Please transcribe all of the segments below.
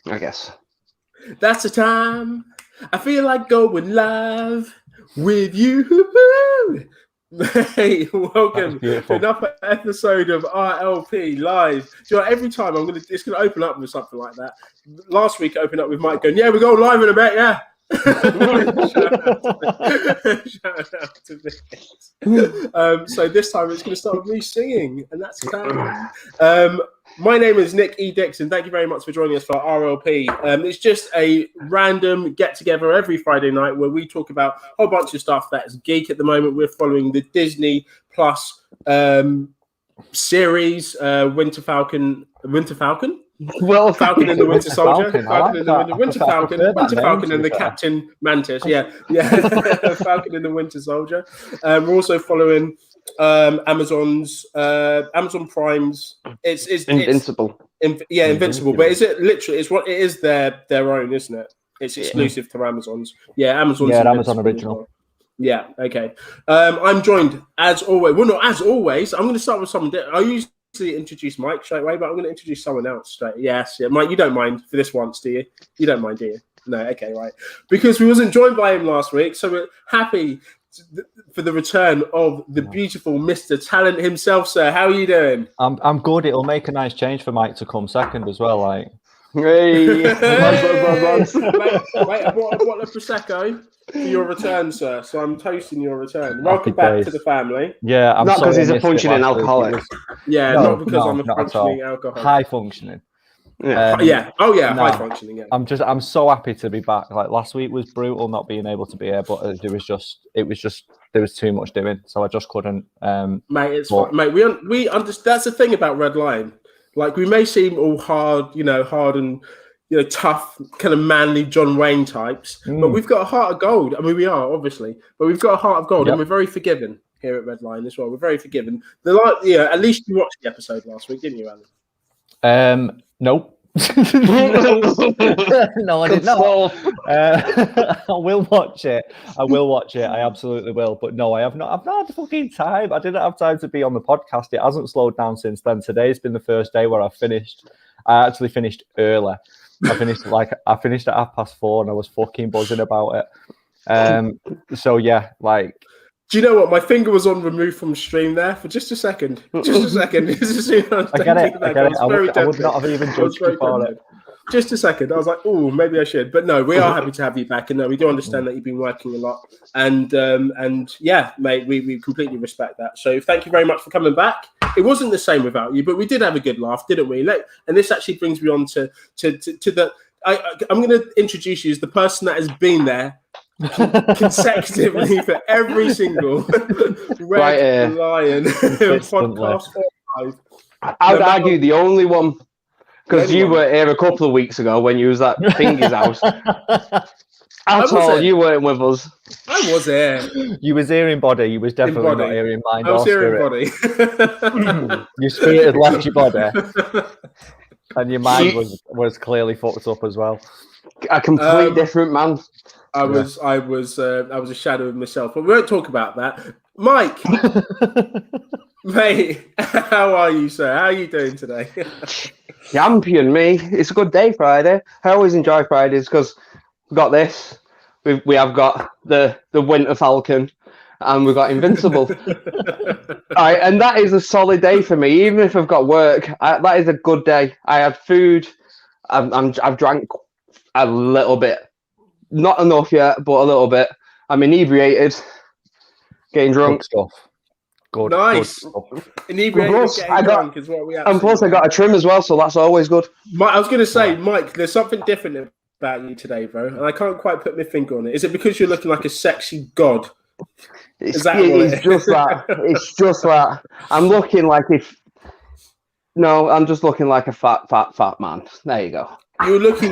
I guess. That's the time I feel like going live with you. Hey, welcome to another episode of RLP Live. Do you know, every time it's gonna open up with something like that. Last week, it opened up with Mike going, "Yeah, we're going live in a bit, yeah." Shout out to this. So this time it's going to start with me singing, and that's time. My name is Nick E. Dixon. Thank you very much for joining us for RLP. It's just a random get-together every Friday night where we talk about a whole bunch of stuff that's geek at the moment. We're following the Disney Plus series, Winter Falcon? Well, Falcon and the Winter Soldier, Winter Falcon and the Captain Mantis. Yeah, Falcon and the Winter Soldier. We're also following Amazon Prime's. It's Invincible. Invincible. But is it literally? It's what it is. Their own, isn't it? It's exclusive to Amazon's. Yeah, Amazon's. Yeah, Amazon original. Well. Yeah. Okay. I'm joined as always. Well, not as always. I'm going to start with someone. I usually introduce Mike straight away, but I'm going to introduce someone else straight. Yes, yeah. Mike, you don't mind for this once, do you? You don't mind, do you? No, okay, right. Because we wasn't joined by him last week, so we're happy for the return of the beautiful Mr. Talent himself, sir. How are you doing? I'm good. It'll make a nice change for Mike to come second as well. Like, hey, Mate, I brought a bottle of Prosecco for your return, sir. So I'm toasting your return. Welcome back to the family. Yeah, I'm not because he's a functioning alcoholic. Not because I'm a functioning alcoholic. High functioning. High functioning. Yeah. I'm so happy to be back. Like last week was brutal not being able to be here, but there was too much doing, so I just couldn't. Mate, it's fine. Mate, we understand. That's the thing about Red Line. Like we may seem all hard and tough, kind of manly John Wayne types, but we've got a heart of gold. I mean, we are obviously, but we've got a heart of gold, and we're very forgiving here at Red Line as well. We're very forgiving. At least you watched the episode last week, didn't you, Alan? Nope. No, I did not. I will watch it. I absolutely will. But no, I have not. I've not had the fucking time. I didn't have time to be on the podcast. It hasn't slowed down since then. Today's been the first day where I finished. I actually finished early. I finished at 4:30, and I was fucking buzzing about it. So yeah, like. Do you know what? My finger was on remove from stream there for just a second. I get it. I would not have even judged you for it. Just a second. I was like, oh, maybe I should. But no, we are happy to have you back. And no, we do understand that you've been working a lot. And yeah, mate, we completely respect that. So thank you very much for coming back. It wasn't the same without you, but we did have a good laugh, didn't we? And this actually brings me on to the... I'm going to introduce you as the person that has been there consecutively for every single Red Lion podcast. I would argue the only one, because you were here a couple of weeks ago when you was at Finger's house. You weren't with us. I was here. You was here in body. You was definitely not here in mind. I was here in body. Your spirit had left your body, and your mind was clearly fucked up as well. A complete different man. I was a shadow of myself, but we won't talk about that. Mike, mate, how are you, sir? How are you doing today? Champion, me. It's a good day, Friday. I always enjoy Fridays because we've got this. We have got the Winter Falcon, and we've got Invincible. Right, and that is a solid day for me. Even if I've got work, that is a good day. I had food. I've drank a little bit. Not enough yet, but a little bit. I'm inebriated, getting drunk. Good stuff. Good. Nice. Good inebriated, getting drunk is what we have. And plus, I got a trim as well, so that's always good. I was going to say, Mike, there's something different about you today, bro, and I can't quite put my finger on it. Is it because you're looking like a sexy god? It's just that. It's just that. I'm looking like I'm just looking like a fat man. There you go. You're looking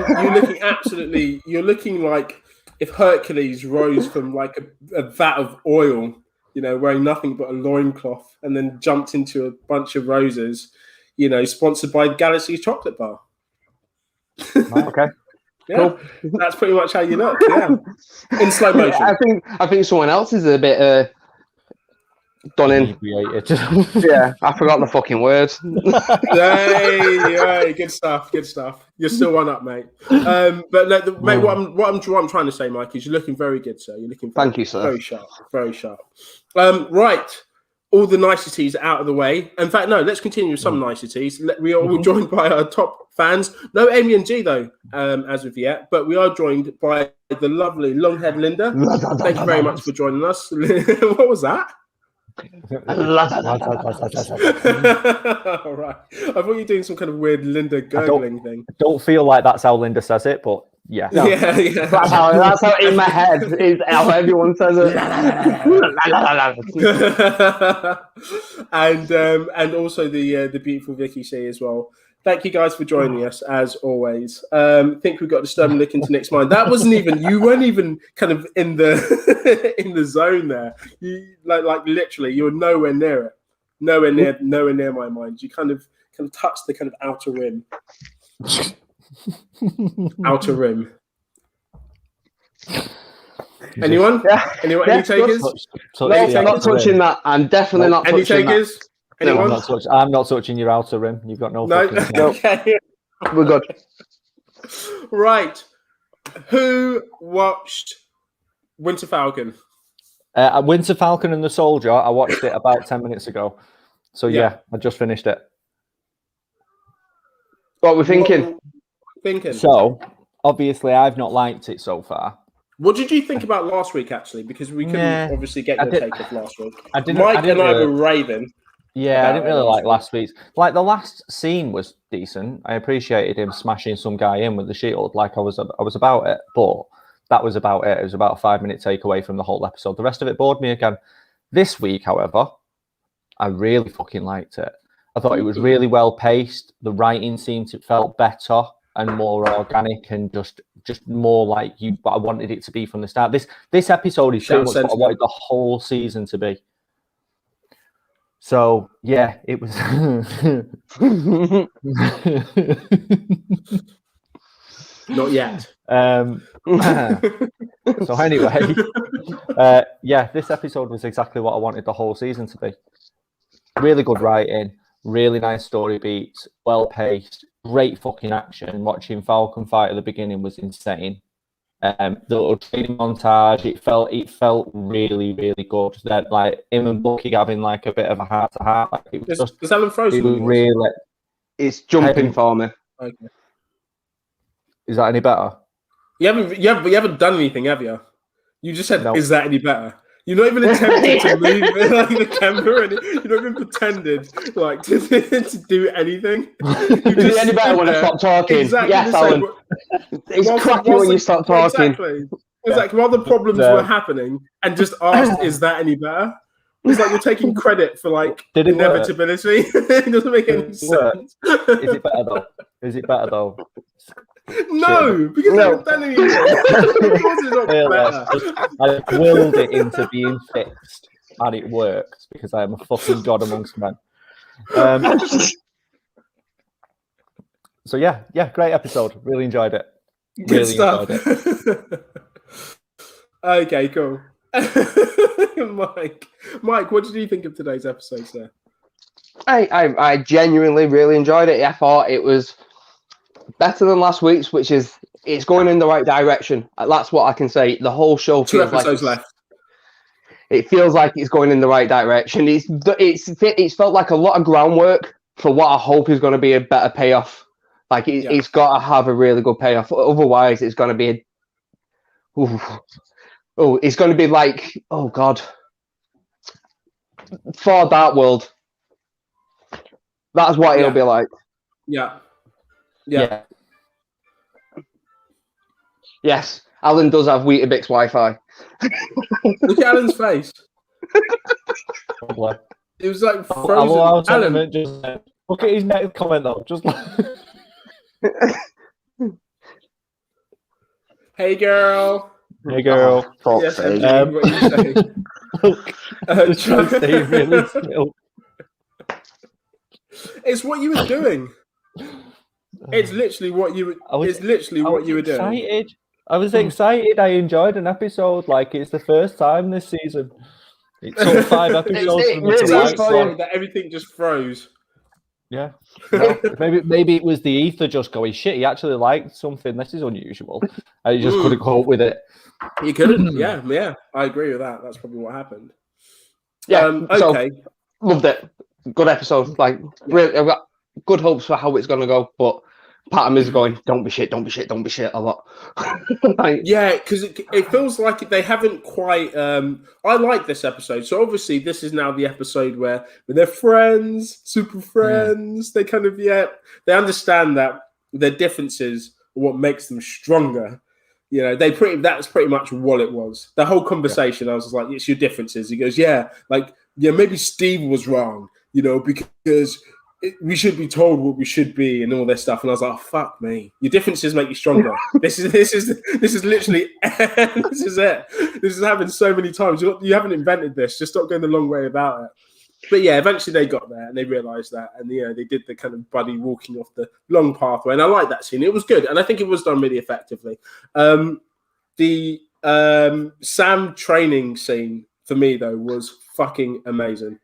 like if Hercules rose from like a vat of oil, wearing nothing but a loincloth, and then jumped into a bunch of roses, sponsored by Galaxy's chocolate bar. Okay. Yeah, cool. That's pretty much how you look. Yeah, in slow motion. I think someone else is a bit Done in. Yeah, I forgot the fucking words. Hey, good stuff. You're still one up, mate. But mate, what I'm trying to say, Mike, is you're looking very good, sir. You're looking Thank you, sir. Very sharp, very sharp. Right, all the niceties out of the way. In fact, no, let's continue with some niceties. We are all joined by our top fans. No Amy and G though, as of yet, but we are joined by the lovely long-haired Linda. Thank you very much for joining us. What was that? All right. I thought you were doing some kind of weird Linda gurgling thing. I don't feel like that's how Linda says it, but yeah. No. Yeah. That's how in my head is how everyone says it. And also the beautiful Vicky C as well. Thank you guys for joining us as always. Think we've got Disturbing Look into Nick's mind. That wasn't even, you weren't even kind of in the in the zone there. You like literally you were nowhere near it. Nowhere near my mind. You kind of touched the kind of outer rim. Outer rim. Anyone? Yeah. Anyone? Any takers? No, I'm not touching that. I'm definitely not touching that. Any takers? No, I'm not touching your outer rim. You've got no. Okay. We're good. Right. Who watched Winter Falcon? Winter Falcon and the Soldier. I watched it about 10 minutes ago. So yeah, I just finished it. What we're thinking? So obviously, I've not liked it so far. What did you think about last week, actually? Because we couldn't obviously get your take of last week. Mike and I were raving. Yeah, I didn't really like last week's. Like the last scene was decent. I appreciated him smashing some guy in with the shield. Like I was about it, but that was about it. It was about a 5-minute takeaway from the whole episode. The rest of it bored me again. This week, however, I really fucking liked it. I thought it was really well paced. The writing felt better and more organic and just more like I wanted it to be from the start. This episode is pretty much what I wanted the whole season to be. So yeah, it was. Not yet. So anyway, this episode was exactly what I wanted the whole season to be. Really good writing, really nice story beats, well paced, great fucking action. Watching Falcon fight at the beginning was insane. The little training montage, it felt really, really good. That like him and Bucky having like a bit of a heart to heart. Like it was is Alan frozen? It was really. It's jumping for me. Okay. Is that any better? You haven't done anything, have you? You just said, "Is that any better?" You're not even attempting to move like the camera, and you're not even pretended like to do anything. Is it any better when I stop talking? Exactly yes, Alan. It's cracky when you stop talking. Exactly. While the problems were happening, and just asked, "Is that any better?" It's like you're taking credit for like inevitability. It doesn't make any sense. Is it better though? Is it better though? No, because I haven't done anything. I willed it into being fixed, and it worked because I am a fucking god amongst men. So yeah, great episode. Really enjoyed it. Good stuff. Okay, cool. Mike, what did you think of today's episode, sir? I genuinely really enjoyed it. I thought it was better than last week's, which is it's going in the right direction. That's what I can say. The whole show feels 2 episodes left. It feels like it's going in the right direction. It's felt like a lot of groundwork for what I hope is going to be a better payoff. Like it's got to have a really good payoff. Otherwise, it's going to be it's going to be like, oh God, for Dark World. That's what it'll be like. Yeah. Yes, Alan does have Weetabix Wi-Fi. Look at Alan's face. It was like frozen. Alan, just look at his next comment though. Just hey girl. Hey girl. Yes, what you say? Just trying to stay really still. It's what you were doing. It's literally what you were. It's literally what you were doing. I was excited. I enjoyed an episode. Like it's the first time this season. It took 5 episodes It for me to really like is for you. one. that everything just froze. Yeah. No, maybe it was the ether just going, shit, he actually liked something. This is unusual. And he just couldn't cope with it. You couldn't. Yeah. I agree with that. That's probably what happened. Yeah. Okay. So, loved it. Good episode. Like, really, I've got good hopes for how it's going to go, but part of me is going, don't be shit a lot. Like, Yeah, because it feels like they haven't quite. I like this episode. So obviously, this is now the episode where they're friends, super friends. They kind of they understand that their differences are what makes them stronger. You know, that's pretty much what it was. The whole conversation, I was just like, it's your differences. He goes, maybe Steve was wrong, you know, because we should be told what we should be and all this stuff. And I was like, oh, fuck me. Your differences make you stronger. This is literally, this is it. This has happened so many times. You haven't invented this. Just stop going the long way about it. But yeah, eventually they got there and they realized that. And they did the kind of buddy walking off the long pathway. And I like that scene. It was good. And I think it was done really effectively. The Sam training scene for me, though, was fucking amazing.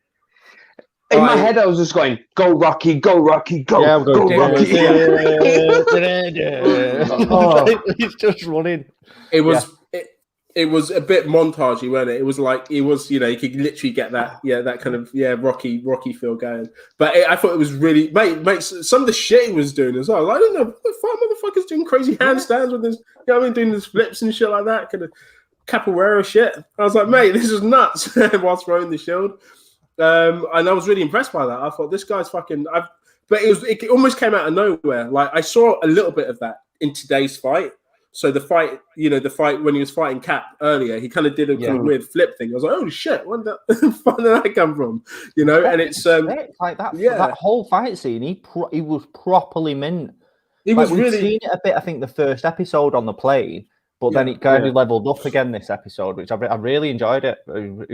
in my head, I was just going, go Rocky, go Rocky, go Rocky. He's just running. It was it was a bit montagey, wasn't it? It was like you could literally get that that kind of Rocky feel going. But I thought it was really mate. Some of the shit he was doing as well. I don't know, what the fuck motherfuckers doing crazy handstands with this. You know what I mean, doing these flips and shit like that, kind of capoeira shit. I was like, mate, this is nuts. Whilst throwing the shield. And I was really impressed by that. I thought this guy's fucking. But it almost came out of nowhere. Like I saw a little bit of that in today's fight. So the fight when he was fighting Cap earlier, he kind of did a kind of weird flip thing. I was like, "Holy shit! Where the fuck did that come from?" You know, and it's like that. Yeah. That whole fight scene, he was properly mint. He was we've really seen it a bit. I think the first episode on the plane. But then it kind of leveled up again this episode, which I really enjoyed it. With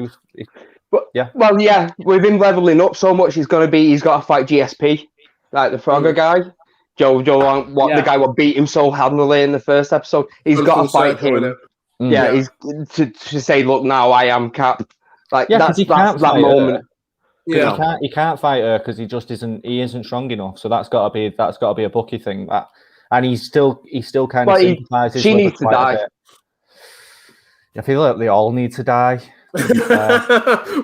him leveling up so much, he's got to fight GSP, like the Frogger guy. The guy what beat him so handily in the first episode. He's got to fight him. He's to say, look, now I am Cap. Like that's that moment. Yeah, he can't fight her because he just isn't. He isn't strong enough. So that's got to be a Bucky thing. And he still kind of sympathizes. She needs to die. I feel like they all need to die.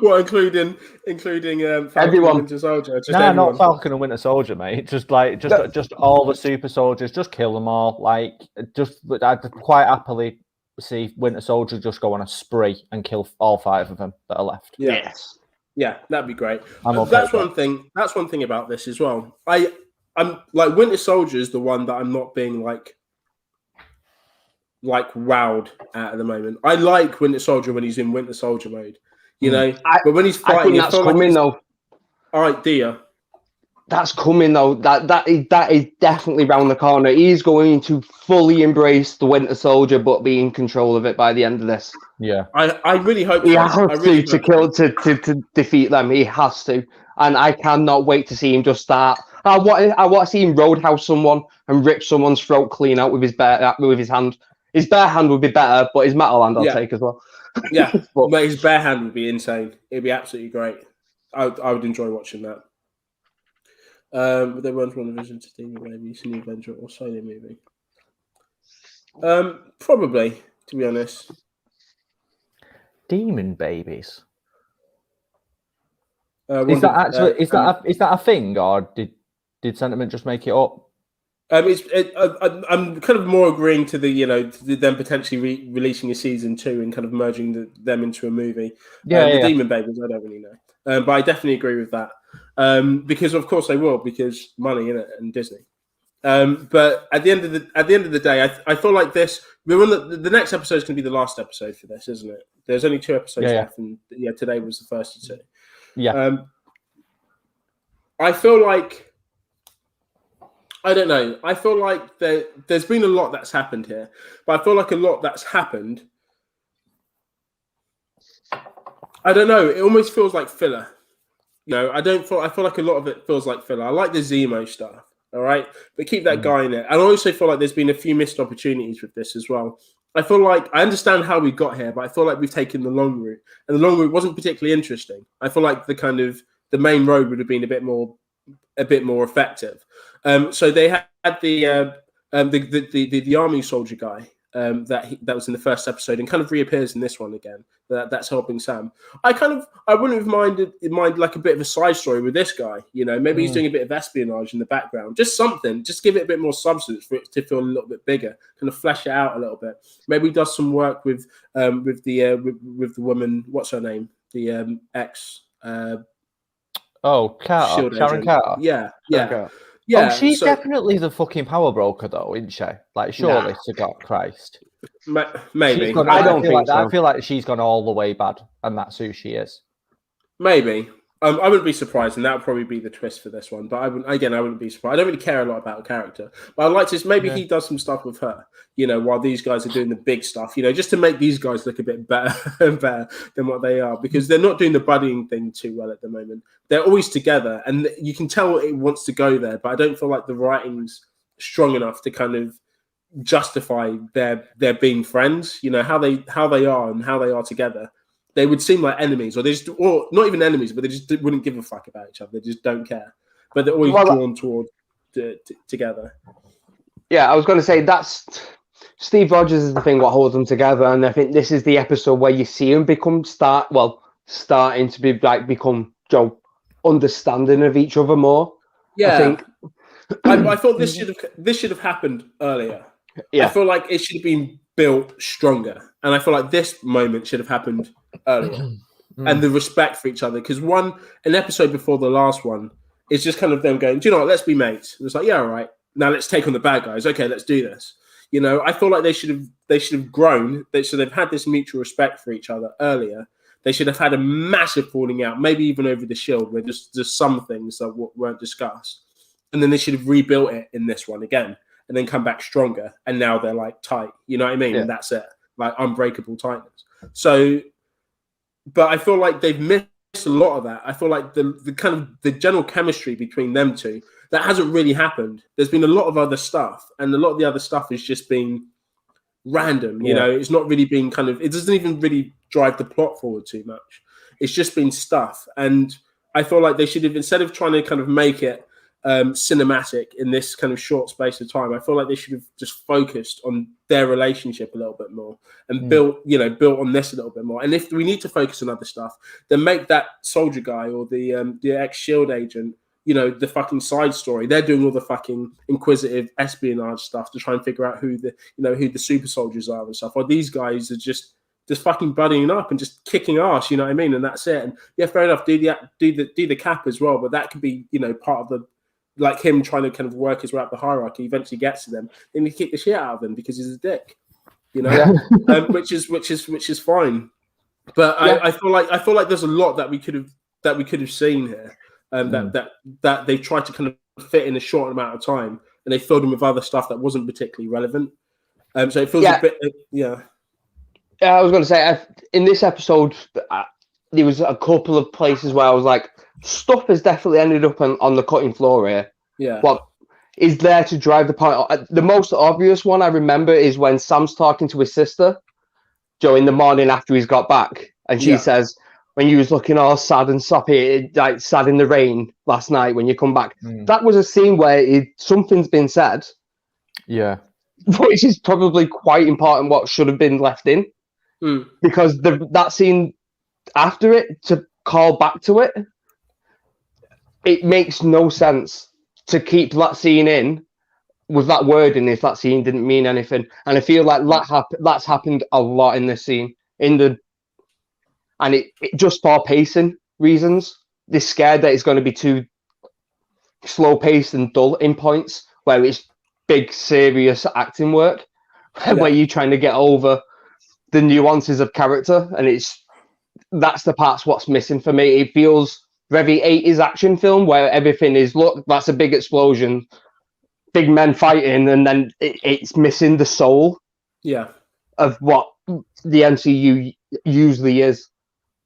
What, including Falcon everyone. and Winter Soldier? Not Falcon and Winter Soldier, mate. Just all the super soldiers. Just kill them all. Like, I'd quite happily see Winter Soldier just go on a spree and kill all 5 of them that are left. Yes. Yeah, that'd be great. Okay that's one thing. That's one thing about this as well. I'm like Winter Soldier is the one that I'm not being like wowed at the moment. I like Winter Soldier when he's in Winter Soldier mode, you know. But when he's fighting, I think that's coming though. All right, dear. That's coming though. That is definitely round the corner. He's going to fully embrace the Winter Soldier, but be in control of it by the end of this. Yeah, I really hope he has to defeat them. He has to, and I cannot wait to see him just start. I want to see him roadhouse someone and rip someone's throat clean out with his hand. His bare hand would be better, but his metal hand I'll take as well. Yeah, but his bare hand would be insane. It'd be absolutely great. I would enjoy watching that. But there was one vision to Demon Babies, New Avenger or Sony movie. Probably, to be honest. Demon Babies. Is that a thing, or did Sentiment just make it up? I'm kind of more agreeing to to them potentially releasing a season 2 and kind of merging them into a movie. The Demon Babies, I don't really know, but I definitely agree with that because of course they will, because money in it and Disney. But at the end of the day, I feel like this. We're on the next episode is going to be the last episode for this, isn't it? There's only 2 episodes left, and today was the first of 2. Yeah. I feel like. I don't know. I feel like there's been a lot that's happened here, but I feel like a lot that's happened. I don't know. It almost feels like filler. You know, I feel like a lot of it feels like filler. I like the Zemo stuff. All right, but keep that guy in it. And I also feel like there's been a few missed opportunities with this as well. I feel like I understand how we got here, but I feel like we've taken the long route, and the long route wasn't particularly interesting. I feel like the main road would have been a bit more effective. So they had the army soldier guy that was in the first episode and kind of reappears in this one again. That's helping Sam. I wouldn't have minded like a bit of a side story with this guy. You know, maybe he's doing a bit of espionage in the background, just something, just give it a bit more substance for it to feel a little bit bigger, kind of flesh it out a little bit. Maybe he does some work with the woman. What's her name? The ex. Carter. Sharon Carter. Yeah. Oh, she's definitely the fucking power broker, though, isn't she? Like, surely, to God Christ. Maybe. I feel like she's gone all the way bad, and that's who she is. Maybe. I wouldn't be surprised, and that would probably be the twist for this one. But I wouldn't be surprised. I don't really care a lot about her character, but I'd like to. Maybe he does some stuff with her, you know, while these guys are doing the big stuff, you know, just to make these guys look a bit better than what they are, because they're not doing the buddying thing too well at the moment. They're always together, and you can tell it wants to go there, but I don't feel like the writing's strong enough to kind of justify their being friends. You know how they are and how they are together. They would seem like enemies, or not even enemies, but they just wouldn't give a fuck about each other. They just don't care. But they're always drawn toward together. Yeah, I was going to say that's Steve Rogers is the thing what holds them together, and I think this is the episode where you see them starting to become understanding of each other more. Yeah, I think. I thought this should have happened earlier. Yeah, I feel like it should have been built stronger, and I feel like this moment should have happened earlier. And the respect for each other, because an episode before the last one is just kind of them going, do you know what, let's be mates. And it's like, yeah, all right, now let's take on the bad guys. Okay, let's do this. You know, I feel like they should have grown. So they've had this mutual respect for each other earlier. They should have had a massive falling out, maybe even over the Shield, where just some things that weren't discussed. And then they should have rebuilt it in this one again, and then come back stronger. And now they're like tight. You know what I mean? Yeah. And that's it, like unbreakable tightness. So, but I feel like they've missed a lot of that. I feel like the kind of the general chemistry between them two, that hasn't really happened. There's been a lot of other stuff, and a lot of the other stuff has just been random. You know, it's not really been it doesn't even really drive the plot forward too much. It's just been stuff. And I feel like they should have, instead of trying to kind of make it cinematic in this kind of short space of time, I feel like they should have just focused on their relationship a little bit more and built on this a little bit more. And if we need to focus on other stuff, then make that soldier guy or the ex-Shield agent, you know, the fucking side story. They're doing all the fucking inquisitive espionage stuff to try and figure out who the super soldiers are and stuff. Or these guys are just fucking buddying up and just kicking ass, you know what I mean? And that's it. And yeah, fair enough, do the cap as well, but that could be, you know, part of the, like him trying to kind of work his way up the hierarchy, eventually gets to them, and he kick the shit out of them because he's a dick, you know, which is fine. But I feel like there's a lot that we could have seen here, that they tried to kind of fit in a short amount of time, and they filled them with other stuff that wasn't particularly relevant. So it feels a bit, I was going to say, in this episode, there was a couple of places where I was like, stuff has definitely ended up on the cutting floor here. Yeah. What is there to drive the point? The most obvious one I remember is when Sam's talking to his sister, Joe, in the morning after he's got back. And she says, when you was looking all sad and soppy, like sad in the rain last night when you come back. That was a scene where something's been said. Yeah. Which is probably quite important what should have been left in. Because that scene after it, to call back to it, it makes no sense to keep that scene in with that wording if that scene didn't mean anything. And I feel like that's happened a lot in this scene. And it just for pacing reasons. They're scared that it's going to be too slow paced and dull in points where it's big, serious acting work, where you're trying to get over the nuances of character, and that's the parts what's missing for me. It feels very 80s action film where everything is, look, that's a big explosion, big men fighting, and then it's missing the soul of what the MCU usually is.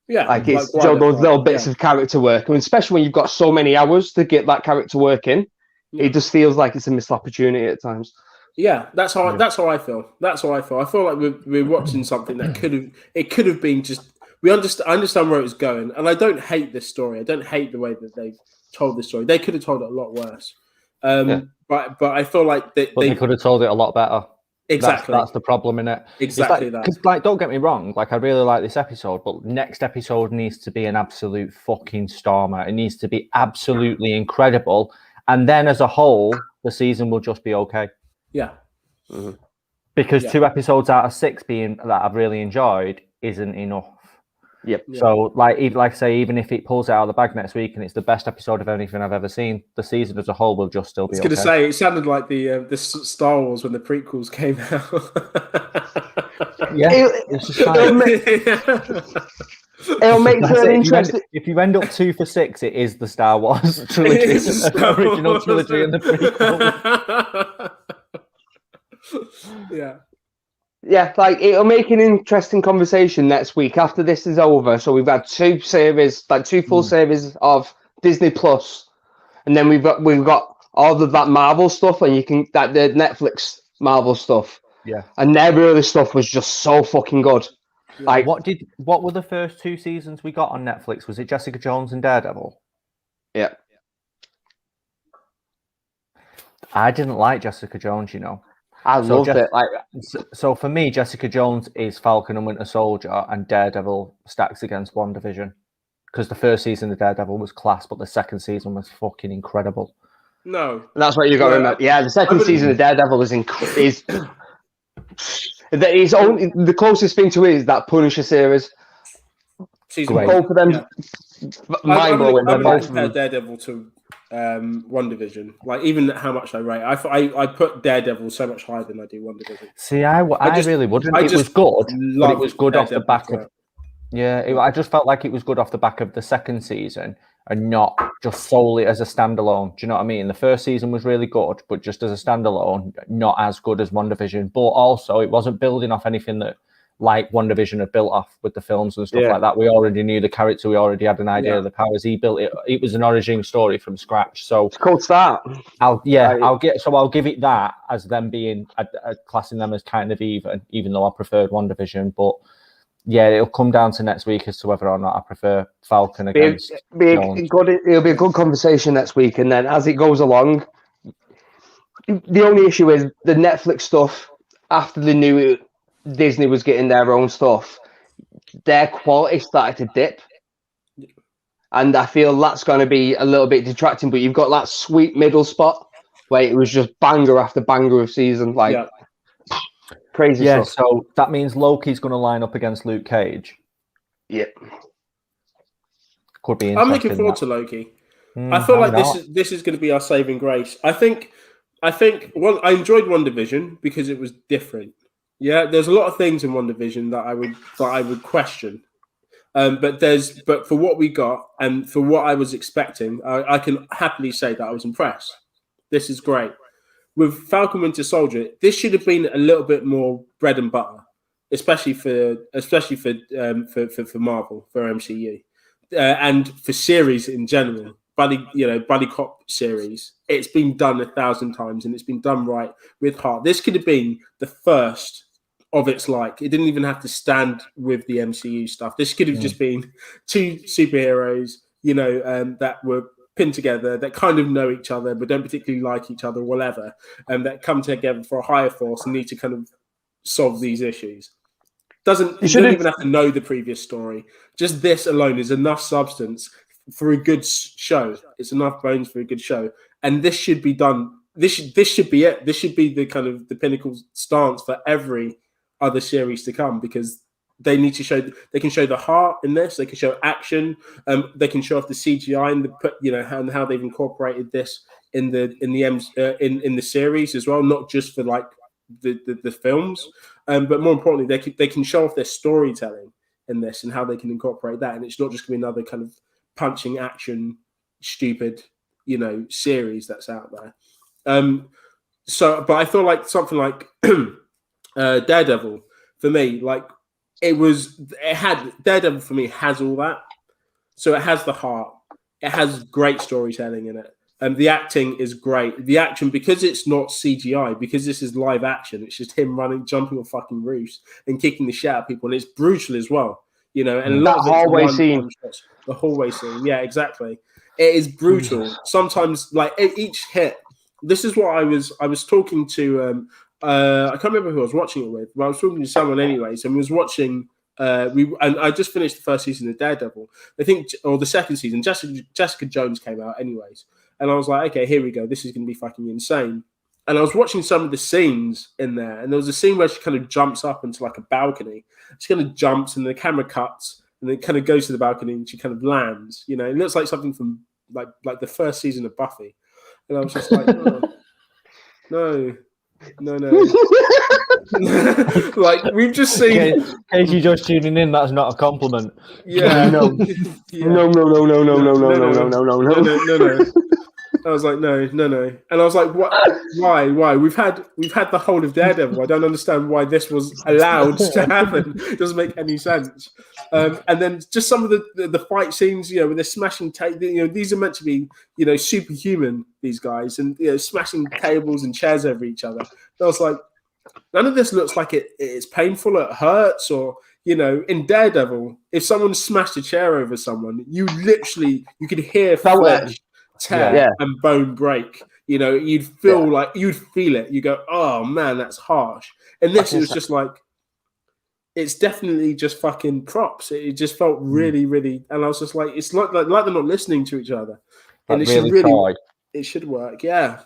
Yeah, like it's those little bits of character work, and especially when you've got so many hours to get that character work in, it just feels like it's a missed opportunity at times. Yeah, that's how I feel. That's how I feel. I feel like we're watching something that could have been just. I understand where it was going, and I don't hate this story. I don't hate the way that they've told this story. They could have told it a lot worse. But I feel like they could have told it a lot better. Exactly. That's the problem in it. Exactly that. Because, like, don't get me wrong. Like, I really like this episode, but next episode needs to be an absolute fucking stormer. It needs to be absolutely incredible, and then as a whole, the season will just be okay. Yeah. Mm-hmm. Because 2 episodes out of 6 being that I've really enjoyed isn't enough. Yep. So, like I say, even if it pulls it out of the bag next week and it's the best episode of anything I've ever seen, the season as a whole will just still be. I was going to say, it sounded like the Star Wars when the prequels came out. It'll make for an interesting. If you end up 2 for 6, it is the Star Wars trilogy, the original trilogy, and the prequel. Yeah, like it'll make an interesting conversation next week after this is over. So we've had 2 series, like 2 full series of Disney Plus, and then we've got all of that Marvel stuff, and the Netflix Marvel stuff. Yeah, and their early stuff was just so fucking good. Yeah. Like, what were the first 2 seasons we got on Netflix? Was it Jessica Jones and Daredevil? Yeah, I didn't like Jessica Jones, you know. I loved it. Like, so for me, Jessica Jones is Falcon and Winter Soldier, and Daredevil stacks against WandaVision. Because the first season of Daredevil was class, but the second season was fucking incredible. No, that's what you got to remember. Yeah, the second season of Daredevil is only the closest thing to it is that Punisher series. Both of them, mind blowing. I would compare Daredevil to WandaVision. Like, even how much I rate, I put Daredevil so much higher than I do WandaVision. See, I really wouldn't. It was good, but it was good off the back of. Yeah, I just felt like it was good off the back of the second season and not just solely as a standalone. Do you know what I mean? The first season was really good, but just as a standalone, not as good as WandaVision. But also, it wasn't building off anything that like WandaVision had built off with the films and stuff like that. We already knew the character. We already had an idea of the powers. He built it. It was an origin story from scratch. So it's called start. I'll give it that as them being classing them as kind of even though I preferred WandaVision. But yeah, it'll come down to next week as to whether or not I prefer Falcon against. It'll be a good conversation next week, and then as it goes along, the only issue is the Netflix stuff. After they knew Disney was getting their own stuff, their quality started to dip, and I feel that's going to be a little bit detracting. But you've got that sweet middle spot where it was just banger after banger of season, crazy stuff. So that means Loki's going to line up against Luke Cage. Yeah, could be interesting. I'm looking forward to Loki. I feel like this is going to be our saving grace. I think I enjoyed WandaVision because it was different. Yeah, there's a lot of things in WandaVision that I would question. But for what we got and for what I was expecting, I can happily say that I was impressed. This is great. With Falcon Winter Soldier, this should have been a little bit more bread and butter, especially for Marvel, for MCU, and for series in general. Buddy cop series. It's been done 1,000 times, and it's been done right with heart. This could have been the first of its like. It didn't even have to stand with the MCU stuff. This could have just been 2 superheroes, that were pinned together, that kind of know each other but don't particularly like each other, whatever, and that come together for a higher force and need to kind of solve these issues. You don't even have to know the previous story. Just this alone is enough substance for a good show. It's enough bones for a good show, and this should be done. This should be it. This should be the kind of the pinnacle stance for every other series to come, because they need to show. They can show the heart in this. They can show action. They can show off the CGI and how they've incorporated this in the series as well, not just for like the films, but more importantly, they can show off their storytelling in this and how they can incorporate that. And it's not just going to be another kind of punching action, stupid, series that's out there. But I feel like something like Daredevil for me, Daredevil for me has all that. So it has the heart. It has great storytelling in it. The acting is great. The action, because it's not CGI, because this is live action, it's just him running, jumping on fucking roofs and kicking the shit out of people, and it's brutal as well. And a lot of hallway scene. The hallway scene, yeah, exactly. It is brutal. Sometimes, like each hit. This is what I was talking to. I can't remember who I was watching it with, but I was talking to someone anyways, and we was watching. And I just finished the first season of Daredevil. I think, or the second season. Jessica Jones came out anyways, and I was like, okay, here we go. This is going to be fucking insane. And I was watching some of the scenes in there, and there was a scene where she kind of jumps up into like a balcony. She kind of jumps, and the camera cuts, and then kind of goes to the balcony, and she kind of lands. It looks like something from like the first season of Buffy. And I was just like, oh, no. Like, we've just seen. In case you're just tuning in, that's not a compliment. Yeah. No. No. I was like, no. And I was like, what? Why? We've had the whole of Daredevil. I don't understand why this was allowed to happen. It doesn't make any sense. And then just some of the fight scenes, with the smashing these are meant to be, superhuman, these guys, and smashing tables and chairs over each other. And I was like, none of this looks like it's painful, it hurts, or in Daredevil, if someone smashed a chair over someone, you could hear flesh tear and bone break. You'd feel like you'd feel it. You go, oh man, that's harsh. And this was just like, it's definitely just fucking props. It just felt really, really, and I was just like, it's like they're not listening to each other. And it should work. Yeah.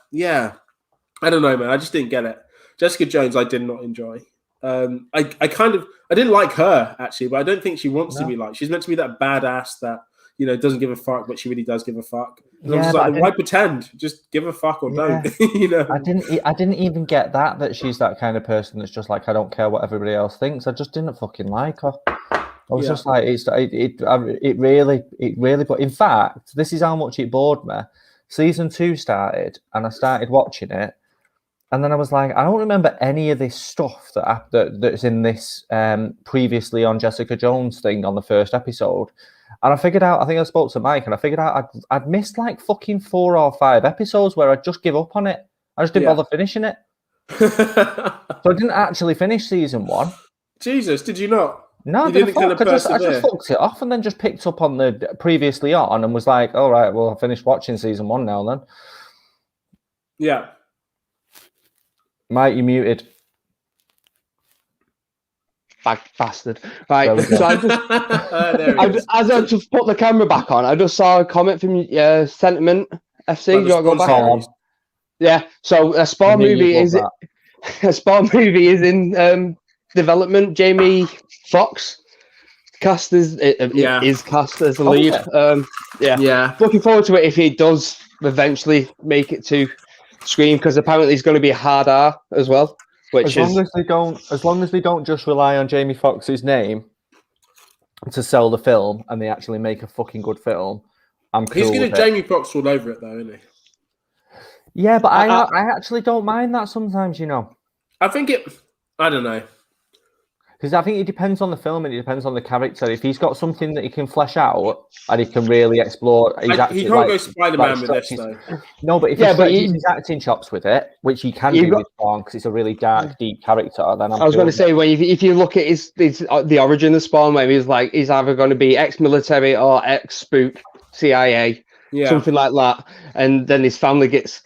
I don't know, man. I just didn't get it. Jessica Jones, I did not enjoy. I didn't like her actually, but I don't think she wants to be like. She's meant to be that badass that doesn't give a fuck, but she really does give a fuck. And I was like, why pretend? Just give a fuck or don't. I didn't even get that she's that kind of person that's just like, I don't care what everybody else thinks. I just didn't fucking like her. I was just like, it really. But in fact, this is how much it bored me. Season 2 started, and I started watching it. And then I was like, I don't remember any of this stuff that's in this previously on Jessica Jones thing on the first episode. And I figured out, I think I spoke to Mike, and I figured out I'd missed like fucking 4 or 5 episodes where I'd just give up on it. I just didn't bother finishing it. So I didn't actually finish season 1. Jesus, did you not? No, I just fucked it off and then just picked up on the previously on and was like, all right, well, I finished watching season 1 now then. Yeah. Mike, you muted. Bastard. Right. So as I just put the camera back on, I just saw a comment from Sentiment FC. Do you want to go back? Yeah. So a Spawn movie is in development. Jamie Foxx cast is cast as the lead. Yeah. Looking forward to it if he does eventually make it to screen, because apparently it's going to be a hard R as well. As long as they don't just rely on Jamie Foxx's name to sell the film, and they actually make a fucking good film, I'm cool. He's going to Jamie Foxx all over it, though, isn't he? Yeah, but I actually don't mind that sometimes. I think I don't know. Because I think it depends on the film and it depends on the character. If he's got something that he can flesh out and he can really explore, he can't go Spider-Man with this, though. No, but if he uses his acting chops with it, which he can do with Spawn, because it's a really dark, deep character, then I was going to say, if you look at the origin of Spawn, where he's either going to be ex-military or ex-spook CIA, something like that, and then his family gets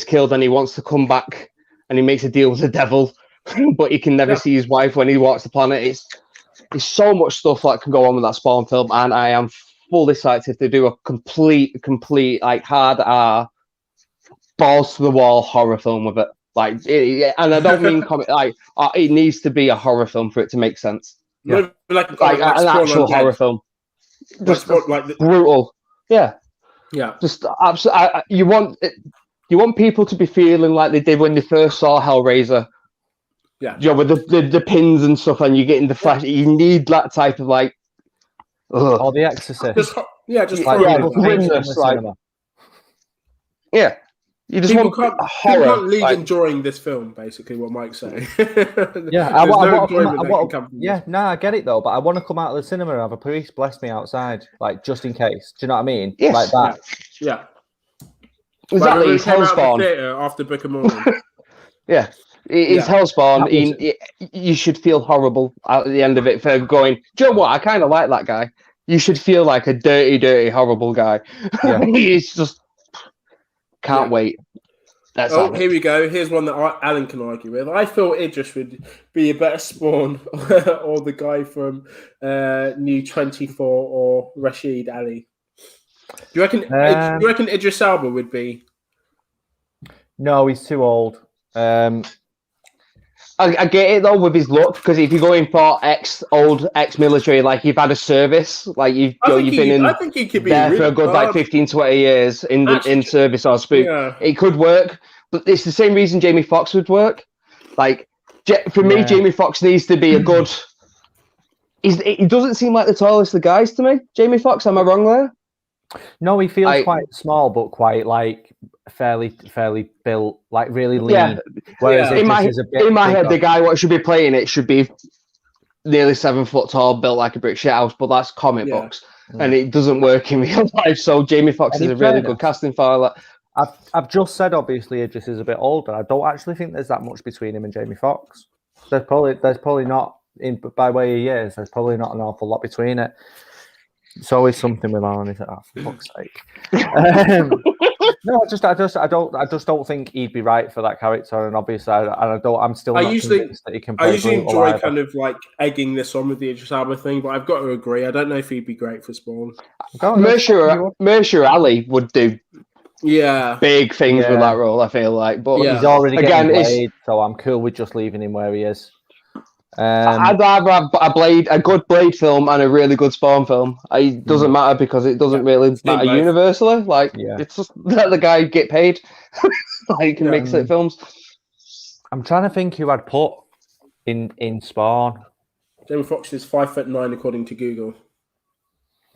killed and he wants to come back and he makes a deal with the devil. But he can never see his wife when he walks the planet. It's so much stuff that can go on with that Spawn film, and I am fully psyched if they do a complete like hard R, balls to the wall horror film with it. And I don't mean comic. It needs to be a horror film for it to make sense. Yeah. Like an actual horror film. Just brutal. Yeah. Just absolutely. You want people to be feeling like they did when they first saw Hellraiser. Yeah, with the pins and stuff, and you're getting the flash. You need that type of like, or The Exorcist. grimness, You just people can't leave enjoying this film. Basically, what Mike's saying. I get it though, but I want to come out of the cinema and have a priest bless me outside, just in case. Do you know what I mean? Yes. Like that. Yeah. Exactly, he's Hellspawn. After Book of Mormon. Yeah, he's Hellspawn. You should feel horrible at the end of it for going, do you know what? I kind of like that guy. You should feel like a dirty, horrible guy. Yeah. He's just can't wait. Here we go. Here's one that Alan can argue with. I feel Idris would be a better Spawn or the guy from New 24 or Rashid Ali. Do you reckon Idris Elba would be? No, he's too old. I get it though with his look, because if you're going for ex-military, like you've had a service, like you've been in there for a good like 15, 20 years in service or spook, it could work. But it's the same reason Jamie Foxx would work. Like for me, Jamie Foxx needs to be a good. He doesn't seem like the tallest of the guys to me. Jamie Foxx, am I wrong there? No, he feels quite small, but quite like fairly built, like really lean. Yeah. Whereas in my head, the guy what should be playing it should be nearly 7 foot tall, built like a brick shit house. But that's comic books, and it doesn't work in real life. So Jamie Foxx is a really good casting for that. I've just said obviously Idris is a bit older. I don't actually think there's that much between him and Jamie Foxx. There's probably not by way of years. There's probably not an awful lot between it. It's always something with Alan, isn't it? For fuck's sake. No, I just don't think he'd be right for that character, and obviously, I'm still not convinced that he can play. I usually enjoy kind of like egging this on with the Idris Elba thing, but I've got to agree. I don't know if he'd be great for Spawn. Mercer Ali would do big things with that role, I feel like, but he's already getting played, so I'm cool with just leaving him where he is. I'd rather have a good Blade film and a really good Spawn film. It doesn't matter because it doesn't really matter universally. Like, it's just let the guy get paid. Like, can make sick films. I'm trying to think who I'd put in Spawn. Jamie Foxx is 5'9" according to Google.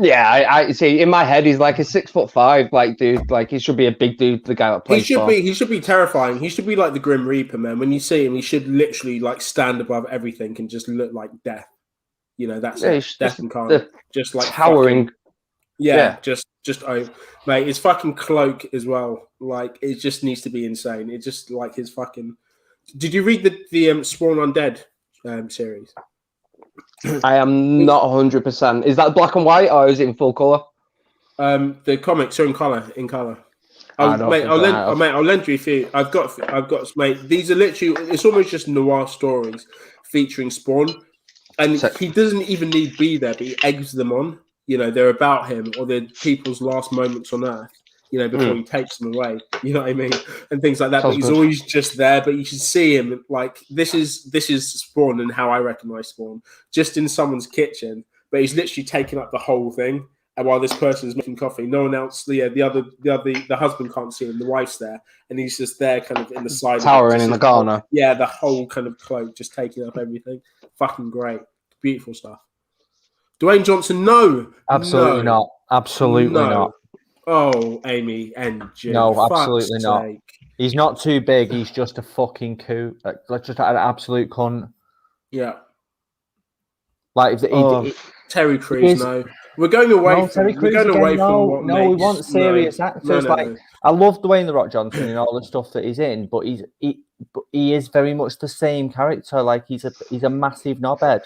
Yeah, I see. In my head, he's like a 6'5", like dude. Like he should be a big dude. The guy that plays. He should be terrifying. He should be like the Grim Reaper, man. When you see him, he should literally like stand above everything and just look like death. You know, that's death incarnate. Just like towering. Just mate. His fucking cloak as well. Like it just needs to be insane. It just like his fucking. Did you read the Spawn Undead series? I am not 100%. Is that black and white or is it in full color? The comics are in color. I'll lend you a few. I've got, mate. These are literally. It's almost just noir stories featuring Spawn, and he doesn't even need to be there, but he eggs them on. You know, they're about him or they're people's last moments on Earth. You know, before he takes them away. You know what I mean, and things like that. But he's always just there. But you should see him. Like this is Spawn and how I recognize Spawn, just in someone's kitchen. But he's literally taking up the whole thing. And while this person is making coffee, no one else. The husband can't see him. The wife's there, and he's just there, kind of in the side, towering in the corner. Yeah, the whole kind of cloak, just taking up everything. Fucking great, beautiful stuff. Dwayne Johnson, no, absolutely not. Absolutely not. Oh, Amy and Jim. No, absolutely not. He's not too big. He's just a fucking coot. Like just an absolute cunt. Yeah. Like Terry Crews. No, we're going away. Terry Crews. We want serious actors. I love Dwayne the Rock Johnson and all the stuff that he's in, but he is very much the same character. Like he's a massive knobhead.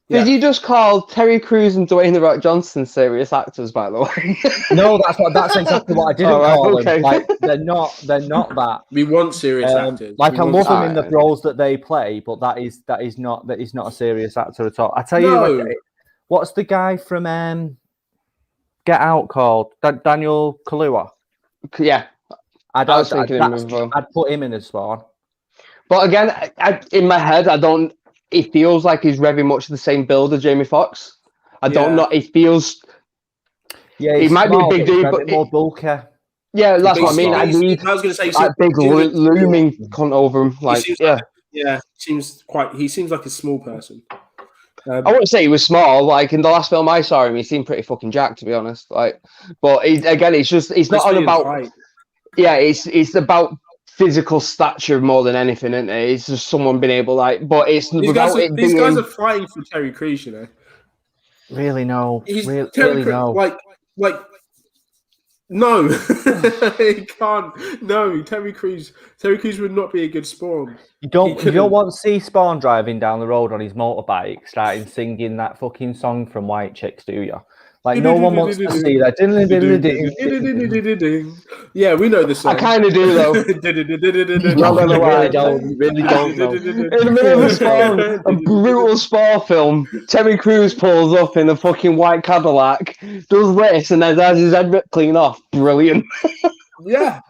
Did you just call Terry Crews and Dwayne the Rock Johnson serious actors? By the way, no, that's exactly what I didn't call them. Like they're not that. We want serious actors. Like I love them in the roles that they play, but that is not a serious actor at all. I tell you, what's the guy from Get Out called? Daniel Kaluuya. Yeah, I'd put him in as Spawn. But again, in my head, I don't. It feels like he's very much the same build as Jamie Foxx. I don't know. It feels. Yeah, he might be a big dude, but more bulky. Yeah, that's what I mean. I was going to say that big looming cunt over him. Like, he seems like a small person. I wouldn't say he was small. Like in the last film I saw him, he seemed pretty fucking jacked, to be honest. Like, but it's not all about. Right. Yeah, it's about physical stature more than anything, isn't it? It's just someone being able, but it's these guys are fighting for Terry Crews, you know. Really no. He's really no. Like No, he can't. No, Terry Crews would not be a good Spawn. You don't want to see Spawn driving down the road on his motorbike, starting singing that fucking song from White Chicks, do you? Like, no one wants to see that. Yeah, we know the song. I kind of do, though. Not gonna lie. Really don't know. In the middle of a brutal sport film, Terry Crews pulls up in a fucking white Cadillac, does this, and then has his head ripped clean off. Brilliant. Yeah,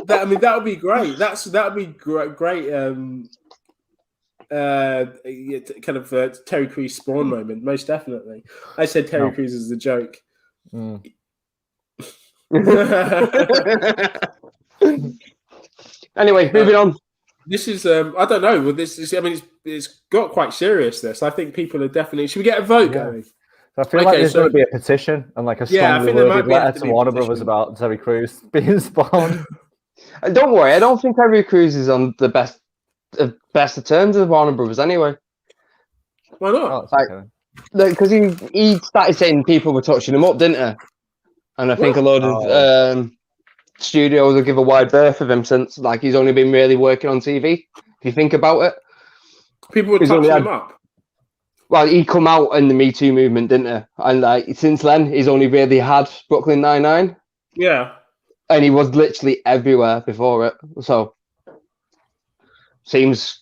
that would be great. That would be great. Kind of Terry Crews Spawn moment, most definitely. I said Terry Crews is a joke. Anyway, moving on. This is I don't know. Well, this is. I mean, it's got quite serious. This. I think people are definitely. Should we get a vote going? I feel like there's going to be a petition and like a strongly worded letter to Warner Brothers about Terry Crews being spawned. Don't worry, I don't think Terry Crews is on the best of terms with Warner Brothers anyway. Why not? Because he started saying people were touching him up, didn't he? And I think a load of studios will give a wide berth of him since like he's only been really working on TV. If you think about it, people were touching him up. Well, he come out in the Me Too movement, didn't he? And like since then, he's only really had Brooklyn Nine-Nine. Yeah, and he was literally everywhere before it. So seems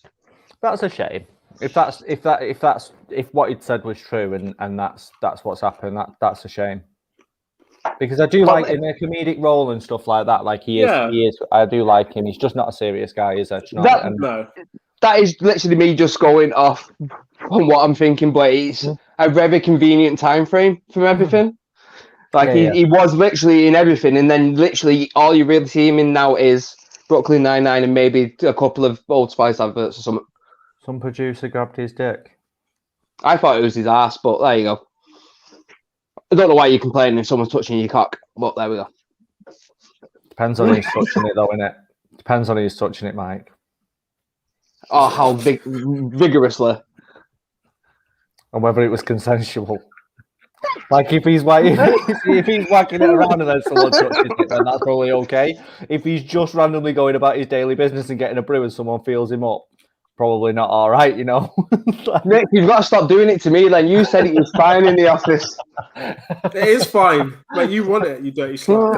that's a shame. If what he'd said was true, and that's what's happened, that's a shame. Because I do like in a comedic role and stuff like that. Like he is. I do like him. He's just not a serious guy, is he? No. That is literally me just going off on what I'm thinking, but it's a very convenient time frame from everything. Like he was literally in everything, and then literally all you really see him in now is Brooklyn Nine-Nine and maybe a couple of Old Spice adverts or something. Some producer grabbed his dick. I thought it was his ass, but there you go. I don't know why you're complaining if someone's touching your cock, but there we go. Depends on who's touching it, though, innit? Depends on who's touching it, Mike. Oh, how vigorously. And whether it was consensual. Like if he's whacking it around and then someone touches it, then that's probably okay. If he's just randomly going about his daily business and getting a brew and someone feels him up, probably not all right, you know. Nick, you've got to stop doing it to me. Then you said it was fine in the office. It is fine, but you want it, you dirty slut.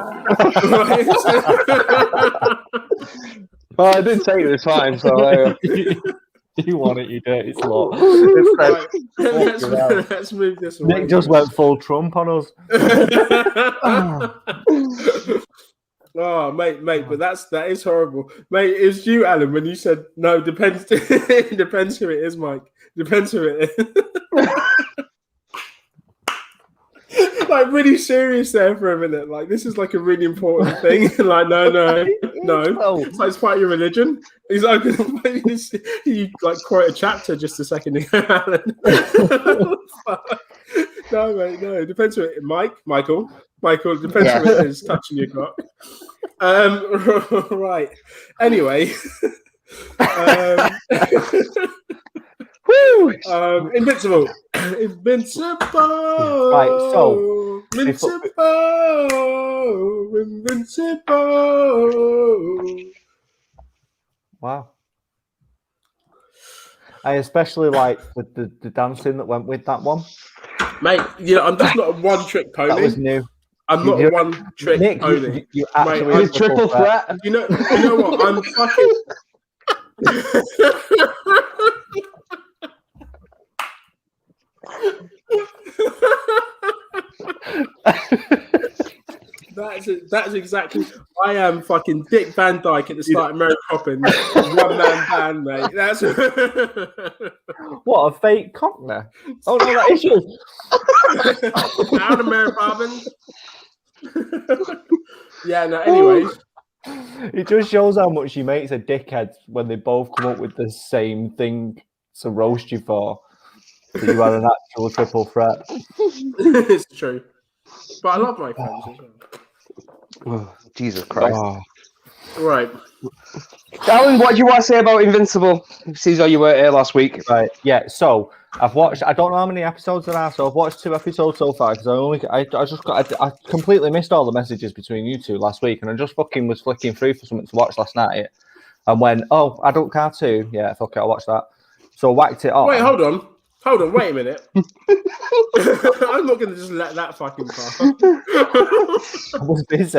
Well, I did say it was fine, so. You want it, you dirty slut. Right. Let's move this away. Nick just went full Trump on us. Oh, mate, but that is horrible, mate. It was you, Alan, when you said no. Depends. It depends who it is, Mike. Depends who it is. Like really serious there for a minute. Like this is like a really important thing. Like no. It's like it's part of your religion. He's like you like quote a chapter just a second ago, Alan. No, mate, no. It depends who it is. Michael. Depends who it is touching your cock. Right. Anyway. Woo! Invincible. Right, so Invincible. Wow. I especially like the dancing that went with that one. Mate, I'm just not a one-trick pony. That was new. I'm not a one-trick Nick, pony. You actually Mate, triple threat. You know what? I'm fucking... That's exactly. I am fucking Dick Van Dyke at the start of Mary Poppins, one man band, mate. That's what a fake cockney. Oh no, that is you. Out of Mary Poppins. Yeah. No. Anyways, it just shows how much your mates are dickheads when they both come up with the same thing to roast you for. That you had an actual triple threat. It's true, but I love my friends as well. Oh, Jesus Christ! Right. Alan, what do you want to say about Invincible? Seems like you weren't here last week. Right. Yeah. So I've watched. I don't know how many episodes there are. So I've watched 2 episodes so far because I completely missed all the messages between you two last week, and I just fucking was flicking through for something to watch last night, and went, oh, adult cartoon. Yeah, fuck it, I'll watch that. So I whacked it on. Wait, hold on, wait a minute. I'm not going to just let that fucking pass. I was busy.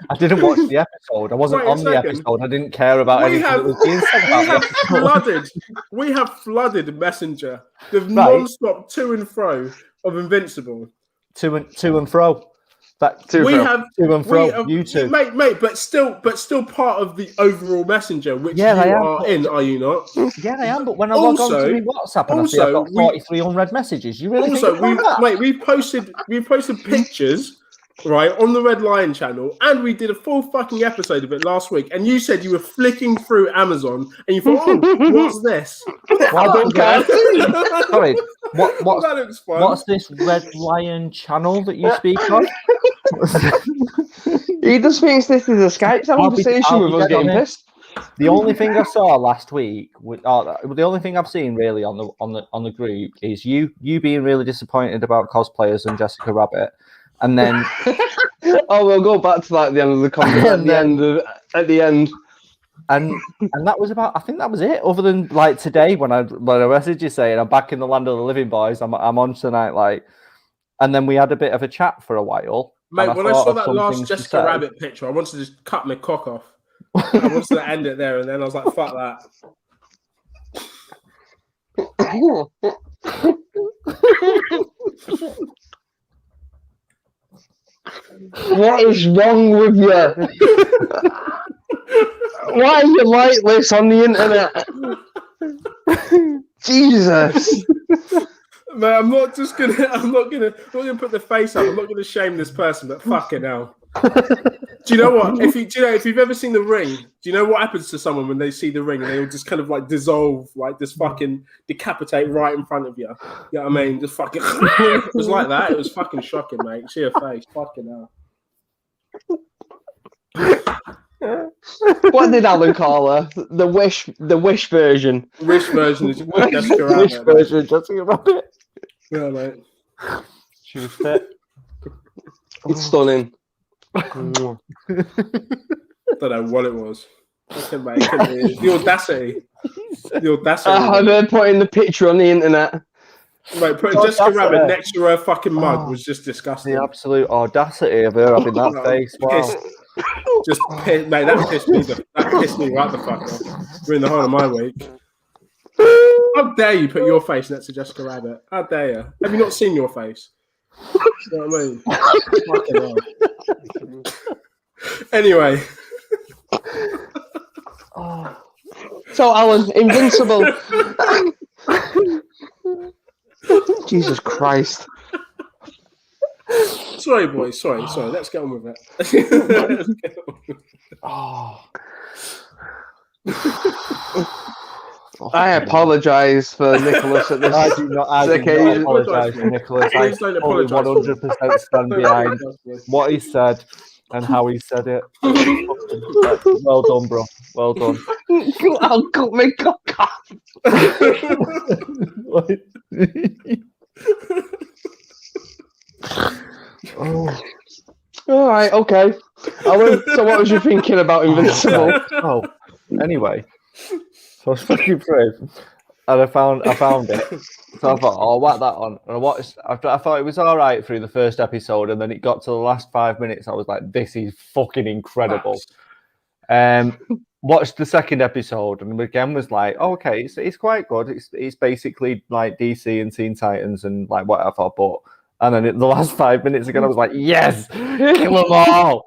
I didn't watch the episode. I wasn't on the episode. I didn't care about anything that was being said about it. We have flooded Messenger with non-stop to and fro of Invincible. To and fro. We have to and fro. You two, mate, but still part of the overall Messenger, which you are in, are you not? Yeah, I am. But when I log on to my WhatsApp and I see I've got 43 unread messages, you really think about that? We've posted pictures, right, on the Red Lion channel, and we did a full fucking episode of it last week. And you said you were flicking through Amazon and you thought, oh, what's this? I don't care. Sorry, What's this Red Lion channel that you speak on? He just thinks this is a Skype conversation with us getting pissed. The only thing I saw last week, the only thing I've seen really on the group is you being really disappointed about cosplayers and Jessica Rabbit, and then we'll go back to that at the end of the conversation. At the end. And that was about. I think that was it. Other than like today, when I messaged you saying I'm back in the land of the living, boys. I'm on tonight, like. And then we had a bit of a chat for a while. Mate, when I saw that last Jessica Rabbit picture, I wanted to just cut my cock off. I wanted to end it there, and then I was like, "Fuck that." What is wrong with you? Why are you like this on the internet? Jesus. Man, I'm not gonna put the face up. I'm not gonna shame this person, but fucking hell. Do you know what? If you've ever seen The Ring, do you know what happens to someone when they see The Ring and they will just kind of like dissolve, like just fucking decapitate right in front of you? You know what I mean? Just fucking. It was like that. It was fucking shocking, mate. See her face, fucking hell. What did Alan call her? The wish version. Wish version is Jessica Rabbit. Wish version, Jessica Rabbit. Yeah, mate. She was fit. It's stunning. Don't know what it was. The audacity. The audacity. I've heard putting the picture on the internet. Right, putting Jessica Rabbit next to her fucking mug was just disgusting. The absolute audacity of her having that face. Wow. Just mate, that pissed me right the fuck off. Ruined the whole of my week. How dare you put your face next to Jessica Rabbit? How dare you? Have you not seen your face? You know what I mean? Fucking hell. Anyway. So, Alan, Invincible. Jesus Christ. Sorry, boys. Sorry. Let's get on with it. I apologise for Nicholas at this occasion. I do not apologise for Nicholas. I fully 100% stand behind what he said and how he said it. Well done, bro. Well done. I'll cut my cock off. All right, okay. So what was you thinking about Invincible? Anyway. So I was flicking through and I found it. So I thought, I'll whack that on. And I thought it was all right through the first episode, and then it got to the last 5 minutes. I was like, this is fucking incredible. Watched the second episode and again was like, okay, it's quite good. It's basically like DC and Teen Titans and like whatever, but and then the last 5 minutes again, I was like, yes, kill them all.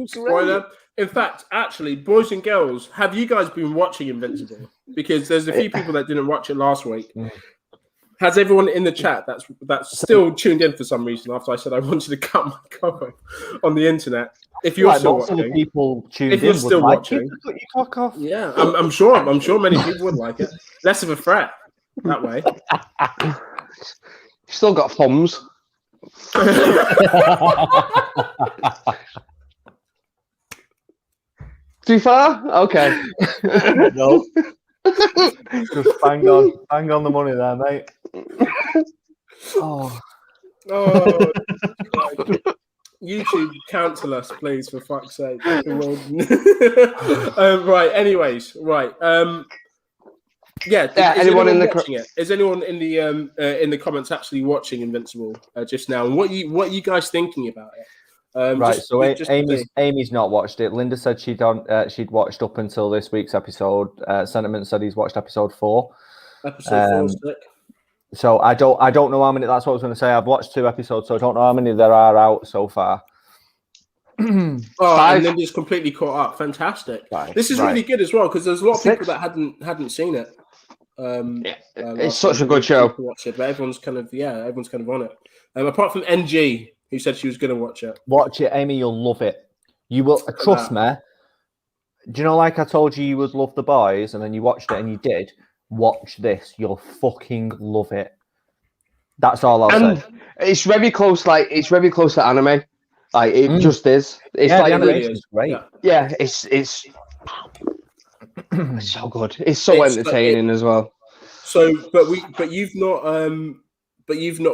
Spoiler. In fact, actually, boys and girls, have you guys been watching Invincible? Because there's a few people that didn't watch it last week. Has everyone in the chat that's still tuned in for some reason after I said I wanted to cut my cock off on the internet? If you're still watching, people tuned if you're still watching, cut your cock off. Yeah, I'm sure many people would like it. Less of a threat that way. Still got thumbs. Too far? Okay. No. Just bang on the money there, mate. Oh. YouTube, cancel us, please, for fuck's sake. Right. Anyways, right. Yeah. Is anyone in the watching it? Is anyone in the comments actually watching Invincible just now? And what are you guys thinking about it? Right. So Amy's not watched it. Linda said she'd watched up until this week's episode. Sentiment said he's watched episode 4. Episode 4 is sick. So I don't know how many. That's what I was going to say. I've watched 2 episodes, so I don't know how many there are out so far. And Linda's completely caught up. Fantastic. This is really good as well because there's a lot of people that hadn't seen it. It's such a good show. Watch it, but everyone's kind of on it. Apart from NG, who said she was going to watch it. Watch it, Amy. You'll love it. You will. Trust me. Do you know, like I told you would love The Boys, and then you watched it and you did. Watch this. You'll fucking love it. That's all I'll say. It's very close. Like it's very close to anime. Like it just is. It's the animation is great. Yeah, it's so good. It's so entertaining as well. So, but you've not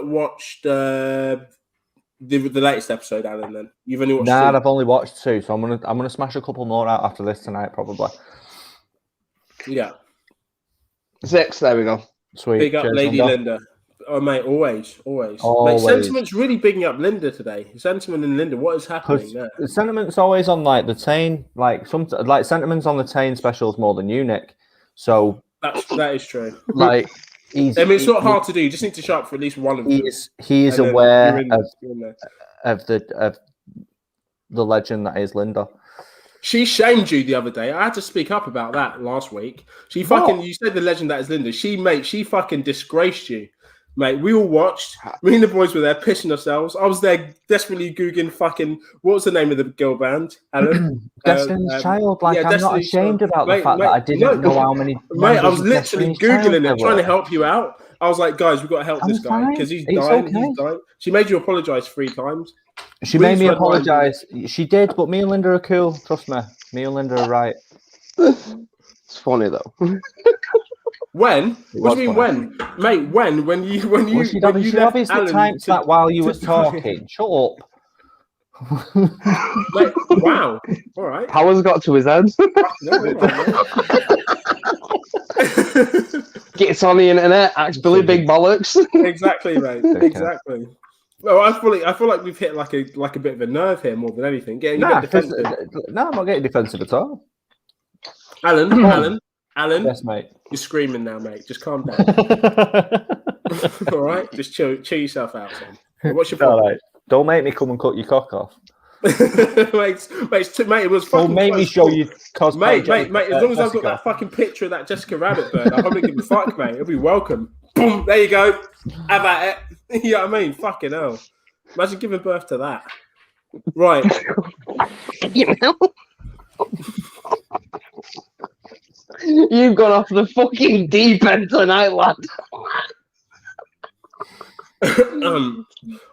watched the latest episode, Alan. Then you've only watched. Nah, I've only watched 2, so I'm gonna smash a couple more out after this tonight, probably. Yeah. 6. There we go. Sweet. Big up, Lady Linda. Oh, mate, always. Mate, Sentiment's really bigging up Linda today. Sentiment and Linda, what is happening there? Sentiment's always on like the Tane, like Sentiment's on the Tane specials more than you, Nick. So that is true. Like, it's not hard to do. You just need to show up for at least one of them. He is aware of the legend that is Linda. She shamed you the other day. I had to speak up about that last week. You said the legend that is Linda. She fucking disgraced you. Mate, we all watched. Me and the boys were there pissing ourselves. I was there desperately Googling fucking, what was the name of the girl band, Alan? Destiny's Child. Like, I'm not ashamed about the fact that I didn't know how many... Mate, I was literally Googling it, trying to help you out. I was like, guys, we've got to help this guy because he's dying. Okay. He's dying. She made you apologise 3 times. She made me apologise. She did, but me and Linda are cool. Trust me. Me and Linda are right. It's funny, though. When? What do you mean when? Mate, when you she obviously typed that while you were talking. Shut up. Mate, wow. All right. Power's got to his head. Gets on the internet, acts Billy Big Bollocks. Exactly, mate. Exactly. Well, I feel like we've hit like a bit of a nerve here more than anything. Getting a bit defensive. No, I'm not getting defensive at all. Alan. Yes, mate. You're screaming now, mate. Just calm down. All right, just chill yourself out, son. What's your problem? Right. Don't make me come and cut your cock off. mate, it was fucking. Don't make me show you mate. As long as I've got that fucking picture of that Jessica Rabbit bird, I don't give a fuck, mate. It'll be welcome. Boom, there you go. Have at it. You know what I mean? Fucking hell. Imagine giving birth to that. Right. You know. You've gone off the fucking deep end tonight, lad.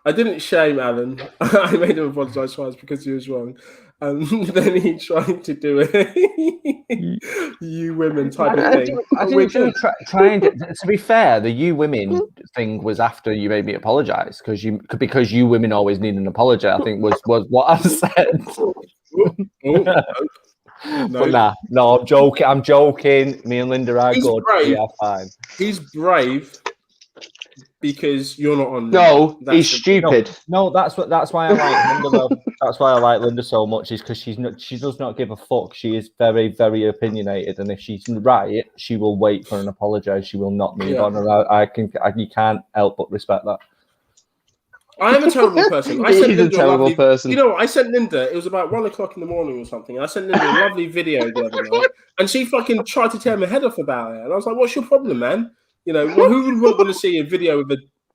I didn't shame Alan. I made him apologise twice because he was wrong. Then he tried to do it. You women type of thing. To be fair, the you women thing was after you made me apologise because you women always need an apology. I think was what I said. No. No, I'm joking. Me and Linda are good. We are fine. He's brave because you're not on. No, he's stupid. No, that's why I like Linda. Though. That's why I like Linda so much. Is because she does not give a fuck. She is very, very opinionated, and if she's right, she will wait for an apology. She will not move on. You can't help but respect that. I am a terrible person. He's a terrible person. You know what? I sent Linda, it was about 1 o'clock in the morning or something. I sent Linda a lovely video the other night, and she fucking tried to tear my head off about it. And I was like, what's your problem, man? You know, who would want to see a video of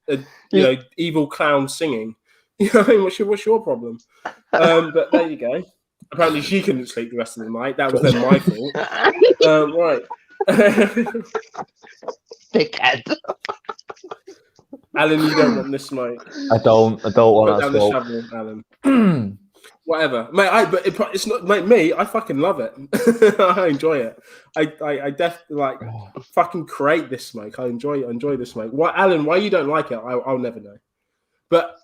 a evil clown singing? You know what I mean? What's your problem? But there you go. Apparently she couldn't sleep the rest of the night. That was then my fault. Right. Dickhead. Alan, you don't want this, mate. I don't want that. Down the shovel, Alan. Whatever, mate. It's not, mate. Me, I fucking love it. I enjoy it. I definitely like fucking create this smoke. I enjoy this smoke. Why, Alan? Why you don't like it? I'll never know. But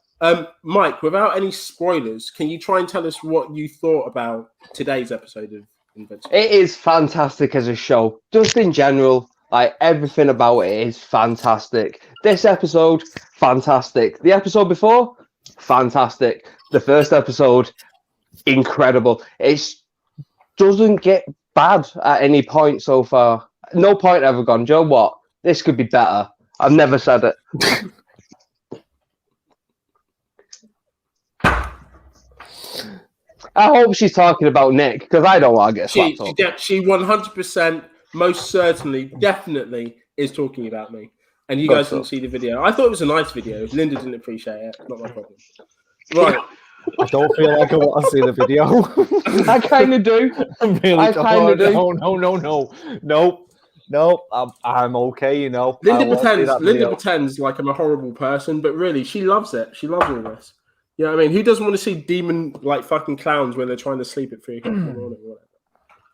Mike, without any spoilers, can you try and tell us what you thought about today's episode of Invincible? It is fantastic as a show, just in general. Like everything about it is fantastic. This episode, fantastic. The episode before, fantastic. The first episode, incredible. It doesn't get bad at any point so far. No point ever gone, Joe, what? This could be better. I've never said it. I hope she's talking about Nick, because I don't want to get slapped up. She 100%, most certainly, definitely is talking about me. And you guys didn't see the video. I thought it was a nice video. Linda didn't appreciate it. Not my problem. Right. I don't feel like I want to see the video. I kind of do. I kind of do. No. I'm okay, you know. Linda pretends like I'm a horrible person, but really, she loves it. She loves all this. You know what I mean? Who doesn't want to see demon like fucking clowns when they're trying to sleep at 3 o'clock in the morning? Or whatever.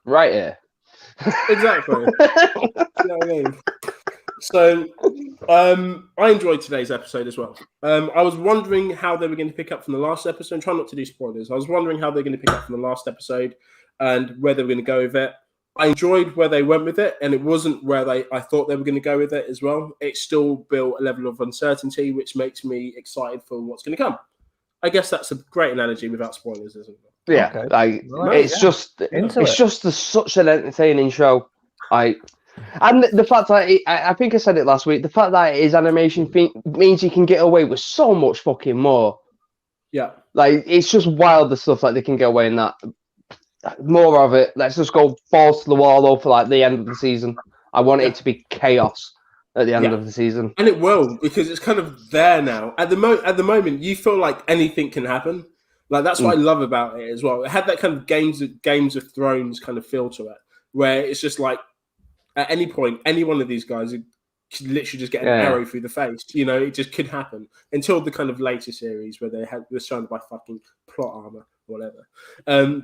Right here. Exactly. You know what I mean? So, I enjoyed today's episode as well. I was wondering how they were going to pick up from the last episode. Try not to do spoilers. I was wondering how they're going to pick up from the last episode and where they were going to go with it. I enjoyed where they went with it, and it wasn't where I thought they were going to go with it as well. It still built a level of uncertainty, which makes me excited for what's going to come. I guess that's a great analogy without spoilers, isn't it? Yeah, okay. It's just such an entertaining show. And the fact that I think I said it last week. The fact that it is animation means you can get away with so much fucking more. Yeah, like it's just wild the stuff that they can get away in that. More of it. Let's just go balls to the wall though for like the end of the season. I want it to be chaos at the end of the season, and it will, because it's kind of there now. At the moment, you feel like anything can happen. Like that's what I love about it as well. It had that kind of Games of Thrones kind of feel to it, where it's just like at any point, any one of these guys could literally just get an arrow through the face. You know, it just could happen until the kind of later series where they're surrounded by fucking plot armor or whatever.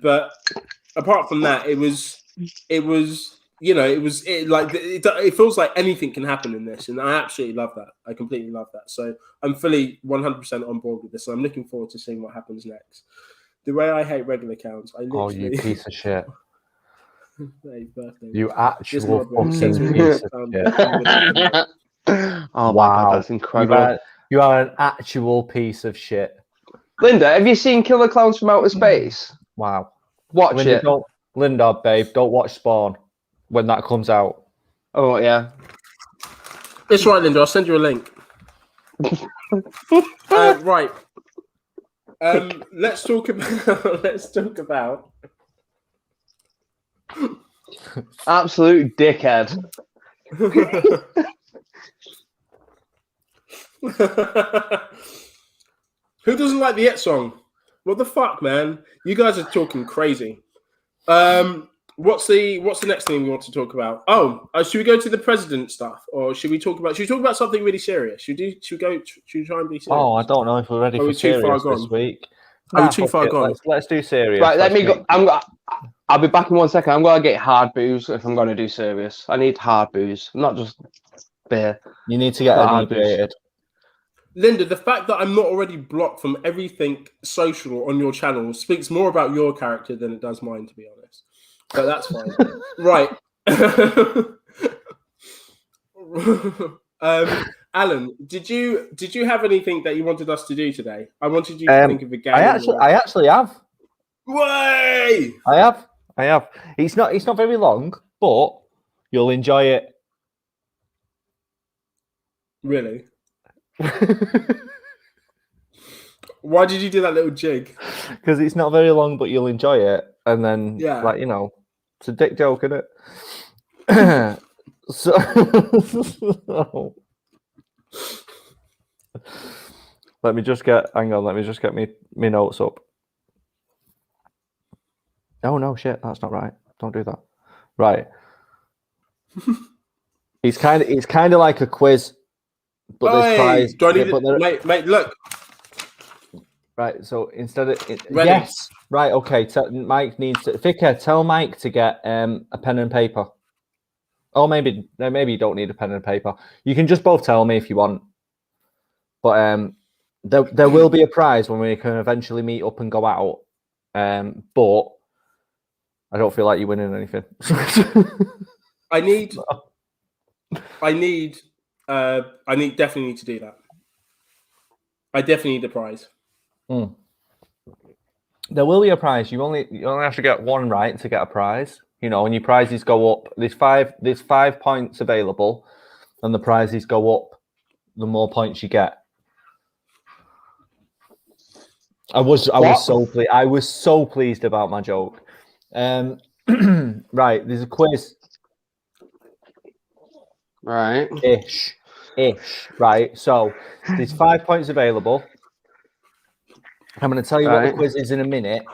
But apart from that, it feels like anything can happen in this, and I absolutely love that. I completely love that. So I'm fully 100% on board with this, and I'm looking forward to seeing what happens next. The way I hate regular counts, you piece of shit. Birthday. You actual fucking piece of shit. Oh wow, that's incredible. You are an actual piece of shit. Linda, have you seen Killer Clowns from Outer Space? Wow. Watch it. Linda, babe, don't watch Spawn when that comes out. Oh, yeah. It's right, Linda. I'll send you a link. Right. Let's talk about... Absolute dickhead. Who doesn't like the It song? What the fuck, man? You guys are talking crazy. What's the next thing we want to talk about? Oh, should we go to the president stuff, or should we talk about something really serious? Should we try and be serious? Oh, I don't know if we're ready for serious this week. Are we too far gone? Let's do serious. Right, let me go. I'll be back in 1 second. I'm going to get hard booze if I'm going to do serious. I need hard booze, not just beer. You need to get inebriated. Linda, the fact that I'm not already blocked from everything social on your channel speaks more about your character than it does mine, to be honest. But that's fine. Right. Alan, did you have anything that you wanted us to do today? I wanted you to think of a game. I actually have. Way! I have. It's not very long, but you'll enjoy it. Really? Why did you do that little jig? Because it's not very long, but you'll enjoy it. And then, it's a dick joke, isn't it? So, let me just get me notes up. Oh no, shit, that's not right. Don't do that. Right. It's kind of like a quiz, but there's prize. Do I need mate, look. Right. So instead of Ready. yes. Right. Okay. Mike needs to. Vicar, tell Mike to get a pen and paper. Oh, maybe you don't need a pen and paper. You can just both tell me if you want. But there will be a prize when we can eventually meet up and go out. But I don't feel like you're winning anything. I definitely need to do that. I definitely need a prize. There will be a prize. You only have to get one right to get a prize. You know, and your prizes go up. There's 5 points available, and the prizes go up the more points you get. I was so pleased about my joke. Right, there's a quiz. Right. Ish. Right. So there's 5 points available. I'm going to tell you what the quiz is in a minute.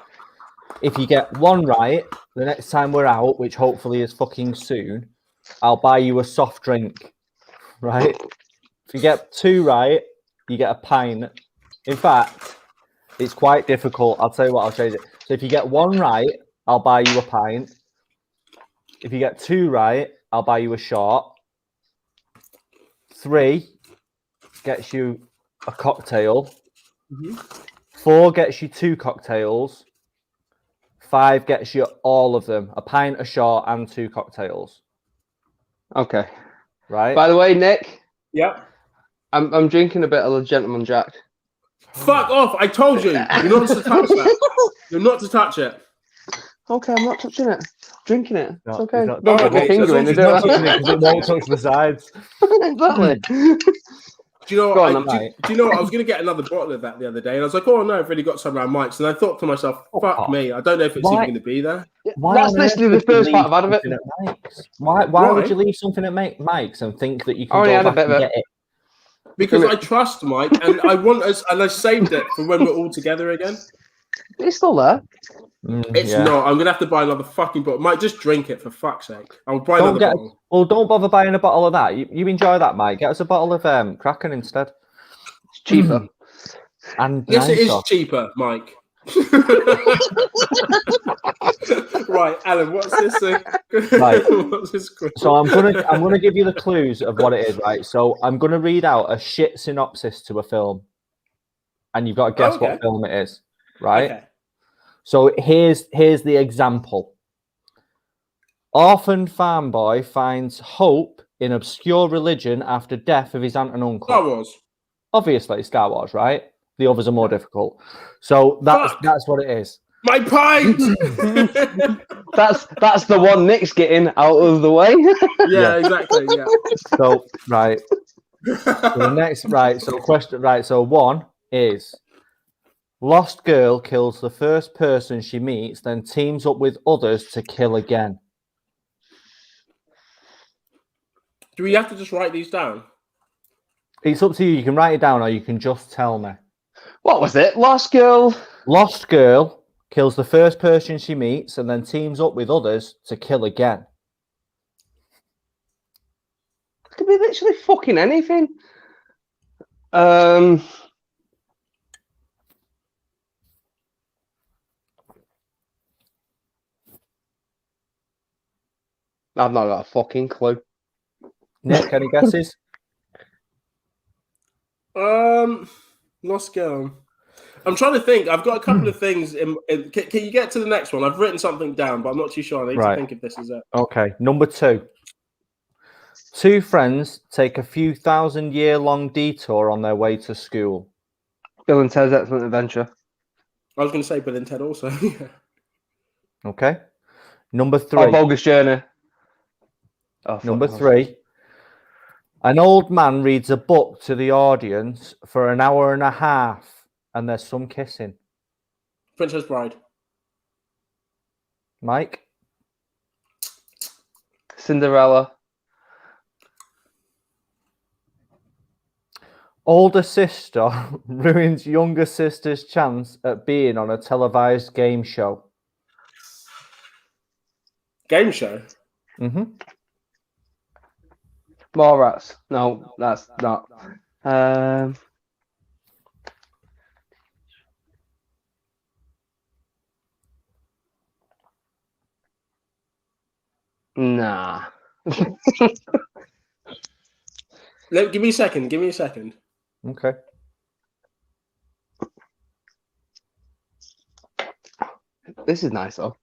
If you get one right, the next time we're out, which hopefully is fucking soon, I'll buy you a soft drink. Right? If you get 2 right, you get a pint. In fact, it's quite difficult. I'll tell you what, I'll change it. So if you get 1 right, I'll buy you a pint. If you get 2 right, I'll buy you a shot. 3 gets you a cocktail. 4 gets you 2 cocktails. 5 gets you all of them. A pint, a shot, and 2 cocktails. Okay. Right? By the way, Nick. Yep. I'm drinking a bit of the Gentleman Jack. Fuck off! I told you. You're not to touch that. You're not to touch it. Okay, I'm not touching it. Drinking it. No, It's okay. not- Don't put my okay, finger so in it. he's not touching it because it won't touch the sides. Exactly. Do you know Go what? on, Do you know what? I was going to get another bottle of that the other day, and I was like, "Oh no, I've already got some around Mike's." And I thought to myself, "Fuck me, I don't know if it's even going to be there." That's literally the first part I've had of it. Why would you leave something at Mike's and think that you can Already go had a back bit and of it. get it? Because I trust Mike, and I want us, and I saved it for when we're all together again. It's still there. It's not. I'm gonna have to buy another fucking bottle. Mike, just drink it for fuck's sake. I'll buy Don't another bottle. Well, don't bother buying a bottle of that. You enjoy that, Mike. Get us a bottle of Kraken instead. It's cheaper. And Yes, it is nicer. cheaper, Mike. Right, Alan, what's this? Right. What's this? So I'm gonna give you the clues of what it is, right? So I'm gonna read out a shit synopsis to a film, and you've got to guess what film it is, right? Okay. So here's the example. Orphaned farm boy finds hope in obscure religion after death of his aunt and uncle. Star Wars. Obviously, Star Wars, right? The others are more difficult. So that's what it is. My pint. That's the one Nick's getting out of the way. Yeah, exactly. Yeah. So right. So the next So question. Right. So 1 is lost girl kills the first person she meets, then teams up with others to kill again. Do we have to just write these down? It's up to you. You can write it down, or you can just tell me. What was it? Lost girl. Lost girl kills the first person she meets, and then teams up with others to kill again. It could be literally fucking anything. I've not got a fucking clue. Nick, any guesses? Lost girl. I'm trying to think. I've got a couple of things. Can you get to the next one? I've written something down, but I'm not too sure. I need to think if this is it. Okay. Number 2. 2 friends take a few 1,000-year-long detour on their way to school. Bill and Ted's Excellent Adventure. I was going to say Bill and Ted also. Yeah. Okay. Number 3. Oh, Bogus Journey. Oh, Number 3. An old man reads a book to the audience for an hour and a half, and there's some kissing. Princess Bride. Mike? Cinderella. Older sister ruins younger sister's chance at being on a televised game show. Game show? Mm-hmm. Mallrats. No, that's not. Nah. Give me a second. Okay. This is nice though.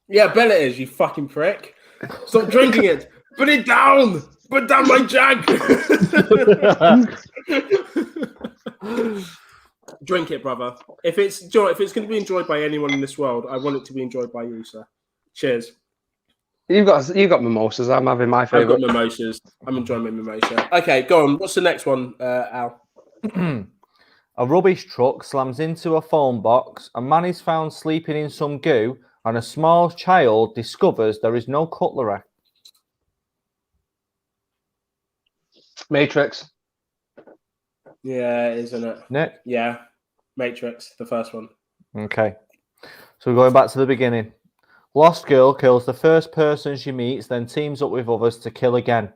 Yeah, I bet it is, you fucking prick. Stop drinking it. Put it down. Put down my jug. Drink it, brother. If it's going to be enjoyed by anyone in this world, I want it to be enjoyed by you, sir. Cheers. You've got mimosas. I'm having my I've favorite. got mimosas. I'm enjoying my mimosa. Okay, go on. What's the next one, Al? A rubbish truck slams into a phone box. A man is found sleeping in some goo, and a small child discovers there is no cutlery. Matrix. Yeah, isn't it? Nick? Yeah, Matrix, the first one. Okay. So we're going back to the beginning. Lost girl kills the first person she meets, then teams up with others to kill again.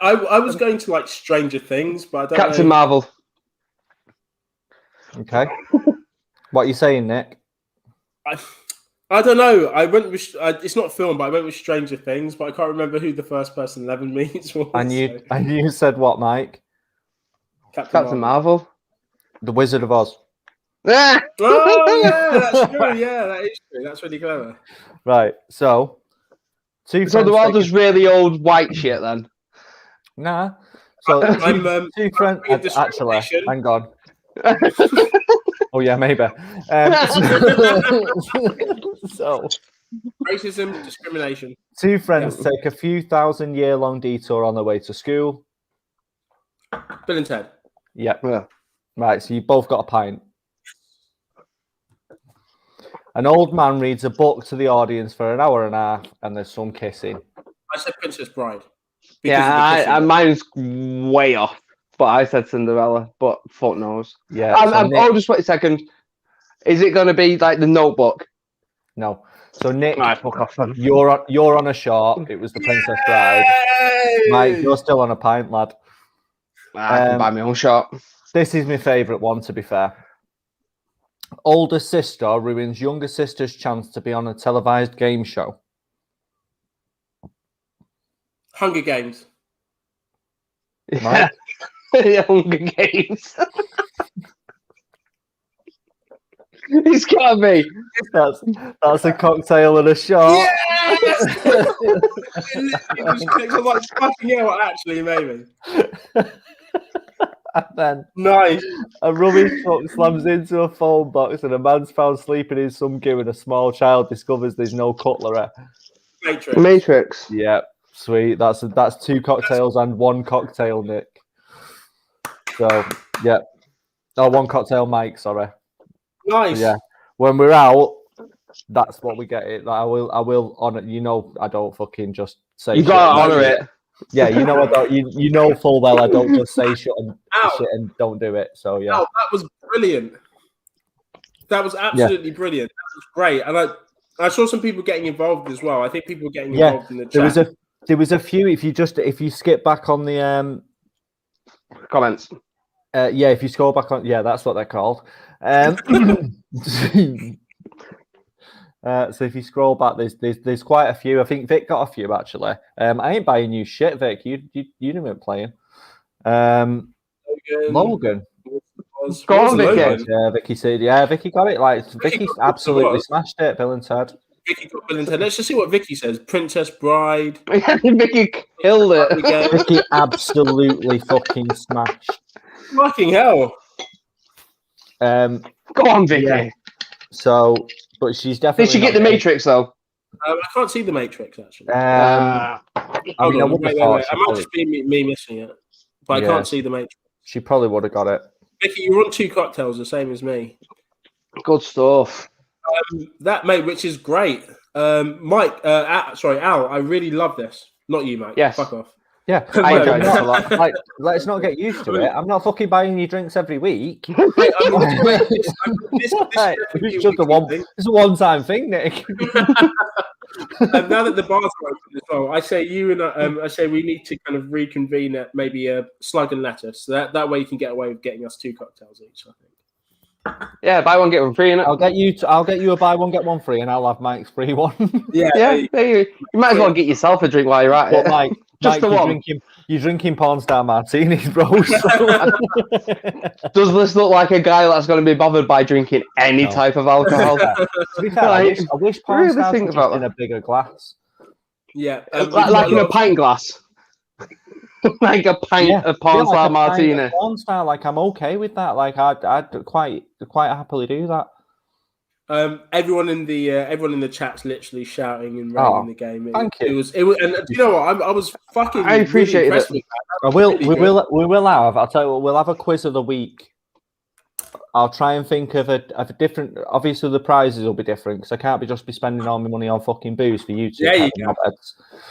I was going to like Stranger Things, but I don't Captain know. Marvel. Okay. What are you saying, Nick? I don't know. I went with it's not film, but I went with Stranger Things, but I can't remember who the first person Eleven meets was. And you said what, Mike? Captain Marvel. The Wizard of Oz. Ah! Oh yeah, that's true. Yeah, that is true. That's really clever. Right. So So they're all just really old white shit then. Nah. So two friends. Actually, hang on. Oh yeah, maybe. So racism, discrimination. Two friends take a few 1,000-year-long detour on their way to school. Bill and Ted. Yeah. Yeah. Right. So you both got a pint. An old man reads a book to the audience for an hour and a half, and there's some kissing. I said Princess Bride. Yeah, mine's way off. But I said Cinderella, but fuck knows. Yeah. Oh, just wait a second. Is it going to be like The Notebook? No. So Nick, Right, fuck off then. you're on a shot. It was the Princess Bride. Mike, you're still on a pint, lad. I can buy my own shot. This is my favourite one, to be fair. Older sister ruins younger sister's chance to be on a televised game show. Hunger Games. Mike? Hunger Games. It's gotta be. That's a cocktail and a shot. Yes! I'm like, fucking hell, actually, maybe. And then Nice. a rubbish truck slams into a phone box, and a man's found sleeping in some goo, and a small child discovers there's no cutlery. Matrix. Yeah, sweet. That's two cocktails and one cocktail, Nick. So yeah. Oh, one cocktail, Mike. Sorry. Nice. So, yeah. When we're out, that's what we get. It. Like, I will honor. You know, I don't fucking just say. You gotta honor it. Yeah, you know I don't. You know full well I don't just say shit and don't do it. So yeah. Oh, that was brilliant. That was absolutely brilliant. That was great, and I saw some people getting involved as well. I think people were getting involved in the chat. There was a few. If you skip back on the comments. If you scroll back on, that's what they're called. So if you scroll back, there's quite a few. I think Vic got a few actually. I ain't buying you shit, Vic. You didn't playing. Logan. Go on, Vicky. Yeah, Vicky said. Yeah, Vicky got it. Like Vicky absolutely smashed it. Bill and Ted. Vicky got Bill and Ted. Let's just see what Vicky says. Princess Bride. Vicky killed it. Vicky absolutely fucking smashed. Fucking hell. Go on, Vicky. Yeah. So, but she's definitely. Did she get the Matrix though? I can't see the Matrix actually. I might just be me missing it, but I can't see the Matrix. She probably would have got it. Vicky, you're on two cocktails, the same as me. Good stuff. That mate, which is great. Mike, Al, I really love this. Not you, Mike. Yes. Fuck off. Yeah, I enjoyed this a lot. Like, let's not get used to it. I'm not fucking buying you drinks every week. It's a one-time thing, Nick. Now that the bars are open as well, I say you and I say we need to kind of reconvene at maybe a slug and lettuce. So that way you can get away with getting us two cocktails each. I think. Yeah, buy one get one free. Innit? I'll get you a buy one get one free, and I'll have Mike's free one. Yeah, you might as well get yourself a drink while you're at it. Mike, just the one. You're drinking porn star martinis, bro. So. Does this look like a guy that's going to be bothered by drinking any type of alcohol? To be fair, I wish porn stars were just in a bigger glass. Yeah, like in a pint glass. Like a pint of porn star martini. Porn star, like I'm okay with that. Like I'd quite happily do that. Everyone in the chat's literally shouting and rating the game. Thank you. It was, and do you know what? I was fucking. I appreciate really it. We will have. I'll tell you what. We'll have a quiz of the week. I'll try and think of a different. Obviously, the prizes will be different because I can't be spending all my money on fucking booze for you two. Yeah, you can.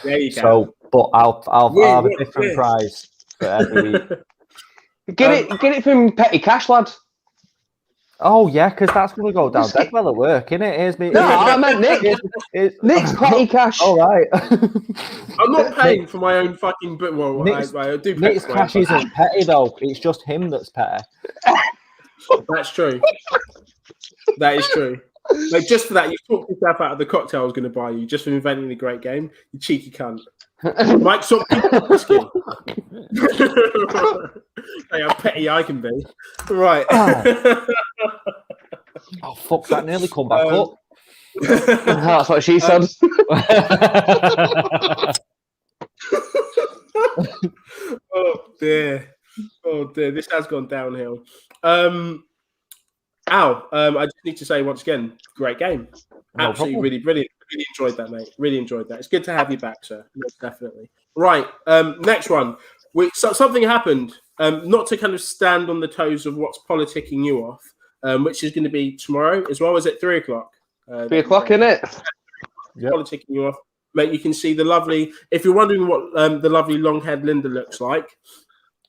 Yeah, you can. So, but I'll have a different prize for every week. Get it from Petty Cash, lad. Oh yeah, because that's going to go down dead well at work, isn't it? Here's me. No, I meant Nick. Nick's Petty Cash. All right. I'm not paying for my own fucking book. Well, I do. Nick's cash isn't petty though. It's just him that's petty. That's true. That is true. Like just for that, you talked yourself out of the cocktail I was going to buy you just for inventing a great game. You cheeky cunt. Mike, stop asking. Hey, how petty I can be. Right. Oh fuck! That nearly come back up. That's what she said. Oh dear. This has gone downhill. Al, I just need to say once again, great game. Absolutely, really brilliant. Really enjoyed that, mate. Really enjoyed that. It's good to have you back, sir. Most definitely. Right. Next one. Something happened. Not to kind of stand on the toes of what's politicking you off, which is going to be tomorrow as well. Is it 3 o'clock? 3 o'clock, isn't it? Yep. Politicking you off, mate. You can see the lovely. If you're wondering what the lovely long-haired Linda looks like,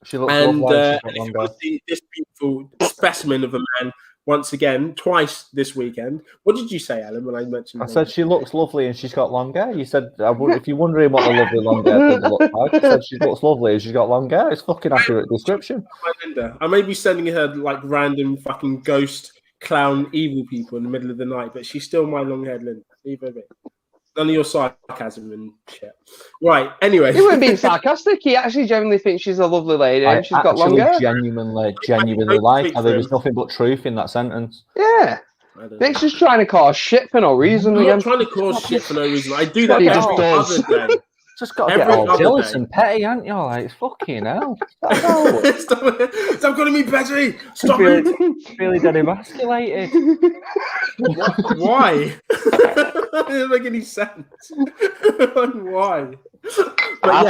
she looks lovely. This beautiful specimen of a man. Once again, twice this weekend. What did you say, Alan, when I mentioned I said she looks lovely and she's got long hair. You said, if you're wondering what the lovely long hair thing looks like, I said she looks lovely and she's got long hair. It's fucking accurate description. I may be sending her like random fucking ghost clown evil people in the middle of the night, but she's still my long-haired Linda. Leave her a bit. None of your sarcasm and shit. Right, anyway. He wasn't being sarcastic. He actually genuinely thinks she's a lovely lady and she's got long hair. Genuinely like her. There was nothing but truth in that sentence. Yeah. Nick's just trying to cause shit for no reason. I'm not trying to cause shit for no reson. I do that every other day. Just got to get all jealous and petty, aren't you? Like, fucking hell. Stop calling me petty. Stop it. Really dead emasculated. Why? It doesn't make any sense. Why? But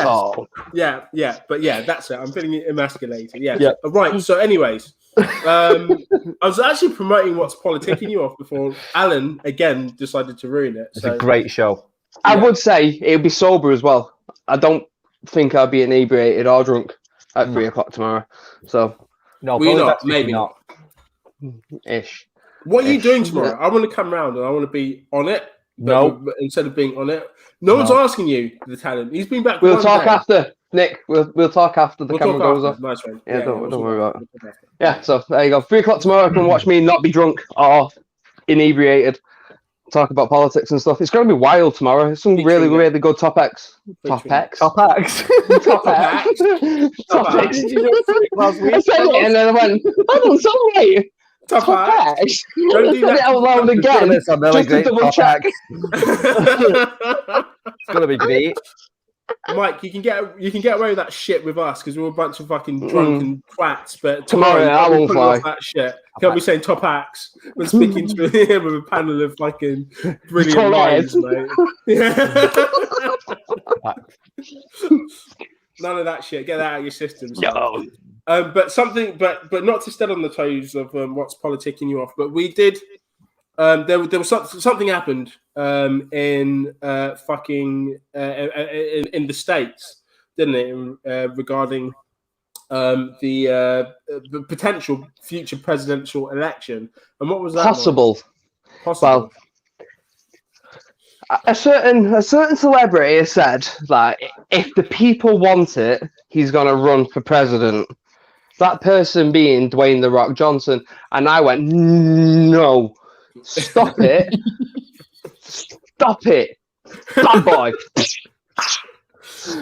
that's it. I'm feeling emasculated. Yeah. Right. So, anyways, I was actually promoting what's politicking you off before Alan again decided to ruin it. It's a great show. I would say it'll be sober as well. I don't think I'll be inebriated or drunk at 3 o'clock tomorrow. So no, we're not. Maybe not. Ish. What are you doing tomorrow? I want to come round and I want to be on it. No, instead of being on it, no one's asking you the talent. He's been back. We'll talk after, Nick. We'll talk after the camera goes off. Nice one. Yeah, don't worry about it. Yeah, so there you go. 3 o'clock tomorrow. Come watch me not be drunk or inebriated. Talk about politics and stuff. It's going to be wild tomorrow. It's some really good topics. Topics. I said it and then I went, I don't sound right. Topics. Don't do that out loud again. Just to double check. It's going to be great. Mike, you can get away with that shit with us because we're a bunch of fucking drunken twats. But tomorrow I won't fly. That shit. Can't be saying top acts. We're speaking to him with a panel of fucking brilliant minds, mate. None of that shit. Get that out of your system. No. But not to step on the toes of what's politicking you off. But we did. There was something happened in the States, didn't it? Regarding the potential future presidential election, and what was that? Possible. Well, a certain celebrity has said that if the people want it, he's going to run for president. that person being Dwayne The Rock Johnson. And I went, no, stop it. Stop it. Bad boy.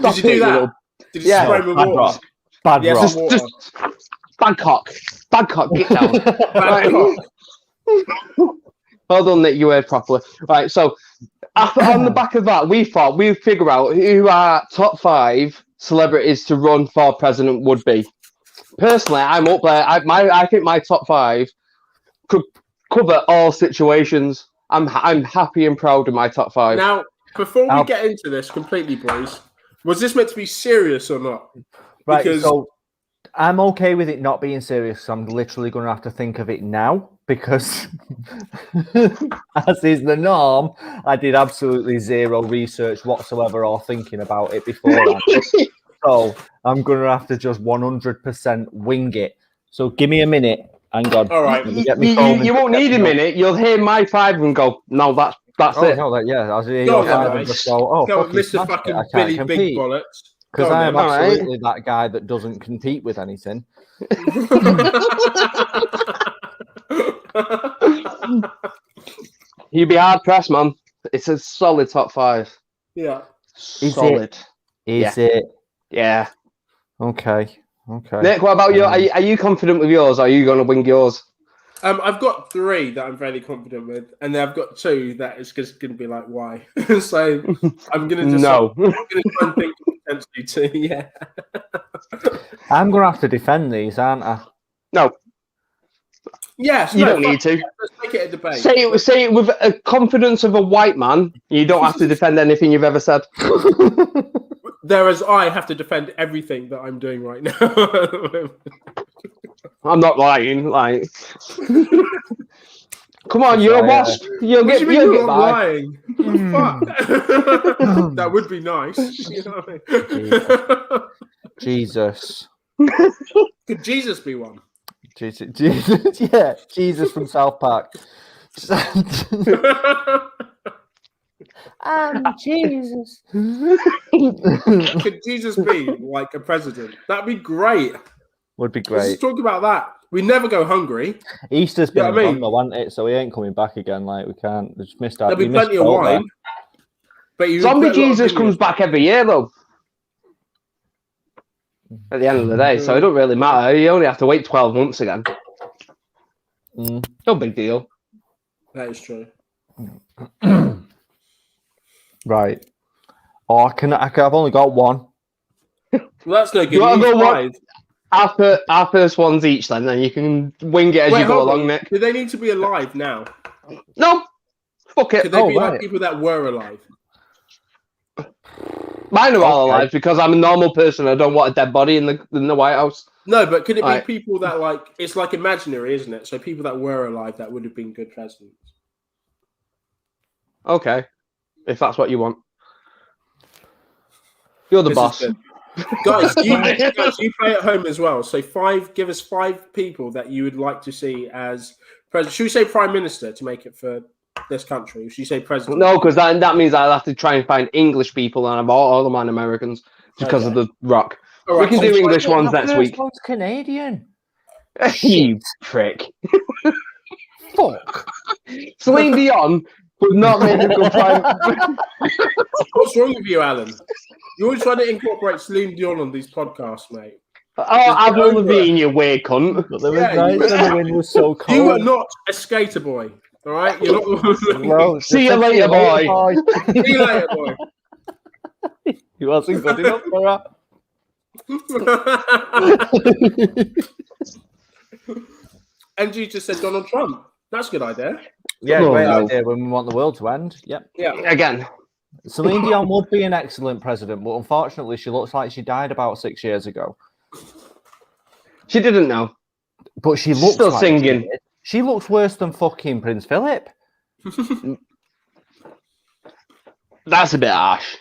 Did you do that? Did you spray him with water? Bad rock. Just bad cock. Bad cock, get down. Bad cock. Hold on, Nick, you heard properly. Right, so on the back of that, we thought we'd figure out who our top 5 celebrities to run for president would be. Personally, I'm up there. I think my top 5 could cover all situations. I'm happy and proud of my top 5. Now, before we get into this completely, boys, was this meant to be serious or not? Right, so I'm okay with it not being serious. So I'm literally going to have to think of it now because, as is the norm, I did absolutely zero research whatsoever or thinking about it beforehand. So I'm going to have to just 100% wing it. So give me a minute. Hang on. All right. You won't need a minute. You'll hear my 5 and go, no, that's it. No, I'll hear Go your 5 and just go, go Mr. Fucking Billy Big Bollocks. Because I am absolutely that guy that doesn't compete with anything. You'd be hard pressed, man. It's a solid top 5. Yeah. Solid. Is it? Yeah. Okay. Nick, what about you? Are you confident with yours? Or are you going to wing yours? I've got 3 that I'm fairly confident with, and then I've got 2 that is just going to be like, why? So I'm going to just I'm going to try and think potentially 2. Yeah. I'm going to have to defend these, aren't I? No. Yes. You don't need to. Let's make it a debate. Say it with a confidence of a white man. You don't have to defend anything you've ever said. Whereas I have to defend everything that I'm doing right now. I'm not lying. Like, come on, you're a wasp. You'll get by. Lying. Fuck. That would be nice. You know what I mean? Jesus. Could Jesus be one? Jesus. Yeah, Jesus from South Park. Jesus. Could Jesus be like a president? That'd be great. Would be great. Let's talk about that. We never go hungry. Easter's been gone though, hasn't it? So he ain't coming back again. Like, we can't. We just missed out. There'll be plenty of wine. But Zombie Jesus comes back every year though. At the end of the day, so it don't really matter. You only have to wait 12 months again. No big deal. That is true. Right. Oh, I've only got one. Well, that's no good. You want to go one? Our first ones each, then you can wing it as you go along, Nick. Do they need to be alive now? No. Fuck it. Could they be like people that were alive? Mine are all alive because I'm a normal person. I don't want a dead body in the White House. No, but could it be people that it's like imaginary, isn't it? So people that were alive that would have been good presidents. Okay. If that's what you want. You're the boss. Guys, you play at home as well. So give us 5 people that you would like to see as president. Should we say prime minister to make it for this country? Should you say president? No, because that means I'll have to try and find English people and I've all of mine Americans because of the Rock. Right, we can do English ones next week. One's Canadian. You prick. Fuck. Celine Dion would not make a good prime. What's wrong with you, Alan? You always try to incorporate Celine Dion on these podcasts, mate. Oh, I've only been you weird cunt. The wind was so cold. You are not a skater boy, all right? You're not. Well, see you later, boy. See you later, boy. He wasn't good enough for that. And you just said Donald Trump. That's a good idea. Yeah, great idea when we want the world to end. Yep. Yeah. Again. Celine Dion would be an excellent president, but unfortunately she looks like she died about 6 years ago. She didn't know. But she looks still like singing. She looks worse than fucking Prince Philip. That's a bit harsh.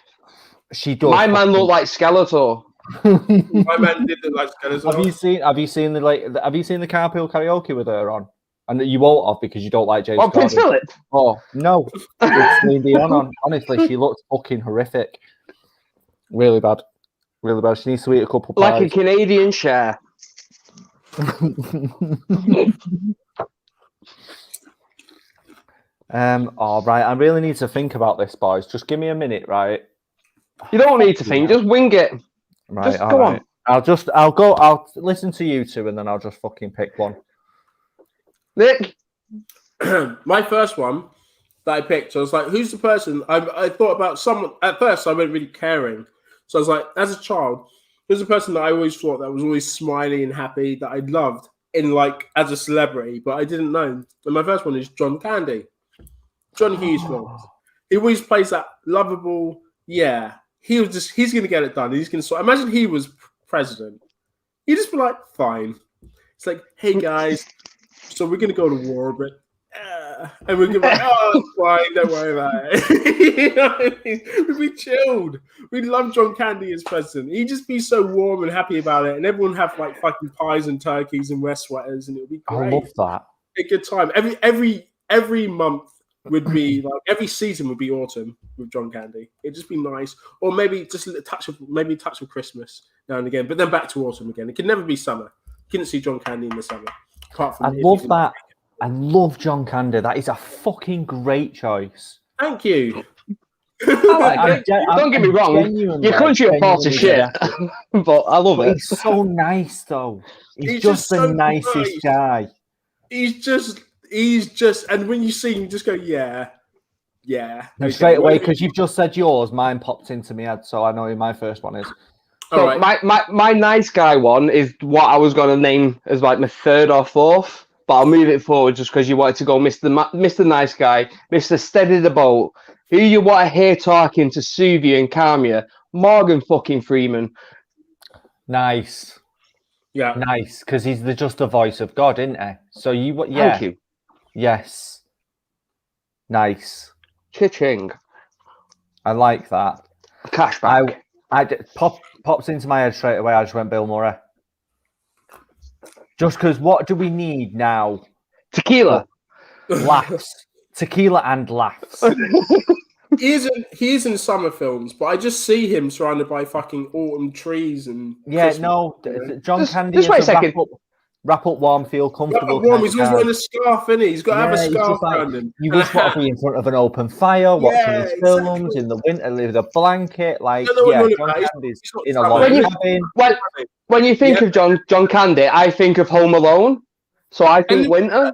She does. My man looked like Skeletor. My man did look like Skeletor. Have you seen the Carpool Karaoke with her on? And you won't have because you don't like James Corden. Prince Philip? Oh, no. It's Celine Dion on. Honestly, she looks fucking horrific. Really bad. Really bad. She needs to eat a couple pies. Like a Canadian Cher. All right. I really need to think about this, boys. Just give me a minute, right? You don't need to think. Just wing it. Right. Just go on. I'll listen to you two, and then I'll just fucking pick one. Nick. My first one that I picked, I was like, who's the person? I thought about someone. At first, I wasn't really caring. So I was like, as a child, who's the person that I always thought that was always smiley and happy that I loved in like as a celebrity, but I didn't know. And my first one is John Candy. John Hughes films. He always plays that lovable, he's gonna get it done. He's gonna sort. Imagine he was president. He'd just be like, fine. It's like, hey guys, so we're gonna go to war a bit. And we're gonna be like, oh, it's fine, don't worry about it. You know what I mean? We'd be chilled. We'd love John Candy as president. He'd just be so warm and happy about it, and everyone have like fucking pies and turkeys and wear sweaters, and it would be great. I love that. A good time. Every month would be like every season would be autumn with John Candy. It'd just be nice, or maybe just a touch of Christmas now and again, but then back to autumn again. It could never be summer. You couldn't see John Candy in the summer. Apart from I love that. I love John Candy. That is a fucking great choice. Thank you. Don't get me wrong. Your country are part of shit, but I love it. He's so nice, though. He's just the nicest guy. He's just, and when you see him, just go, yeah. And straight away, because you've just said yours, mine popped into my head, so I know who my first one is. So right. my nice guy one is what I was going to name as like my third or fourth, but I'll move it forward just because you wanted to go Mr. Nice Guy, Mr. Steady the Boat, who you want to hear talking to soothe you and calm you, Morgan fucking Freeman. Nice. Yeah. Nice, because he's just the voice of God, isn't he? So Thank you. Yes. Nice. Cha-ching. I like that. Cashback. Pops into my head straight away. I just went Bill Murray. Just because what do we need now? Tequila. Laughs. Tequila and laughs. He is in summer films, but I just see him surrounded by fucking autumn trees and John Candy. Just wait a second. Wrap up warm, feel comfortable. He's always wearing a scarf, isn't he? He's got to have a scarf around him. You just want to be in front of an open fire, watching his films in the winter with a blanket. Like, John Candy's in a log cabin. When you think of John Candy, I think of Home Alone. So I think winter.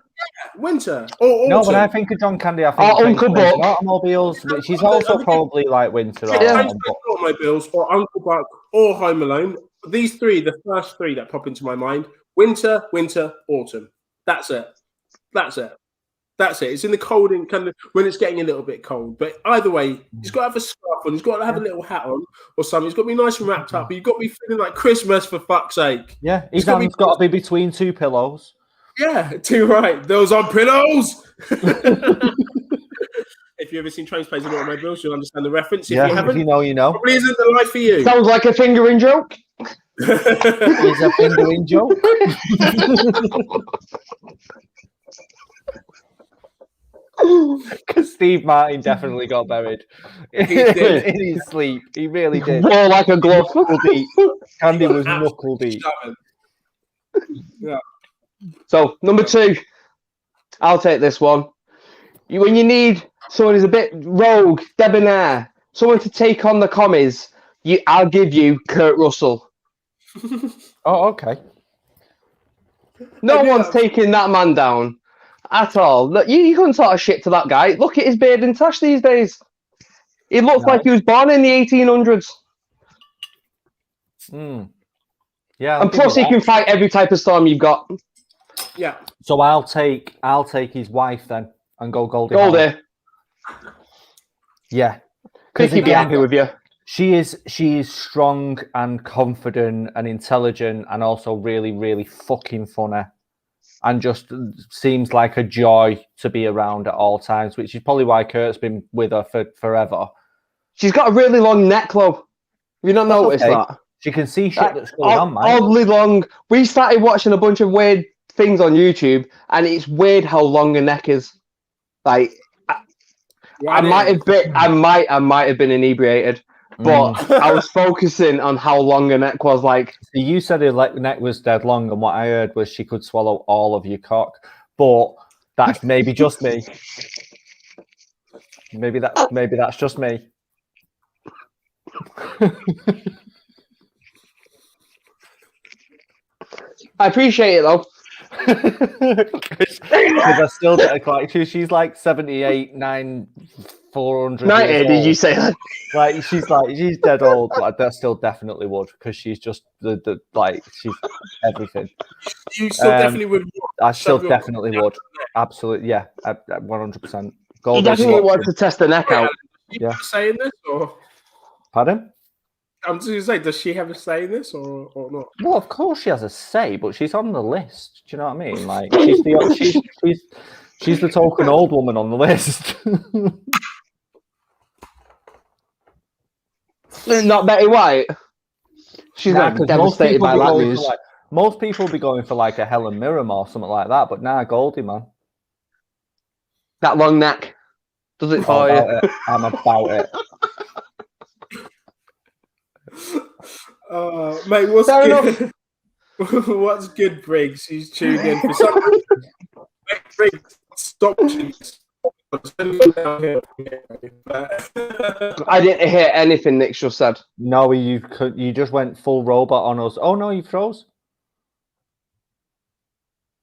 Winter. No, when I think of John Candy, I think Uncle Buck. Automobiles, but she's also probably like winter. Automobiles or Uncle Buck or Home Alone. These three, the first three that pop into my mind. Winter, autumn. That's it. It's in the cold and kind of when it's getting a little bit cold. But either way, he's got to have a scarf on. He's got to have a little hat on or something. He's got to be nice and wrapped up. But you've got to be feeling like Christmas for fuck's sake. Yeah, his hand's got to be between two pillows. Yeah, too right. Those are pillows. If you've ever seen Trains, Plays and Automobiles, you'll understand the reference. If you haven't, if you know, you know. Probably isn't the life for you. Sounds like a fingering joke. Is a fingering joke. Because Steve Martin definitely got buried in his sleep. He really did. More like a glove. Candy was knuckle deep. Yeah. So, number 2. I'll take this one. When you need someone who's a bit rogue, debonair, someone to take on the commies, I'll give you Kurt Russell. Oh, okay. No one's taking that man down at all. Look, you couldn't talk a shit to that guy. Look at his beard and tash these days. He looks like he was born in the 1800s. Yeah, and plus he can fight every type of storm you've got. Yeah. So I'll take his wife then and go Goldie. Yeah. Because he'd be happy with you. She is strong and confident and intelligent and also really, really fucking funny. And just seems like a joy to be around at all times, which is probably why Kurt's been with her for forever. She's got a really long neck, though. Have you not noticed that? She can see shit that's going on, man. Oddly long. We started watching a bunch of weird things on YouTube, and it's weird how long a neck is. Like, I might have been inebriated, but I was focusing on how long her neck was. Like, so you said her neck was dead long, and what I heard was she could swallow all of your cock. But that's maybe just me. Maybe that's just me. I appreciate it though. Because I still get quite. She's like 78, 400. 90, did you say that? Like she's dead old, but I still definitely would, because she's just the she's everything. You still definitely would. I still definitely would. Absolutely, yeah, 100%. You definitely want to test the neck out. Yeah. Saying this or? Pardon? I'm just gonna say, does she have a say in this or not? Well, of course she has a say, but she's on the list. Do you know what I mean? Like she's the token old woman on the list. Not Betty White. She's like devastated by that news. Most people will be going for like a Helen Mirren or something like that, but nah, Goldie, man. That long neck does it for you? I'm about it. Mate, what's good? What's good, Briggs? He's tuned in for something. Briggs, stop. I didn't hear anything Nick just said. No, you just went full robot on us. Oh no, you froze.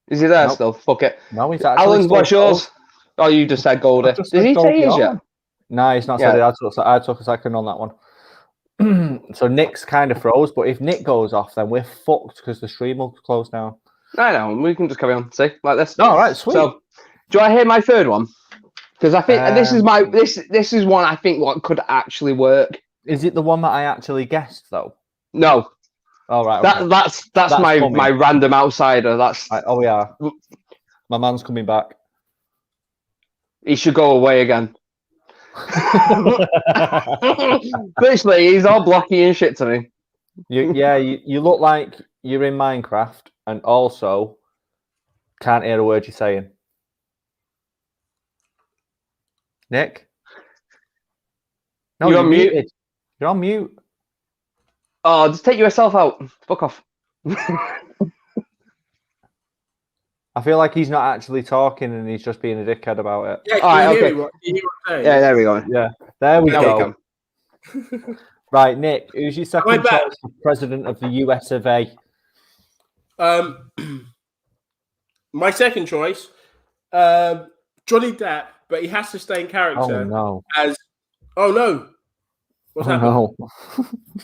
Is he there still? Fuck it. No, he's actually. Alan, what's yours? Oh, you just said Goldie. Did he say his yet? No, he's not said it. I took a second on that one. So Nick's kind of froze, but if Nick goes off, then we're fucked because the stream will close down. I know, we can just carry on. See, like this. All right, sweet. So, do I hear my third one? Because I think this is one I think what could actually work. Is it the one that I actually guessed though? No. All right. Okay. That's my random outsider. That's. Oh yeah. My man's coming back. He should go away again. Literally, he's all blocky and shit to me. You look like you're in Minecraft, and also can't hear a word you're saying. Nick? No, you're on mute. You're on mute. Oh, just take yourself out. Fuck off. I feel like he's not actually talking and he's just being a dickhead about it. Yeah, can you hear me? Can you hear what I'm saying? Yeah, there we go. Yeah, there we go. Right, Nick, who's your second choice for president of the US of A? My second choice, Johnny Depp, but he has to stay in character. Oh no! Oh no! What's happened? No.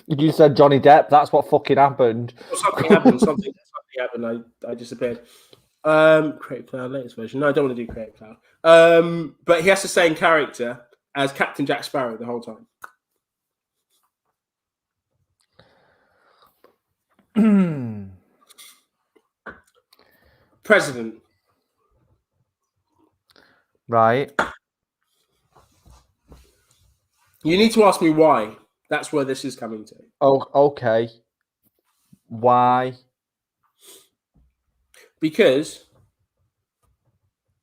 You said Johnny Depp. That's what fucking happened. Something happened. Something happened. I disappeared. Creative Cloud latest version. No, I don't want to do Creative Cloud. But he has to stay in character as Captain Jack Sparrow the whole time. President. Right. You need to ask me why. That's where this is coming to. Oh, okay. Why? Because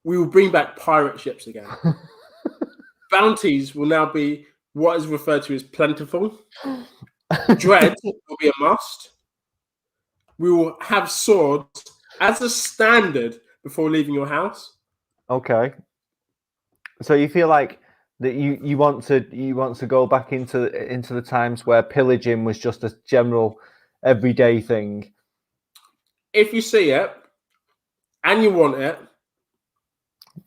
we will bring back pirate ships again. Bounties will now be what is referred to as plentiful. Dread will be a must. We will have swords as a standard before leaving your house. Okay. So you feel like that you want to go back into the times where pillaging was just a general everyday thing. If you see it and you want it,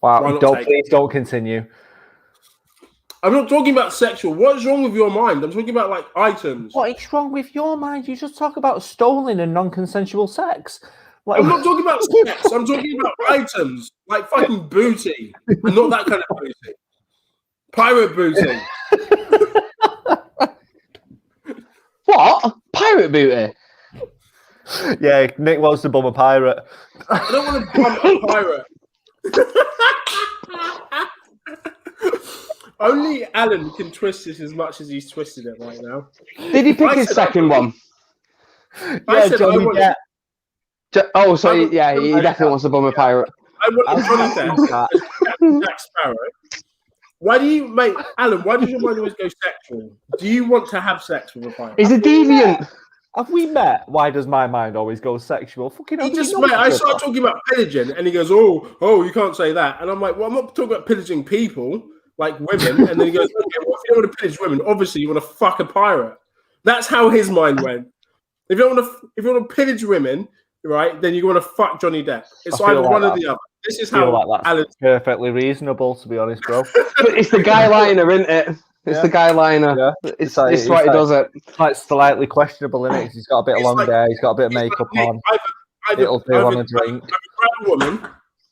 wow! Please don't continue. I'm not talking about sexual. What is wrong with your mind? I'm talking about like items. What is wrong with your mind? You just talk about stolen and non-consensual sex. Like, I'm not talking about sex. I'm talking about items like fucking booty, and not that kind of booty. Pirate booty. What? Pirate booty? Yeah, Nick wants to bum a pirate. I don't want to bum a pirate. Only Alan can twist this as much as he's twisted it right now. Did he pick his second one? I said Johnny Depp. Oh, so he definitely wants to bum a pirate. I want Johnny Depp, Jack Sparrow, Why do you, mate, Alan? Why does your mind always go sexual? Do you want to have sex with a pirate? He's a deviant. Have we met? Why does my mind always go sexual? Fucking hell, I started talking about pillaging, and he goes, "Oh, you can't say that." And I'm like, "Well, I'm not talking about pillaging people, like women." And then he goes, "Okay, well, if you don't want to pillage women, obviously you want to fuck a pirate." That's how his mind went. If you want to pillage women, right, then you want to fuck Johnny Depp. It's either like one or the other. This is how Alan's perfectly reasonable, to be honest, bro. But it's the guy liner, isn't it? It's the guy liner. Yeah. It's why he does it. It's like slightly questionable, isn't it? He's got a bit of long hair. He's got a bit of makeup on. It'll do on a drink. Grab a woman,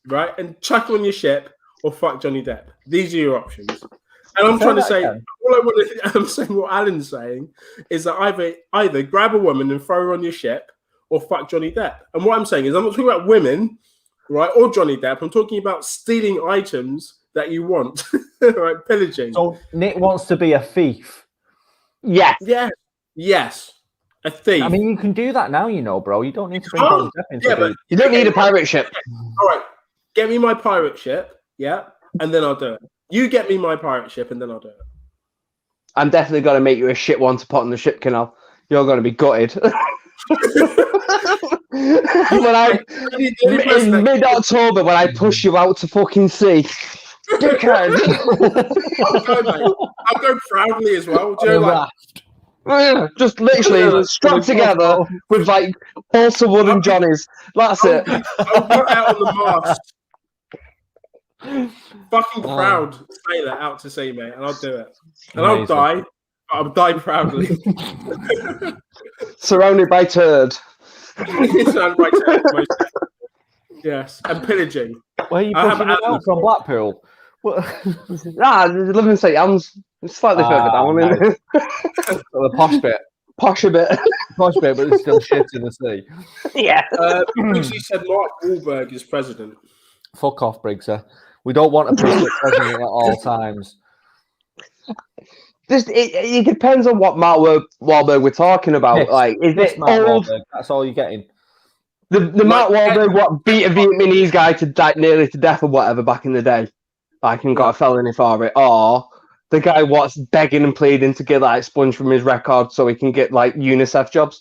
right, and chuck her on your ship, or fuck Johnny Depp. These are your options. And I'm trying to say, I'm saying what Alan's saying is that either grab a woman and throw her on your ship, or fuck Johnny Depp. And what I'm saying is, I'm not talking about women, right, or Johnny Depp. I'm talking about stealing items that you want, right? Pillaging. So Nick wants to be a thief. Yes. Yeah. Yes. A thief. I mean, you can do that now, you know, bro. You don't need to bring Johnny Depp into but you don't need a pirate ship. All right. Get me my pirate ship, yeah, and then I'll do it. You get me my pirate ship, and then I'll do it. I'm definitely going to make you a shit one to put on the ship canal. You're going to be gutted. In mid-October, when I push you out to fucking sea. I'll go, mate. I'll go proudly as well. Do you know, like, just literally strapped together with like balsa wood and Johnny's. That's it. I'll go out on the mast. Fucking proud sailor out to sea, mate, and I'll do it. And I'll die. But I'll die proudly. Surrounded by turd. Surrounded by turd. Yes, and pillaging. Where are you pushing it out from Blackpool? Living in St. Anne's. It's slightly further down. Nice. The posh bit. Posh a bit. Posh bit, but it's still shit in the sea. Yeah. Briggsy said Mark Wahlberg is president. Fuck off, Briggsy. We don't want a president at all times. It depends on what Mark Wahlberg we're talking about. Yes. Like, is it Mark old? Wahlberg. That's all you're getting. The Mark Wahlberg what beat a Vietnamese guy to die nearly to death or whatever back in the day, like and got a felony for it, or the guy what's begging and pleading to get like expunged from his record so he can get like UNICEF jobs.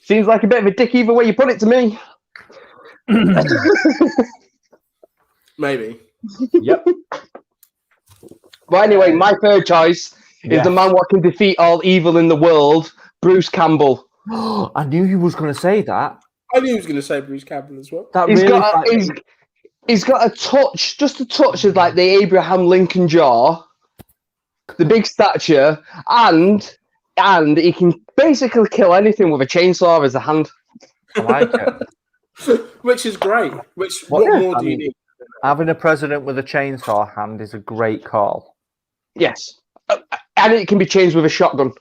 Seems like a bit of a dick either way you put it to me. Maybe. Yep. But anyway, my third choice is the man what can defeat all evil in the world, Bruce Campbell. I knew he was going to say that. I knew he was going to say Bruce Campbell as well. He's got a touch, just a touch of like the Abraham Lincoln jaw, the big stature, and he can basically kill anything with a chainsaw as a hand. I like it. Which is great. What more do you need? Having a president with a chainsaw hand is a great call. Yes. And it can be changed with a shotgun.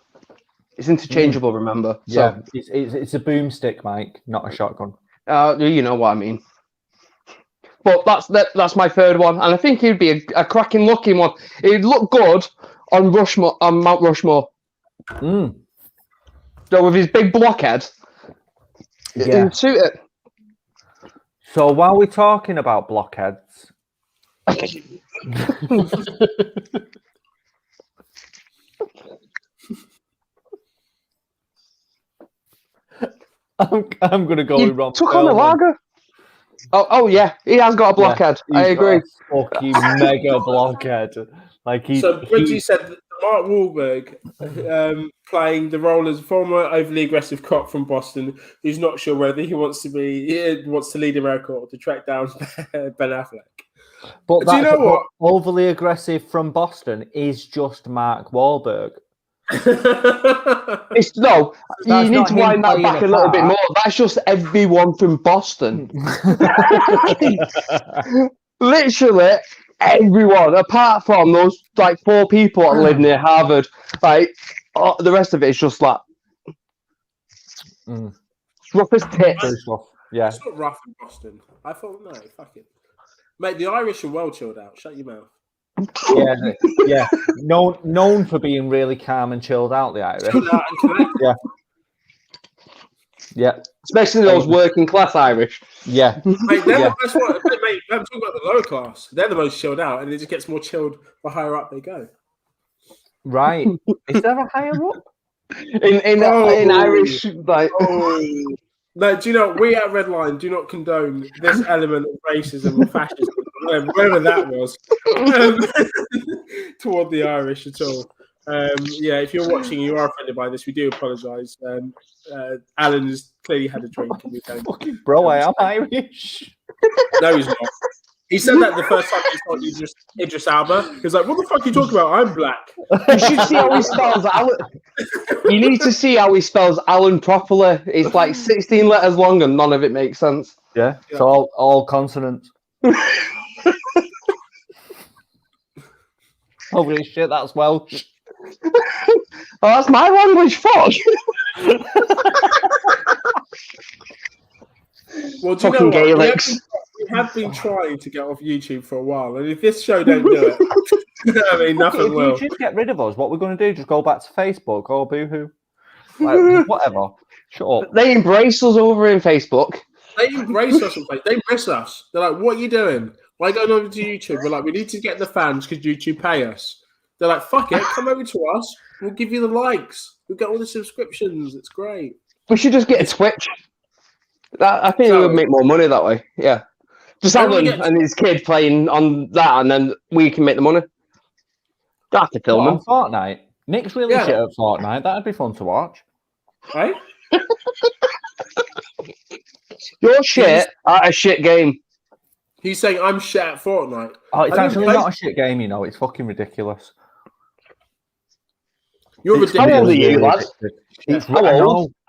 It's interchangeable, remember? Yeah, so, it's a boomstick, Mike, not a shotgun. You know what I mean. But that's my third one, and I think he'd be a cracking looking one. He'd look good on Mount Rushmore. So with his big blockhead, it'd suit it. So while we're talking about blockheads, I'm going to go with Ron. Took on a lager. Oh yeah, he has got a blockhead. I agree. Fucking mega blockhead. Like Briggsy said that Mark Wahlberg playing the role as former overly aggressive cop from Boston, who's not sure whether he wants to lead America or to track down Ben Affleck. But do you know what? Overly aggressive from Boston is just Mark Wahlberg. You need to wind that back a little bit more. That's just everyone from Boston. Literally everyone, apart from those like 4 people that live near Harvard. Like the rest of it is just like it's rough as tits. Yeah, it's not rough in Boston. I thought no, fuck it, mate. The Irish are well chilled out. Shut your mouth. Yeah. Known for being really calm and chilled out, the Irish. Yeah. Especially those working class Irish. Yeah. Mate, they're the best one. Mate, I'm talking about the lower class. They're the most chilled out, and it just gets more chilled the higher up they go. Right. Is there a higher up? In Irish, like. No, do you know, we at Redline do not condone this element of racism or fascism, whatever that was, toward the Irish at all. Yeah, if you're watching and you are offended by this, we do apologise. Alan has clearly had a drink. And we don't. Fucking bro, I am Irish. No, he's not. He said that the first time he saw Idris Elba. He was like, what the fuck are you talking about? I'm black. You should see how he spells Alan. You need to see how he spells Alan properly. It's like 16 letters long and none of it makes sense. Yeah, it's all consonants. Holy shit, that's Welsh. Oh, that's my language, fuck. Well, do you know what? We have been trying to get off YouTube for a while, and if this show don't do it, I mean, nothing will. If you just get rid of us, what we're going to do? Just go back to Facebook or Boohoo? Like, whatever. Shut up. They embrace us over in Facebook. They embrace us on Facebook. They miss us. They're like, what are you doing? Why going over to YouTube? We're like, we need to get the fans because YouTube pay us. They're like, fuck it, come over to us. We'll give you the likes. We'll get all the subscriptions. It's great. We should just get a Twitch. I think we would make more money that way. Yeah. Just Alan and his kid playing on that, and then we can make the money. Don't have to film them. Fortnite. Nick's really shit at Fortnite. That'd be fun to watch. Right? You're shit at a shit game. He's saying I'm shit at Fortnite. Oh, it's actually not a shit game, you know. It's fucking ridiculous. You're ridiculous. How old are you, lad?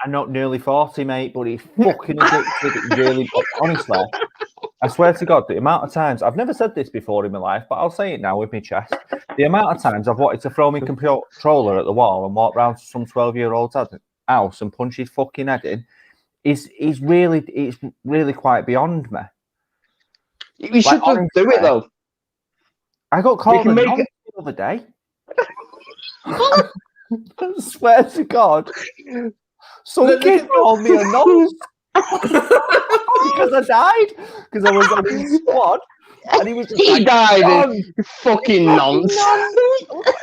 I'm not nearly 40, mate, but it's fucking addictive. Really, honestly, I swear to God, the amount of times I've never said this before in my life, but I'll say it now with my chest. The amount of times I've wanted to throw my controller at the wall and walk round to some 12-year-old's house and punch his fucking head in is really quite beyond me. You should just do it though. I got called the other day. I swear to God, some kid called me a nonce because I died because I was on his squad, and he was just he died. You fucking nonce.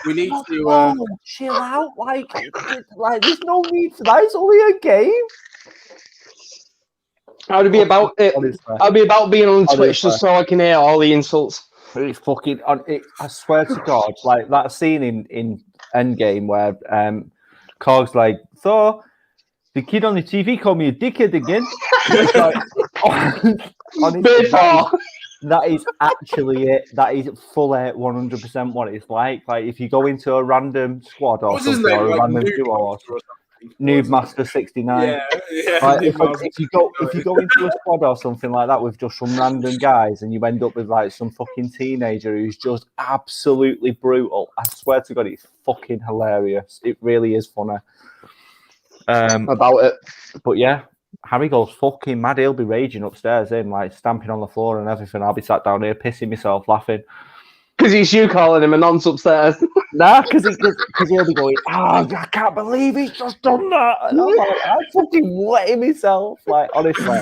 We need to chill out. Like there's no need for that. It's only a game. I'd be about it. I'd be about being on Twitch just so I can hear all the insults. It's fucking. I swear to God, like that scene in Endgame where Korg's like, so the kid on the TV called me a dickhead again. Like, honestly, that is actually it. That is fully 100% what it's like. Like if you go into a random squad or something, or a random duo or Noob Master 69. Yeah. Like, if you go into a squad or something like that with just some random guys, and you end up with like some fucking teenager who's just absolutely brutal, I swear to God, it's fucking hilarious. It really is funny. About it, but yeah, Harry goes fucking mad. He'll be raging upstairs, like stamping on the floor and everything. I'll be sat down here pissing myself laughing. Because it's you calling him a nonce upstairs. Nah, because he'll be going, I can't believe he's just done that. And I'm like, I'm fucking wetting myself. Like, honestly,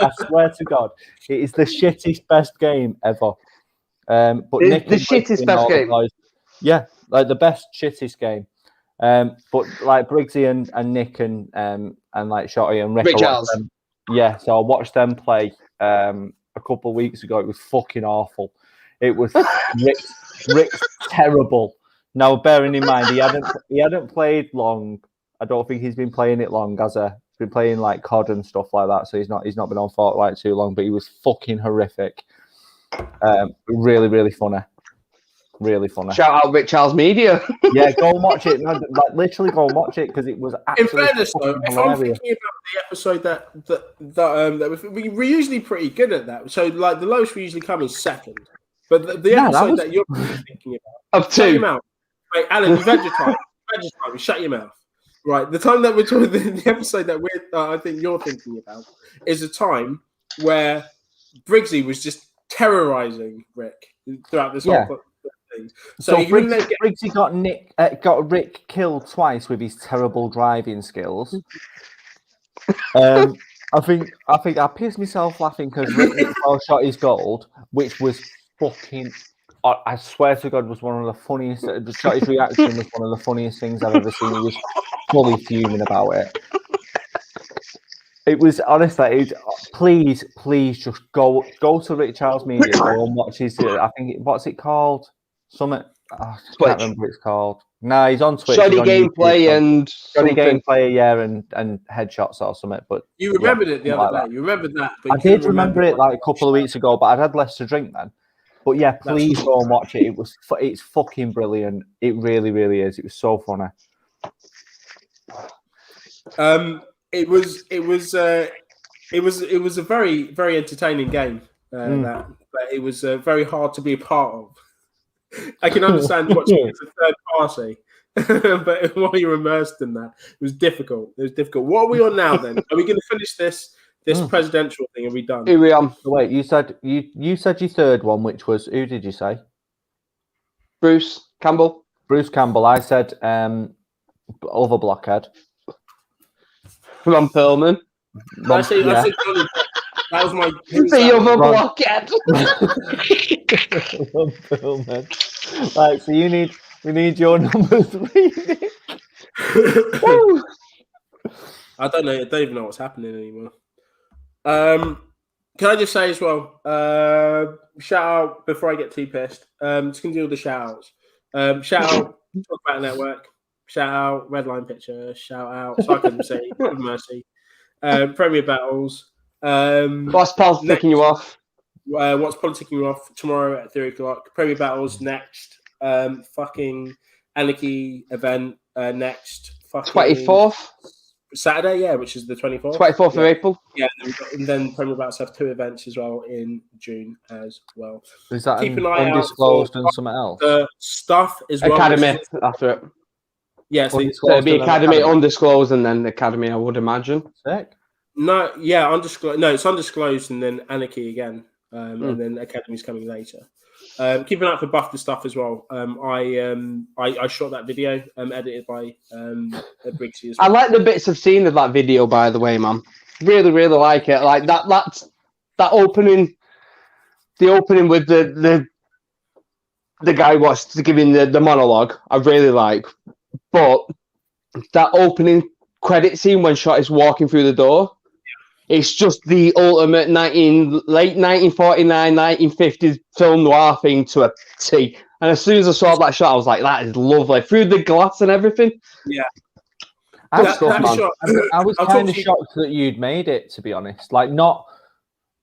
I swear to God, it is the shittest best game ever. But Nick the shittest best game? Yeah, like the best shittest game. But like Briggsy and Nick and like Shotty and Rick Charles. Yeah, so I watched them play a couple of weeks ago. It was fucking awful. It was Rick's terrible. Now, bearing in mind, he hadn't played long. I don't think he's been playing it long. He's been playing like COD and stuff like that. So he's not been on Fortnite too long. But he was fucking horrific. Really, really funny. Really funny. Shout out Rick Charles Media. Yeah, go and watch it. No, like literally go and watch it because it was actually. In fairness, though, if I'm thinking about the episode that we're usually pretty good at that. So like the lowest we usually come is second. But the episode that you're thinking about, of two. Shut your mouth. Wait, Alan, you've had your time. Shut your mouth. Right, the time that we're talking, the episode that I think you're thinking about is a time where Briggsy was just terrorizing Rick throughout this whole thing. So Briggsy got Rick killed twice with his terrible driving skills. I think I pissed myself laughing because Rick shot his gold, which was fucking. I swear to God, was one of the funniest. Shot his reaction was one of the funniest things I've ever seen. He was fully fuming about it. It was honestly. Please, just go to Rick Charles Media and watch his. I think what's it called? Summit. I can't remember what it's called. No, he's on Twitch. Shoddy gameplay and Shoddy gameplay, yeah, and headshots or something. But you remembered it the other day. You remembered that. But I did remember it like a couple of weeks ago, but I'd had less to drink then. But yeah, please go and watch it. It's fucking brilliant. It really, really is. It was so funny. It was a very, very entertaining game. But it was very hard to be a part of. I can understand watching it as a third party, but while you're immersed in that, it was difficult. What are we on now then? Are we going to finish this presidential thing? Are we done? Here we are. Wait, you said your third one, which was who did you say? Bruce Campbell. Bruce Campbell. I said other blockhead. Ron Perlman. I said Johnny. That was my the other blockhead. Ron Perlman. Right, so we need your number 3. I don't know. I don't even know what's happening anymore. Can I just say as well? Shout out before I get too pissed. Just gonna do all the shout outs. Shout out Talk About Network. Shout out Redline Picture. Shout out Cycling City. Mercy. Premier Battles. What's politicking you off? What's politicking you off tomorrow at 3:00? Premier Battles next. Fucking Anarchy event next. 24th Saturday, yeah, which is the 24th. 24th of April. Yeah, and then Premier Battles have 2 events as well in June as well. Is that keep an eye undisclosed out and something else? The stuff as well. Academy after it. Yeah, so it'll be Academy undisclosed and then Academy, I would imagine. Sick. No, yeah, undisclosed. No, it's undisclosed and then Anarchy again, and then Academy's coming later. Keep an eye out for Buff the Stuff as well. I shot that video, edited by Briggsy as well. I like the bits I've seen of that video, by the way, man. Really, really like it. Like that opening, the opening with the guy was giving the monologue. I really like, but that opening credit scene when Shot is walking through the door. It's just the ultimate late 1949, 1950s film noir thing to a T. And as soon as I saw that shot, I was like, that is lovely. Through the glass and everything. Yeah. I was kind of shocked that you'd made it, to be honest. Like, not...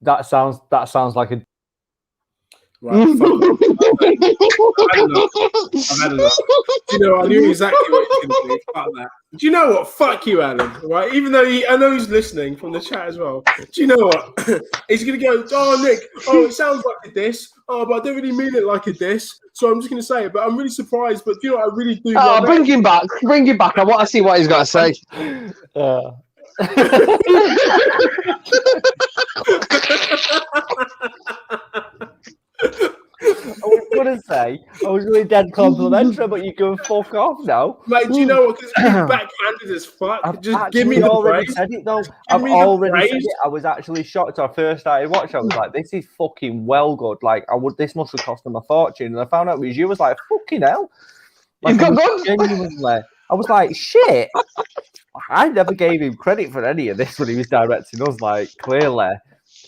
That sounds like a... Right, I've had enough. Do you know, I knew exactly what he was going to do. Fuck that. Do you know what? Fuck you, Alan. Right? Even though I know he's listening from the chat as well. Do you know what? He's going to go, oh, Nick, it sounds like a diss. Oh, but I don't really mean it like a diss. So I'm just going to say it. But I'm really surprised. But do you know what? I really do. Bring him back. Bring him back. I want to see what he's got to say. I was really dead complimentary, but you can fuck off now. Mate, do you know what? Because it's backhanded as fuck. Just give me the praise. Said it though. I've already said it. I was actually shocked. When I first started watching, I was like, "This is fucking well good." Like, this must have cost them a fortune. And I found out it was you. I was like, "Fucking hell!" Like, genuinely, I was like, "Shit." I never gave him credit for any of this when he was directing us. Like, clearly,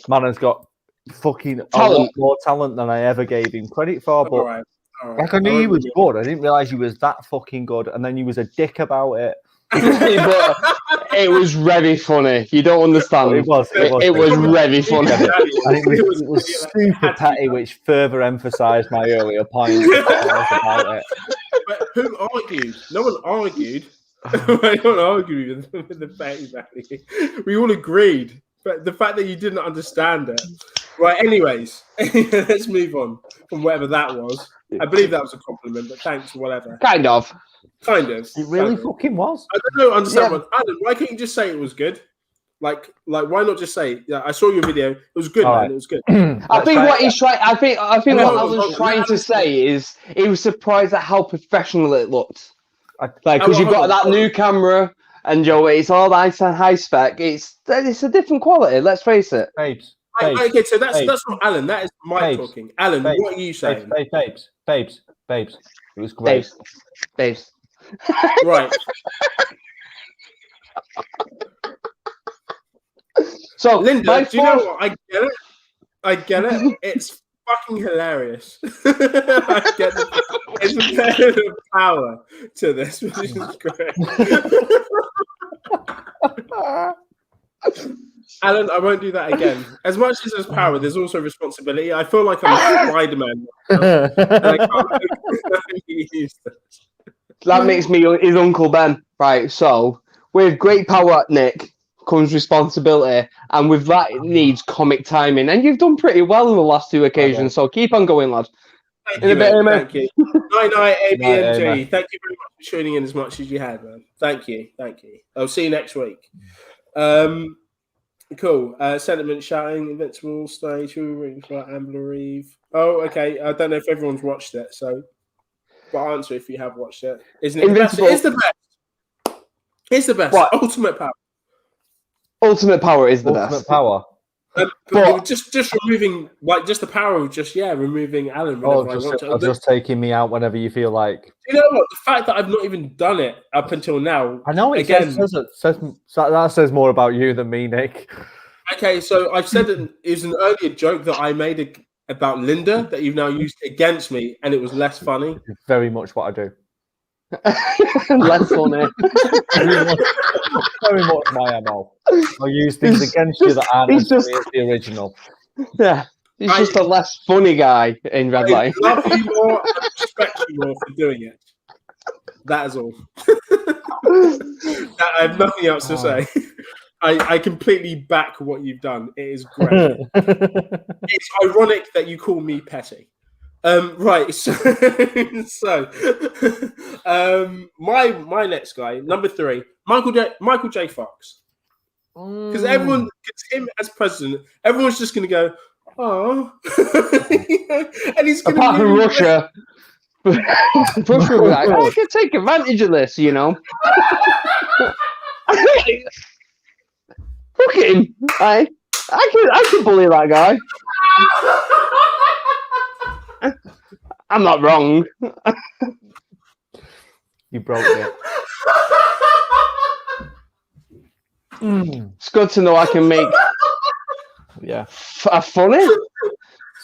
man has got fucking a lot more talent than I ever gave him credit for. But All right. like, I knew he was good. I didn't realize he was that fucking good. And then he was a dick about it. But it was very funny. You don't understand. It was very funny. And it was super petty, which further emphasised my earlier point about it. But who argued? No one argued. I don't argue with the petty value. We all agreed. But the fact that you didn't understand it. Right, anyways, let's move on from whatever that was. I believe that was a compliment, but thanks, whatever. Kind of. It really fucking was. I don't know, understand. Adam, why can't you just say it was good? Like, why not just say, I saw your video, it was good, man, it was good. I think what he's trying, I think what Alan's trying to say is he was surprised at how professional it looked. Like, because you've got that new camera, And Joe, it's all nice and high spec. It's a different quality. Let's face it. Babes. Okay, so that's not Alan. That is Mike talking. Alan, what are you saying? Babes. It was great. Babes. Right. So, Linda, do you know what? I get it. It's fucking hilarious. I get it. It's a bit of power to this, which is great. Alan, I won't do that again. As much as there's power, there's also responsibility. I feel like I'm Spider-Man. And I can't use this. That makes me his Uncle Ben. Right, so with great power, Nick, comes responsibility, and with that it needs comic timing. And you've done pretty well in the last two occasions, so keep on going, lad. Thank you. Thank you. Night, AB and G. Thank you very much for tuning in as much as you had, man. Thank you. I'll see you next week. Cool. Sentiment shouting, Invincible, stage, rings for Amber Eve. Oh, okay. I don't know if everyone's watched it, so but answer if you have watched it. Isn't it Invincible? It's the best. It's the best. What? Ultimate power. Ultimate power is the best. Ultimate power. But just removing, like, just the power of removing Alan. Just taking me out whenever you feel like. You know what? The fact that I've not even done it up until now. I know it that says more about you than me, Nick. Okay, so I've said it was an earlier joke that I made about Linda that you've now used against me, and it was less funny. It's very much what I do. Less funny. Very much my MO. I'll use things against you that aren't as the original. Yeah, he's just a less funny guy in Red Line. I love you more and respect you more for doing it. That is all. I have nothing else to say. I completely back what you've done. It is great. It's ironic that you call me petty. Right, so my next guy, number 3, Michael J. Fox, because everyone, because him as president, everyone's just going to go, oh, and he's going to apart from Russia. Russia will be like, I can take advantage of this, you know. Look at him, I can bully that guy. I'm not wrong. You broke it. It's good to know I can make a funny.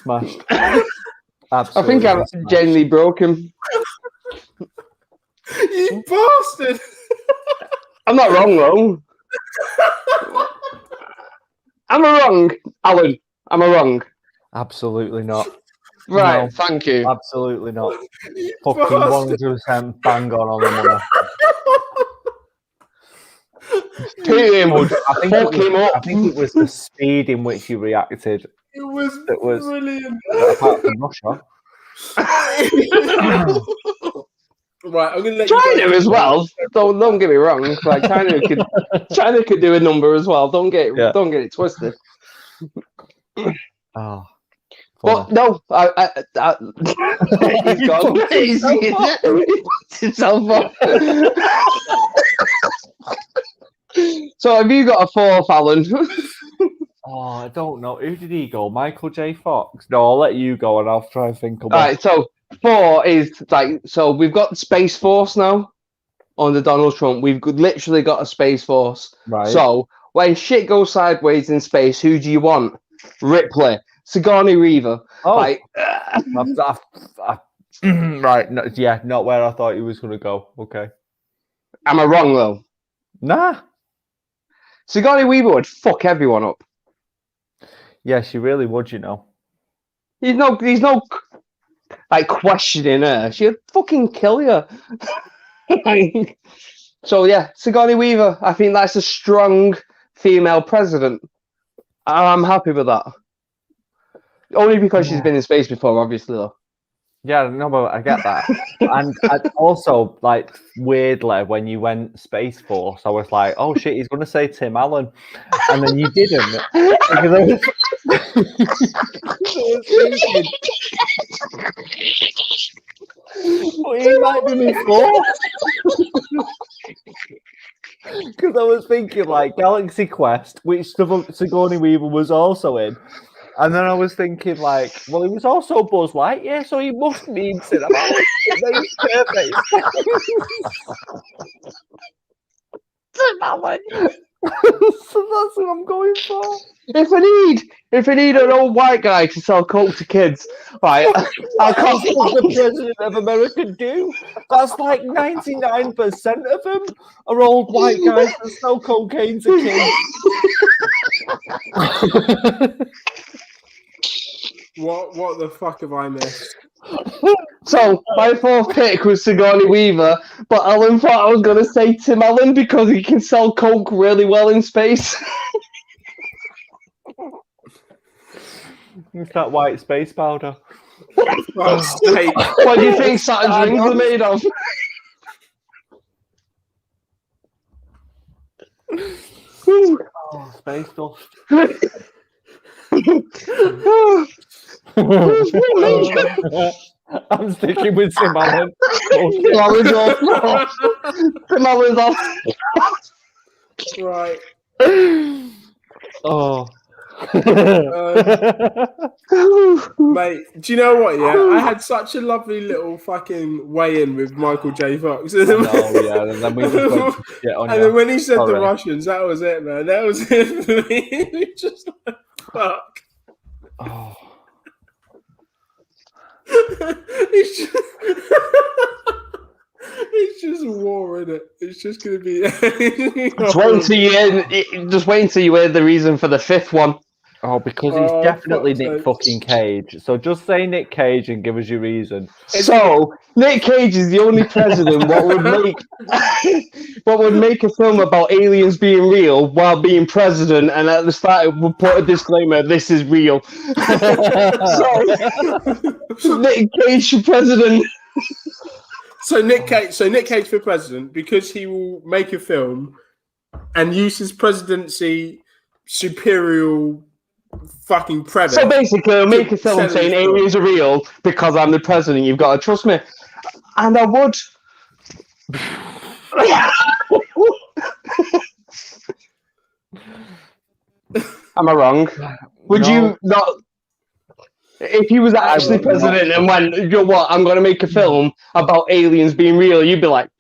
Smashed. Absolutely. I think I've genuinely broken. You bastard! I'm not wrong, though. Am I wrong, Alan? Am I wrong? Absolutely not. Right, no, thank you. Absolutely not. Fucking 100% bang on the money. I think it was the speed in which you reacted. It was brilliant. Apart from Russia. Right, I'm gonna let China as well. Don't get me wrong. Like China could do a number as well. Don't get it twisted. Oh. But no, he's gone. He puts himself up. So have you got a 4th, Alan? Oh, I don't know. Who did he go? Michael J. Fox? No, I'll let you go and I'll try and think about it. All right, so 4 is like, so we've got Space Force now under Donald Trump. We've literally got a Space Force. Right. So when shit goes sideways in space, who do you want? Ripley. Sigourney Weaver. Oh. Like, right. No, yeah, not where I thought he was going to go. Okay. Am I wrong, though? Nah. Sigourney Weaver would fuck everyone up. Yeah, she really would, you know. He's no like questioning her. She'd fucking kill you. So yeah, Sigourney Weaver. I think that's a strong female president. I'm happy with that. Only because she's been in space before, obviously, though. Yeah, no, but I get that. And also, like, weirdly, when you went Space Force, I was like, oh shit, he's going to say Tim Allen. And then you didn't. Because he might be before. Because I was thinking, like, Galaxy Quest, which Sigourney Weaver was also in. And then I was thinking, like, well, he was also Buzz Lightyear, so he must mean cinema. It makes perfect sense. So that's what I'm going for. If I need an old white guy to sell coke to kids, right? I can't. What does the president of America do? That's like 99% of them are old white guys that sell cocaine to kids. What the fuck have I missed? So my fourth pick was Sigourney Weaver, but Alan thought I was going to say Tim Allen because he can sell coke really well in space. It's that white space powder. What do you think Saturn's rings are made of? Oh, space dust. I'm sticking with Tim Allen. Tim Allen's off. Tim Allen's off. Right. Oh. Mate, do you know what? Yeah, I had such a lovely little fucking weigh-in with Michael J. Fox. And then we just went to shit on and you. then when he said Sorry. the Russians, that was it, man. That was it for me. Just like, fuck. Oh. It's just war, isn't it? It's just going to be. Just wait until you hear the reason for the fifth one. Oh, because it's definitely Nick fucking Cage. So just say Nick Cage and give us your reason. So Nick Cage is the only president what would make a film about aliens being real while being president, and at the start it would put a disclaimer: "This is real." So Nick Cage for president. So Nick Cage for president because he will make a film and use his presidency superior fucking predator. So basically, I'll make a film saying aliens are real because I'm the president. You've got to trust me, and I would. Am I wrong? Would you not? If he was actually president and went, you know what, I'm going to make a film about aliens being real, you'd be like,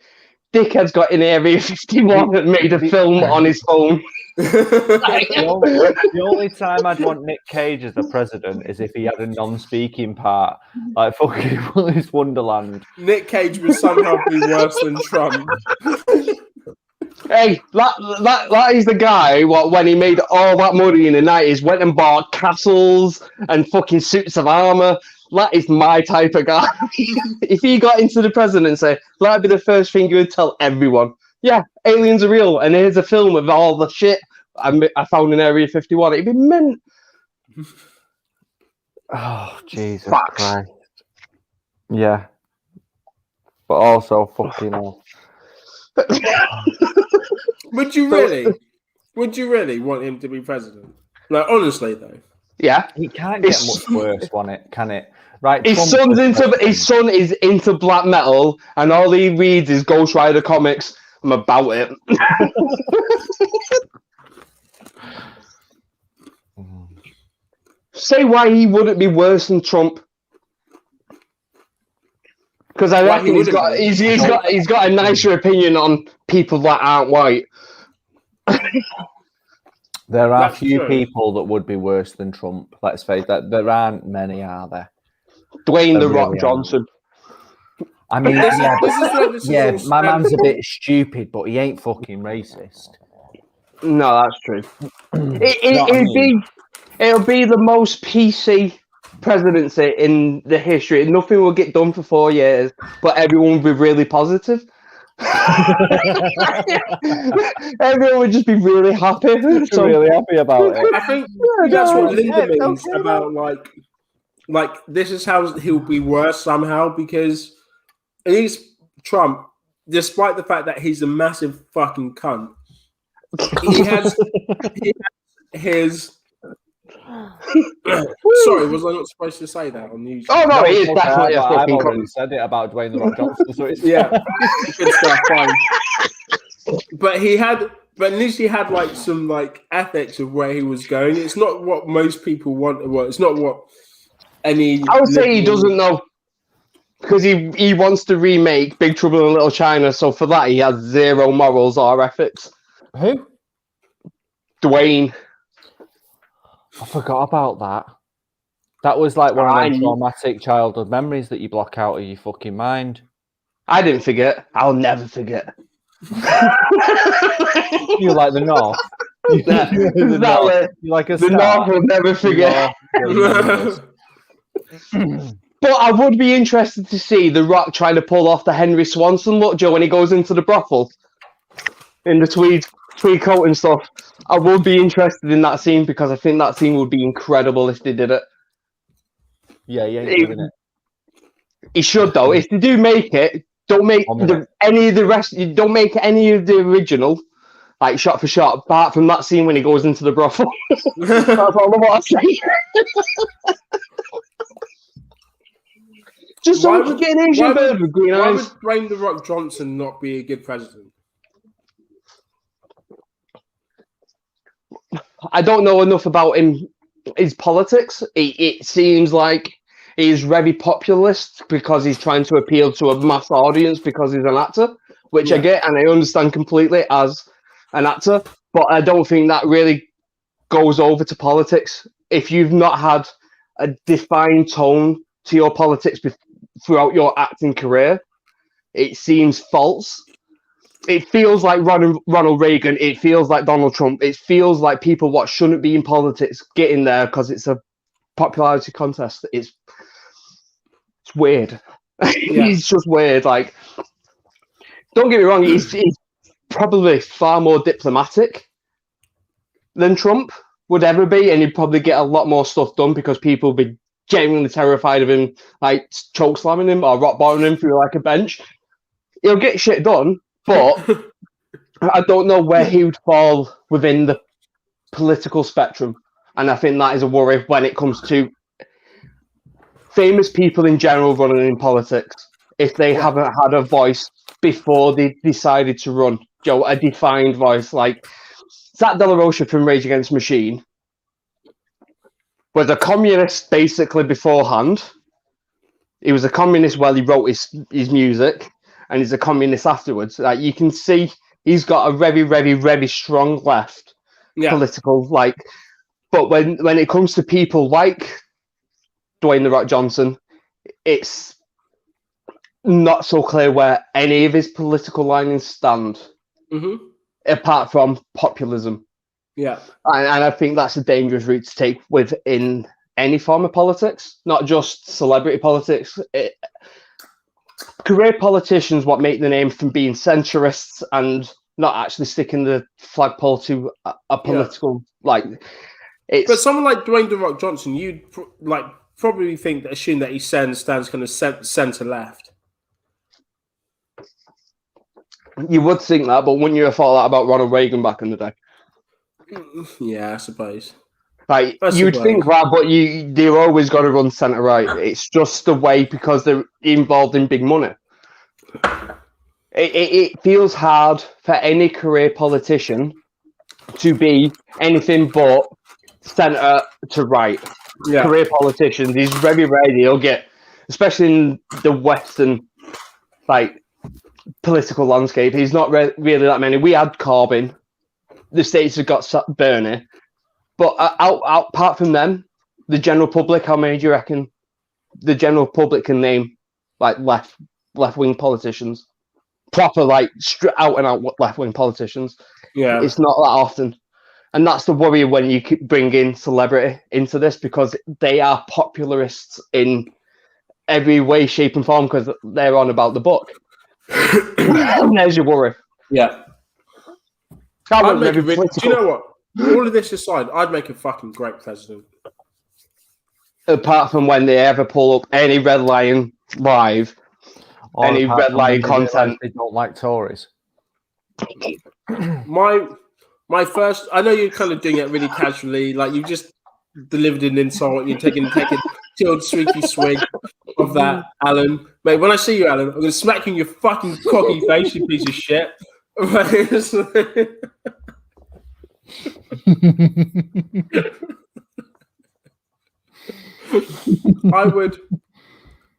dickhead's got in Area 51 and made a film on his phone. The only time I'd want Nick Cage as the president is if he had a non-speaking part, like fucking Willy's Wonderland. Nick Cage would somehow be worse than Trump. Hey, that is the guy when he made all that money in the 90s, went and bought castles and fucking suits of armor. That is my type of guy. If he got into the presidency, that'd be the first thing he would tell everyone. Yeah, aliens are real, and here's a film of all the shit I found in Area 51. It'd be mint. Oh, Jesus Christ. Yeah. But also, fucking hell. Would you really want him to be president? Like, honestly, though. Yeah. It can't get much worse, can it? Right. His son is into black metal, and all he reads is Ghost Rider comics. I'm about it. Say why he wouldn't be worse than Trump. Because I reckon he's got a nicer opinion on people that aren't white. There are few people that would be worse than Trump. Let's face that. There aren't many, are there? Dwayne The Rock Johnson. I mean, my man's a bit stupid, but he ain't fucking racist. No, that's true. It'll be the most PC presidency in the history. Nothing will get done for 4 years, but everyone will be really positive. Everyone would just be really happy. Really happy about it. I think that's what Linda means about like this is how he'll be worse somehow, because at least Trump, despite the fact that he's a massive fucking cunt, he has his. Sorry, was I not supposed to say that on news? Oh no, he is definitely a fucking cunt. I've already said it about Dwayne The Rock Johnson, so it's good stuff. Fine. But at least he had like some like ethics of where he was going. It's not what most people want. Well, it's not what any. I would say he doesn't know because he wants to remake Big Trouble in Little China. So for that, he has zero morals or ethics. Who? Dwayne. I forgot about that. That was like one of those traumatic childhood memories that you block out of your fucking mind. I didn't forget. I'll never forget. You like the North? You like a the star? North will never forget. But I would be interested to see The Rock trying to pull off the Henry Swanson look, Joe, when he goes into the brothel in the tweed coat and stuff. I would be interested in that scene because I think that scene would be incredible if they did it. Yeah, doing it. He should though. If they do make it, don't make any of the rest. You don't make any of the original, like shot for shot, apart from that scene when he goes into the brothel. That's all I want to say. Just so get an Asian bird with green eyes. Why would Dwayne "The Rock" Johnson not be a good president? I don't know enough about his politics. It seems like he's very populist because he's trying to appeal to a mass audience because he's an actor, which I get and I understand completely as an actor, but I don't think that really goes over to politics. If you've not had a defined tone to your politics throughout your acting career, it seems false. It feels like Ronald Reagan. It feels like Donald Trump. It feels like people what shouldn't be in politics get in there because it's a popularity contest. It's weird. He's just weird. Like, don't get me wrong. He's probably far more diplomatic than Trump would ever be, and he'd probably get a lot more stuff done because people would be genuinely terrified of him, like choke slamming him or rock bottoming him through like a bench. He'll get shit done. But I don't know where he would fall within the political spectrum. And I think that is a worry when it comes to famous people in general running in politics. If they haven't had a voice before they decided to run, Joe, a defined voice. Like Zach De La Rocha from Rage Against the Machine was a communist basically beforehand. He was a communist while he wrote his music. And he's a communist afterwards. Like you can see, he's got a very, very, very strong left political. Like, but when it comes to people like Dwayne "The Rock" Johnson, it's not so clear where any of his political linings stand, apart from populism. Yeah, and I think that's a dangerous route to take within any form of politics, not just celebrity politics. Career politicians what make the name from being centrists and not actually sticking the flagpole to a political like. But someone like Dwayne "The Rock" Johnson, you'd probably assume that he stands kind of centre left. You would think that, but wouldn't you have thought that about Ronald Reagan back in the day? Yeah, I suppose. Like you'd think that, but they're always got to run centre right. It's just the way because they're involved in big money. It feels hard for any career politician to be anything but centre to right. Yeah. Career politicians, he's very rare. He'll get, especially in the Western political landscape. He's not really that many. We had Corbyn. The States have got Bernie. But apart from them, the general public, how many do you reckon the general public can name left-wing politicians? Proper, out-and-out left-wing politicians. Yeah. It's not that often. And that's the worry when you bring in celebrity into this because they are popularists in every way, shape and form because they're on about the book. There's your worry. Yeah. Do you know what? All of this aside, I'd make a fucking great president. Apart from when they ever pull up any Red Lion live, or any Red Lion content. They don't like Tories. My first, I know you're kind of doing it really casually, like you just delivered an insult, you're taking chilled sweetie swig of that, Alan. Mate, when I see you, Alan, I'm going to smack you in your fucking cocky face, you piece of shit.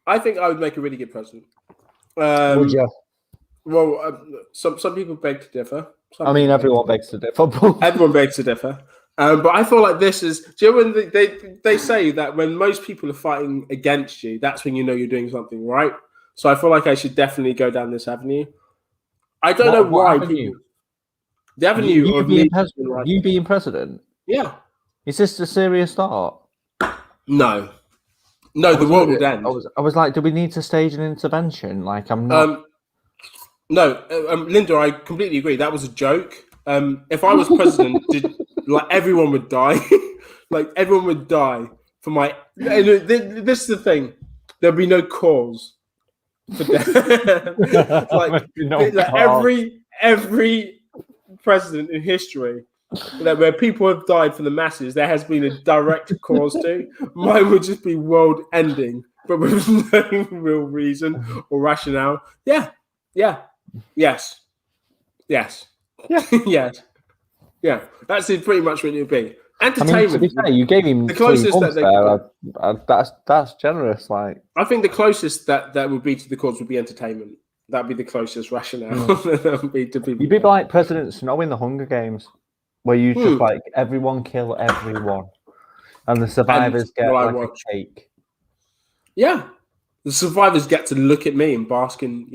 I think I would make a really good president. Would you? Well, some people beg to differ. Everyone begs to differ. Everyone begs to differ. But I feel like this is. Do you know when they say that when most people are fighting against you, that's when you know you're doing something right. So I feel like I should definitely go down this avenue. I don't know why people. The avenue of being president. You being president. Yeah. Is this a serious thought? No, the world would end. I was like, do we need to stage an intervention? Like, I'm not. No, Linda, I completely agree. That was a joke. If I was president, everyone would die. Like, everyone would die for my. This is the thing. There'd be no cause for death. Every president in history. Where people have died for the masses, there has been a direct cause to. Mine would just be world ending, but with no real reason or rationale. Yes. That's pretty much what it would be. Entertainment. To be fair, you gave him the closest that they there. That's generous. Like, I think the closest that would be to the cause would be entertainment. That'd be the closest rationale. That would be to people. You'd be like President Snow in the Hunger Games. Where you just like everyone kill everyone, and the survivors get like a cake. Yeah, the survivors get to look at me and bask in,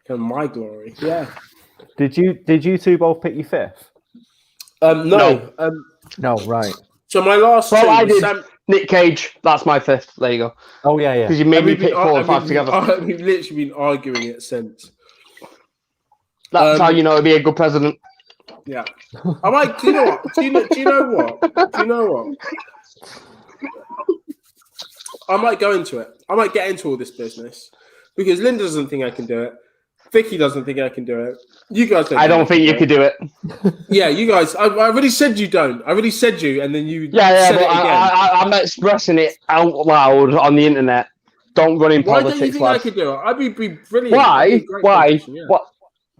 my glory. Yeah. Did you two both pick your fifth? No. No, right. So my last. Well, I did. Nick Cage. That's my fifth. There you go. Oh yeah. Because you made me pick 4 and 5 together. We've literally been arguing it since. That's how you know it'd be a good president. Yeah. I might. Do you know what? Do you know what? I might go into it. I might get into all this business because Linda doesn't think I can do it. Vicky doesn't think I can do it. You guys don't. I don't think you could do it. Yeah, you guys. I already said you don't. I already said you, and then you. Yeah. Said But it again. I'm expressing it out loud on the internet. Don't run in politics. Why don't you think I could do it? I'd be brilliant. Why? Yeah. What?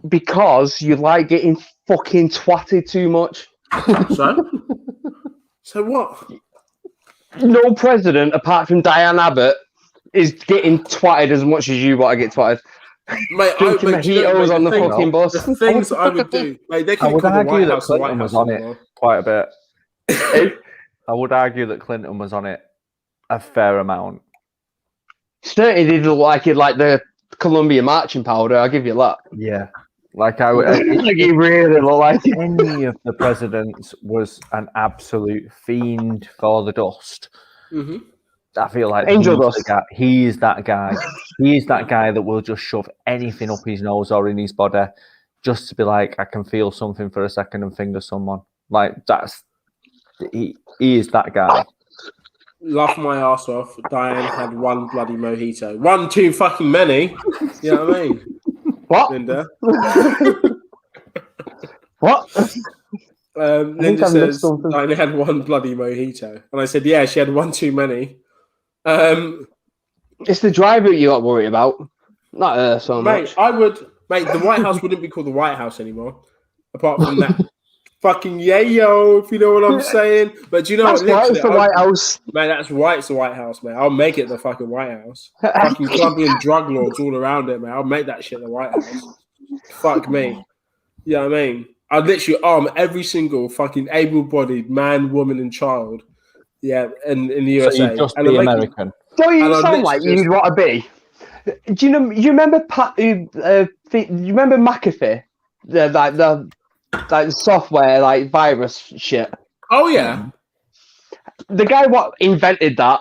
Because you like getting fucking twatted too much. So what? No president apart from Diane Abbott is getting twatted as much as you want to get twatted. Mate, Drinking mojitos on the fucking bus. The things I would do. Mate, they I would argue that Clinton Clinton was on it quite a bit. I would argue that Clinton was on it a fair amount. Certainly did look like it, like the Columbia marching powder. I'll give you that. Yeah. Like I would, like he really looked like any of the presidents was an absolute fiend for the dust. Mm-hmm. I feel like Angel dust. He's that guy. He's that guy that will just shove anything up his nose or in his body, just to be like, I can feel something for a second and finger someone. Like he is that guy. Laugh my ass off. Diane had one bloody mojito. One too fucking many. You know what I mean? What? Linda? What? Linda says Diane had one bloody mojito. And I said, yeah, she had one too many. It's the driver you got to worry about. Not her so much. Mate, the White House wouldn't be called the White House anymore. Apart from that fucking yayo, if you know what I'm saying. But do you know that's what? Right, it's the White House. Man, that's right, it's the White House, man. I'll make it the fucking White House. Fucking Colombian drug lords all around it, man. I'll make that shit the White House. Fuck me. You know what I mean? I'd literally arm every single fucking able-bodied man, woman, and child. Yeah, in the USA. So you'd just be American. Don't you sound like you'd want to be? Do you remember you remember McAfee? The software, like virus shit. Oh yeah. The guy what invented that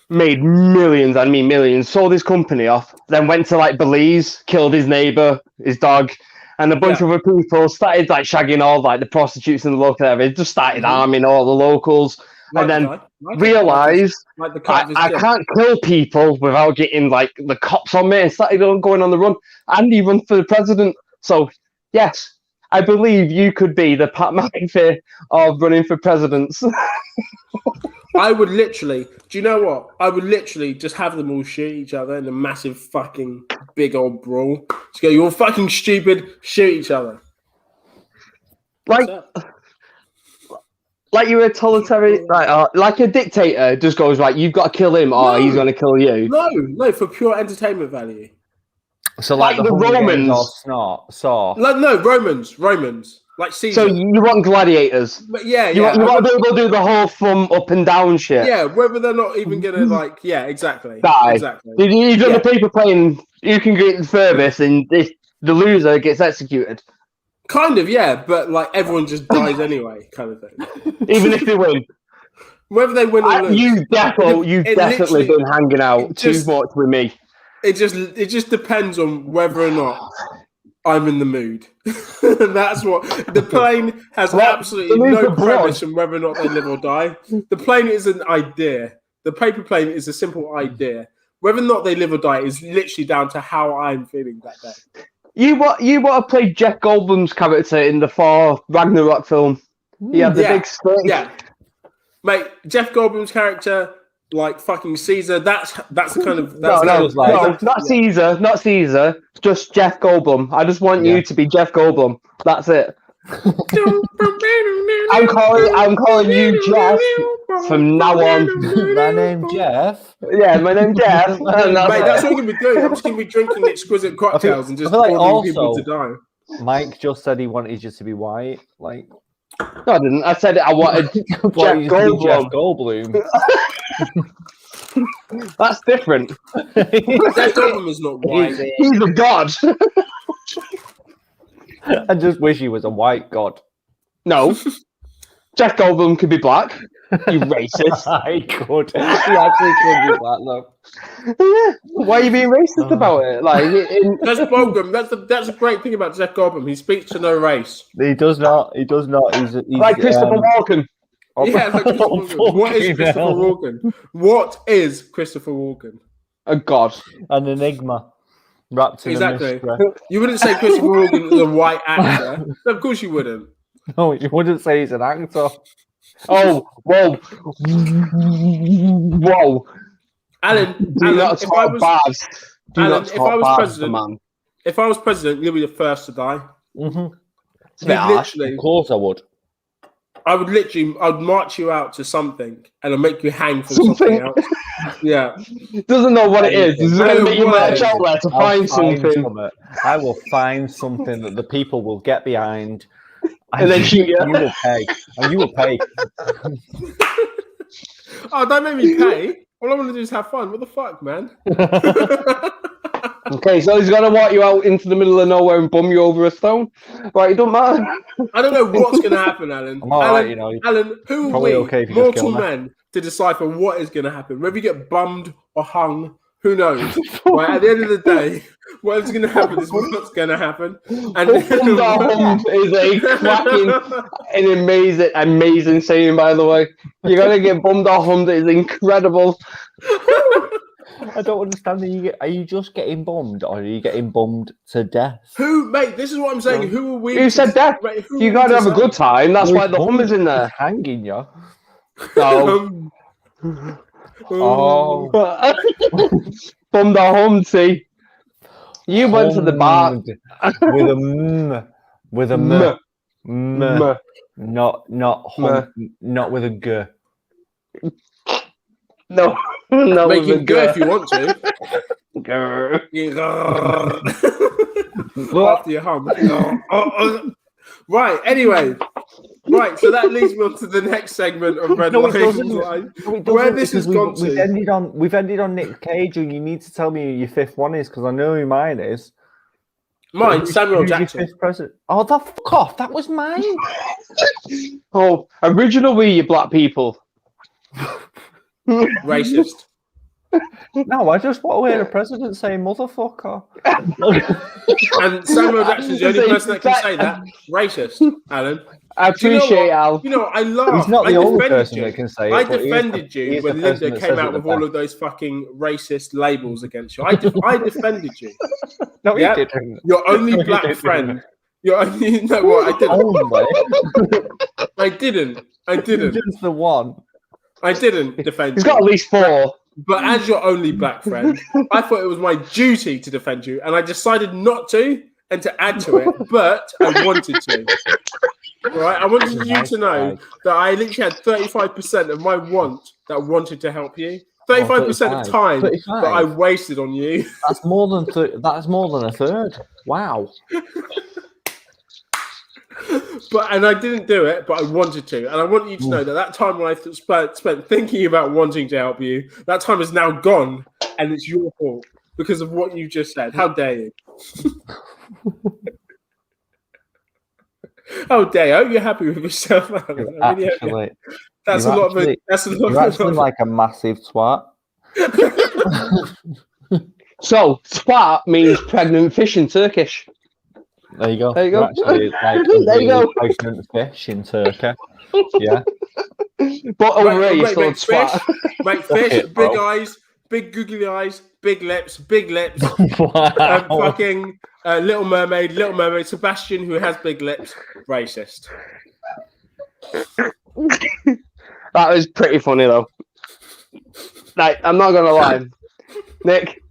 made millions, I mean millions, sold his company off, then went to like Belize, killed his neighbor, his dog, and a bunch of other people, started like shagging all like the prostitutes in the local area, just started arming all the locals, and then realised I can't kill people without getting like the cops on me, and started going on the run, and he run for the president. So yes, I believe you could be the Pat McAfee of running for presidents. I would literally, do you know what? I would literally just have them all shoot each other in a massive fucking big old brawl. Just go, you're all fucking stupid. Shoot each other. Like you're a totalitarian, like a dictator just goes, right, you've got to kill him or he's going to kill you. No, for pure entertainment value. So like the Romans or Saw. No, Romans. Like Caesar. So you want gladiators? But yeah. You want to be able to do the whole thumb up and down shit. Yeah, whether they're not even going to exactly. Die. Exactly. You've done the paper plane, you can get the furthest and the loser gets executed. Kind of, yeah, but like everyone just dies anyway, kind of thing. Even if they win. Whether they win or lose. You've definitely been hanging out too much with me. It just depends on whether or not I'm in the mood. That's what the plane has absolutely no premise on whether or not they live or die. The plane is an idea. The paper plane is a simple idea. Whether or not they live or die is literally down to how I'm feeling that day. You want to play Jeff Goldblum's character in the Thor Ragnarok film? He had the big stick. Yeah, mate. Jeff Goldblum's character, like fucking Caesar. That's the kind of not Caesar. Just Jeff Goldblum. I just want you to be Jeff Goldblum. That's it. I'm calling you Jeff from now on. My name's Jeff. Yeah, my name's Jeff. Mate, that's what I'm going to be doing. I'm just going to be drinking exquisite cocktails and just ordering people to die. Mike just said he wanted you to be white. Like, no, I didn't. I said I wanted Jeff Goldblum. That's different. Jeff Goldblum is not white. He's a god. I just wish he was a white god. No. Jeff Goldblum could be black. You racist. I could. He actually could be black, though. Yeah. Why are you being racist about it? Like, Jeff Goldblum. That's a great thing about Jeff Goldblum. He speaks to no race. He does not. He's like Christopher Walken. Yeah, like Christopher Walken. What is Christopher Walken? What is Christopher Walken? A god. An enigma. Wrapped in a mystery. You wouldn't say Christopher Walken is a white actor. No, of course you wouldn't. No, you wouldn't say he's an actor. Oh, whoa. Alan, if I was president, you'll be the first to die. Mm-hmm. Of course I would. I'd march you out to something and I'll make you hang for something else. Yeah. Doesn't know what it is. He's going to make you march out there to find something. I will find something that the people will get behind. And then you will pay. And you will pay. Oh, don't make me pay. All I want to do is have fun. What the fuck, man? Okay, so he's going to walk you out into the middle of nowhere and bum you over a stone? Right, it don't matter. I don't know what's going to happen, Alan. Alan, who are we, mortal men, to decipher what is going to happen? Whether you get bummed or hung, who knows? Right, at the end of the day, what's going to happen is what's going to happen. And bummed is a cracking and amazing saying, by the way. You're going to get bummed or hummed. It's incredible. I don't understand. Are you just getting bummed, or are you getting bummed to death? Mate? This is what I'm saying. Who are we? Who said death? Right, you got to have a good time. That's why the hum is in there. Hanging you. Oh. Bummed or hummed. See, you went to the bar with a m. Not hum, not with a g. No. Make him go if you want to. After your hum. Right, anyway. Right, so that leads me on to the next segment of Red Line. Where this has gone to. We've ended on Nick Cage, and you need to tell me who your fifth one is, because I know who mine is. Mine, Samuel Jackson. Fifth president? Oh, fuck off. That was mine. Oh, originally, you black people. Racist. No, I just want to hear the president say motherfucker. And Samuel Jackson's the only person that can say that. Racist, Alan. I appreciate Al. You know, I laugh. He's not the only person that can say it. I defended you when Linda came out with all of those fucking racist labels against you. I defended you. No, you didn't. Your only black friend. Your only. You know what? I didn't. I didn't. Just the one. I didn't defend. He's got at least 4. But as your only black friend, I thought it was my duty to defend you, and I decided not to and to add to it, but I wanted to. Right? I wanted you to know that I literally had 35% of my want that wanted to help you. 35% of time that I wasted on you. That's more than a third. Wow. And I didn't do it, but I wanted to. And I want you to know that time when I spent thinking about wanting to help you, that time is now gone, and it's your fault because of what you just said. How dare you? How dare you? I hope you're happy with yourself. Actually, that's a lot of it. You're actually like a massive twat. So, twat means pregnant fish in Turkish. There you go. There you go. Actually, like there you go. Pregnant fish in Turkey. Yeah. But over here, you're still twat. Make fish, big eyes, big googly eyes, big lips. Wow. Fucking Little Mermaid, Sebastian, who has big lips, racist. That was pretty funny, though. Like, I'm not going to lie. Nick,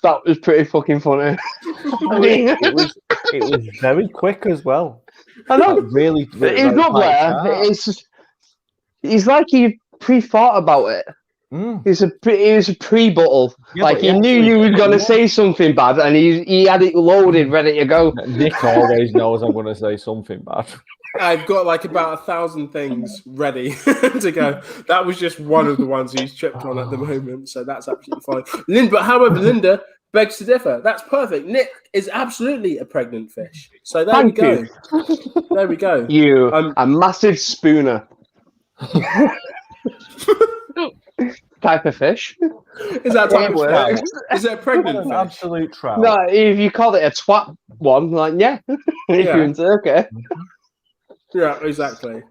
that was pretty fucking funny. It was very quick as well. I know. Like, really it's not there. It's like he pre-thought about it. It was a pre-buttle. Yeah, like he knew you were going to say something bad, and he had it loaded, ready to go. Nick always knows I'm going to say something bad. I've got like about 1,000 things ready to go. That was just one of the ones he's tripped on at the moment, so that's absolutely fine. However, Linda begs to differ. That's perfect. Nick is absolutely a pregnant fish. So there we go. There we go. You a massive spooner. Type of fish. Is that type of fish? Is it a pregnant fish? Absolute trout. No, if you call it a twat one, like if you're in Turkey. Yeah, exactly.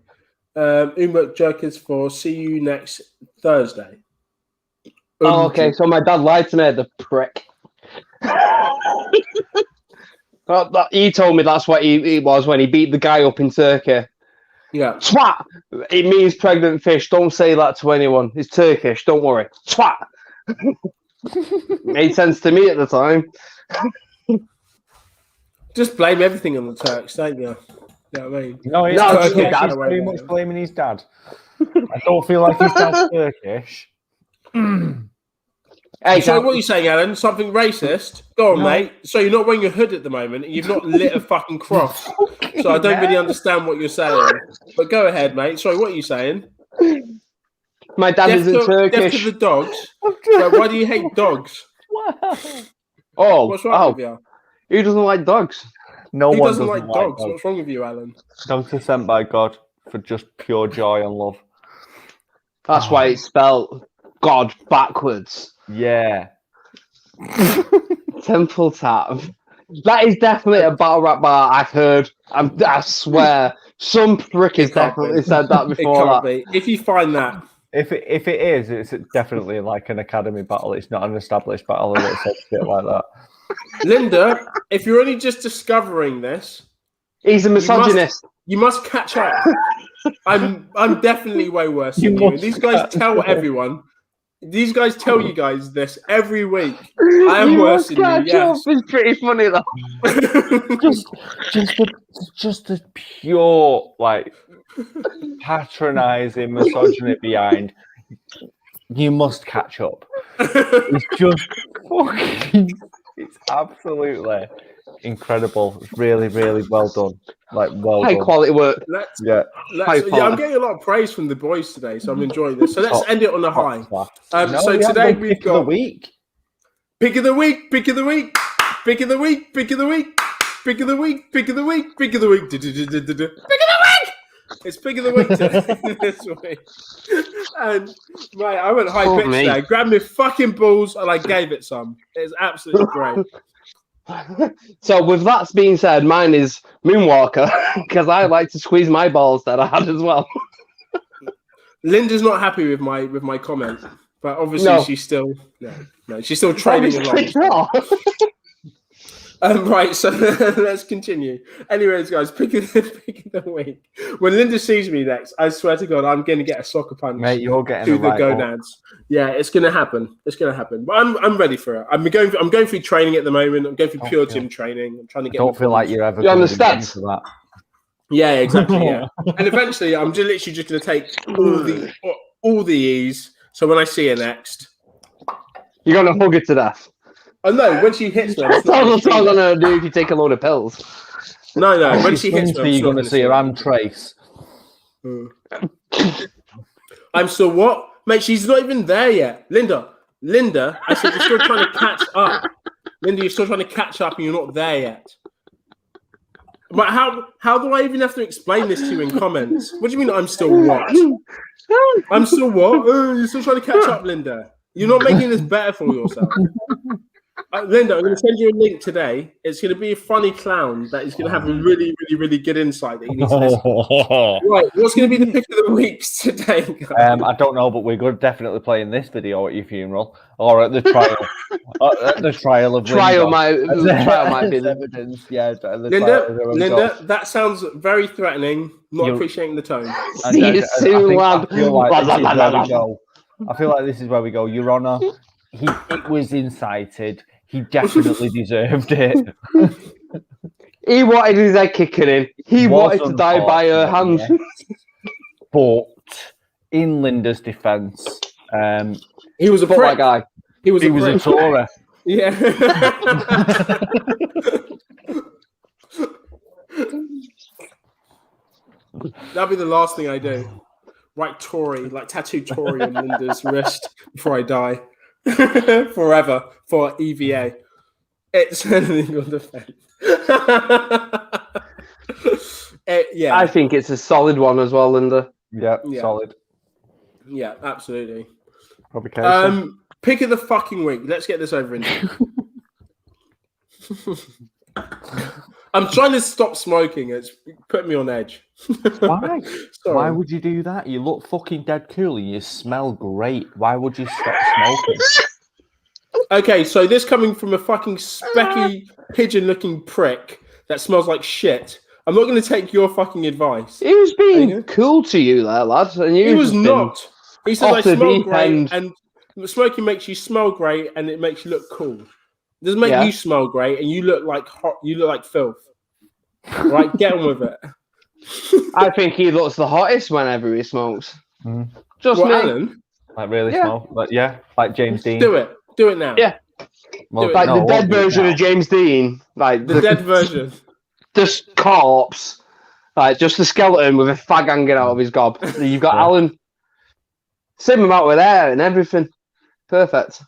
Umut Jerkins for see you next Thursday. Oh, okay. So my dad lied to me, the prick. He told me that's what he was when he beat the guy up in Turkey. Yeah. Twat! It means pregnant fish. Don't say that to anyone. It's Turkish. Don't worry. Twat! Made sense to me at the time. Just blame everything on the Turks, don't you? You know what I mean? No, he's very much blaming his dad. I don't feel like his dad's Turkish. Hey, so what are you saying, Alan? Something racist? Go on, mate. So you're not wearing a hood at the moment, and you've not lit a fucking cross. So I don't really understand what you're saying. But go ahead, mate. Sorry, what are you saying? My dad isn't Turkish. Death to the dogs. So why do you hate dogs? Wow. Oh, what's wrong with you? Who doesn't like dogs? No He one doesn't like dogs. What's wrong with you, Alan? Dogs are sent by God for just pure joy and love. That's why it's spelled God backwards. Yeah. Temple Tap. That is definitely a battle rap bar I've heard. I swear. Some prick has definitely said that before. It can't be. If you find that. If it is, it's definitely like an academy battle. It's not an established battle that says shit like that. Linda, if you're only just discovering this, he's a misogynist. You must catch up. I'm definitely way worse than you. These guys tell everyone. These guys tell you guys this every week. I am worse than you. Yes, it's pretty funny though. just the pure like patronising misogyny behind. You must catch up. It's just fucking. It's absolutely incredible. It's really, really well done. Like high quality work. I'm getting a lot of praise from the boys today, so I'm enjoying this. So let's end it on a high. So today we've got pick of the week, pick of the week, pick of the week, pick of the week, pick of the week, pick of the week, pick of the week, pick of the week. It's pick of the week today this week. And mate, I went high pitch there. Grabbed me fucking balls and I gave it some. It's absolutely great. So with that being said, mine is Moonwalker because I like to squeeze my balls that I had as well. Linda's not happy with my comment, but obviously she's still she's still training along. Right, so let's continue. Anyways, guys, pick of the week. When Linda sees me next, I swear to God, I'm going to get a soccer punch. Mate, you're getting to the gonads. Yeah, it's going to happen. It's going to happen. But I'm ready for it. I'm going through training at the moment. I'm going through pure gym training. I'm trying to get. I don't feel like you're ever. You understand that? Yeah, exactly. Yeah, and eventually, I'm literally just going to take all the E's. So when I see her next, you're going to hug it to death. Oh no! When she hits me, that's all I'm going to do if you take a load of pills. No. When she hits me, you're going to see her hand trace. I'm still what? Mate, she's not even there yet. Linda, I said you're still trying to catch up. Linda, you're still trying to catch up and you're not there yet. But how do I even have to explain this to you in comments? What do you mean I'm still what? I'm still what? You're still trying to catch up, Linda. You're not making this better for yourself. Linda, I'm going to send you a link today. It's going to be a funny clown that is going to have a really, really, really good insight that you need to listen to. Right, what's going to be the pick of the week today, guys? I don't know, but we're good definitely playing this video at your funeral or at the trial. At the trial of trial might be the evidence. Yeah, Linda, that sounds very threatening. Not appreciating the tone. See you soon, lad. I feel like this is where we go. Your Honour, it was incited. He definitely deserved it. He wanted his head kicking in. He wanted to die by her hands. But in Linda's defence, he was a prick. Guy. He was a Torah. Yeah. That'll be the last thing I do. Write Tory, like tattoo Tory on Linda's wrist before I die. Forever for EVA. It's an illegal defense. Yeah. I think it's a solid one as well, Linda. Yeah, solid. Yeah, absolutely. Probably pick of the fucking week. Let's get this over into. I'm trying to stop smoking. It's put me on edge. Why? Why would you do that? You look fucking dead cool and you smell great. Why would you stop smoking? Okay, so this coming from a fucking specky, pigeon-looking prick that smells like shit. I'm not going to take your fucking advice. He was being cool to you there, lad. And he was not. He said I smell great, and smoking makes you smell great, and it makes you look cool. It doesn't make you smell great, and you look like you look like filth. Right, get on with it. I think he looks the hottest whenever he smokes. Just me. Alan? Like really small, but like James Dean. Do it now. Yeah, well, like the dead version of James Dean, like the dead version. Just corpse, like just the skeleton with a fag hanging out of his gob. You've got Alan, same amount with hair and everything, perfect.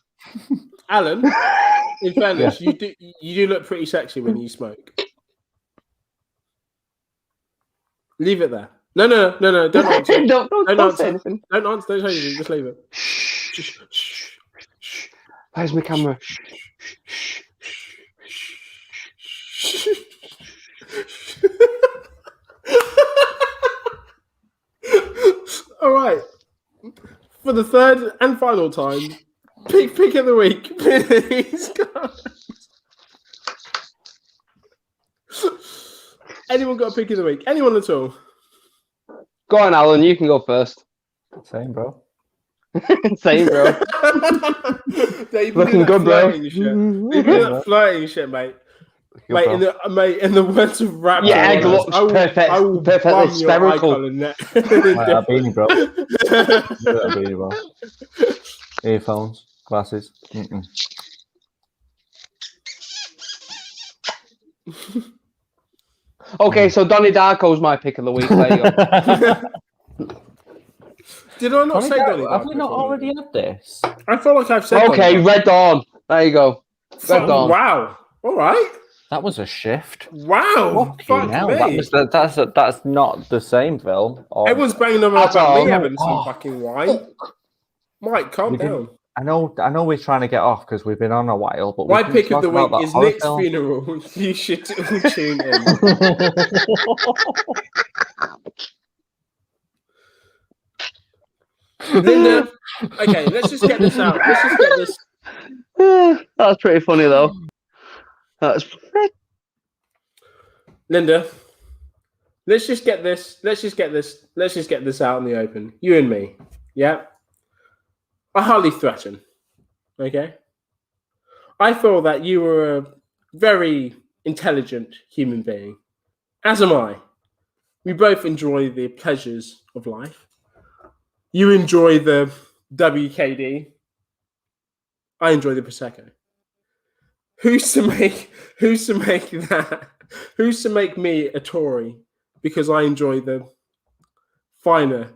Alan, in fairness, you do look pretty sexy when you smoke. Leave it there. No. Don't answer. don't say anything. Don't answer. Don't say anything. Just leave it. Where's my camera? All right. For the third and final time, pick of the week, please, guys. Anyone got a pick of the week? Anyone at all? Go on, Alan. You can go first. Same, bro. Same, bro. Looking good, bro. They do that flirting shit, mate. Mate, in the words of rap, egg looks perfectly spherical. That beanie, bro. That beanie, bro. Earphones, glasses. Okay, so Donnie Darko's my pick of the week. There you go. Did I not say Donnie Darko? Have we not already had this? I feel like I've said. Okay, Red Dawn. There you go. Red Dawn. Wow. All right. That was a shift. Wow. Fuck me. That's not the same film. Everyone's banging on about me having some fucking wine. Mike, calm down. I know we're trying to get off because we've been on a while, but my pick of the week is Nick's funeral. You should tune in. Linda, okay, let's just get this out. Let's just get this. That's pretty funny though. That's Linda, let's just get this out in the open. You and me, yeah? I hardly threaten, okay? I feel that you are a very intelligent human being, as am I. We both enjoy the pleasures of life. You enjoy the WKD. I enjoy the Prosecco. Who's to make me a Tory because I enjoy the finer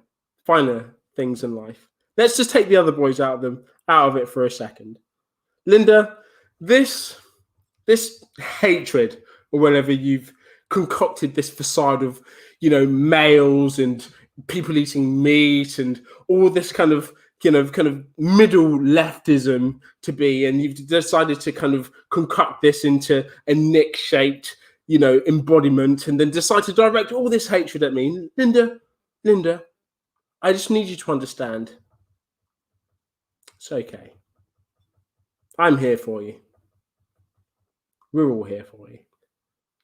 things in life? Let's just take the other boys out of it for a second. Linda, this hatred, or whenever you've concocted this facade of, males and people eating meat and all this kind of middle leftism to be, and you've decided to kind of concoct this into a Nick-shaped, embodiment, and then decide to direct all this hatred at me. Linda, I just need you to understand. It's okay. I'm here for you. We're all here for you.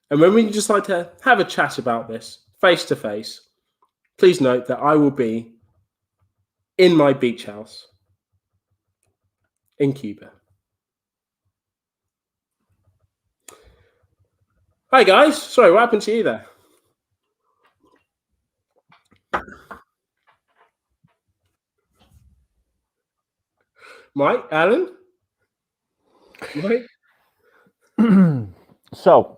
And when we decide to have a chat about this face to face, please note that I will be in my beach house in Cuba. Hi guys, sorry, what happened to you there? Mike, Alan? Mike? So,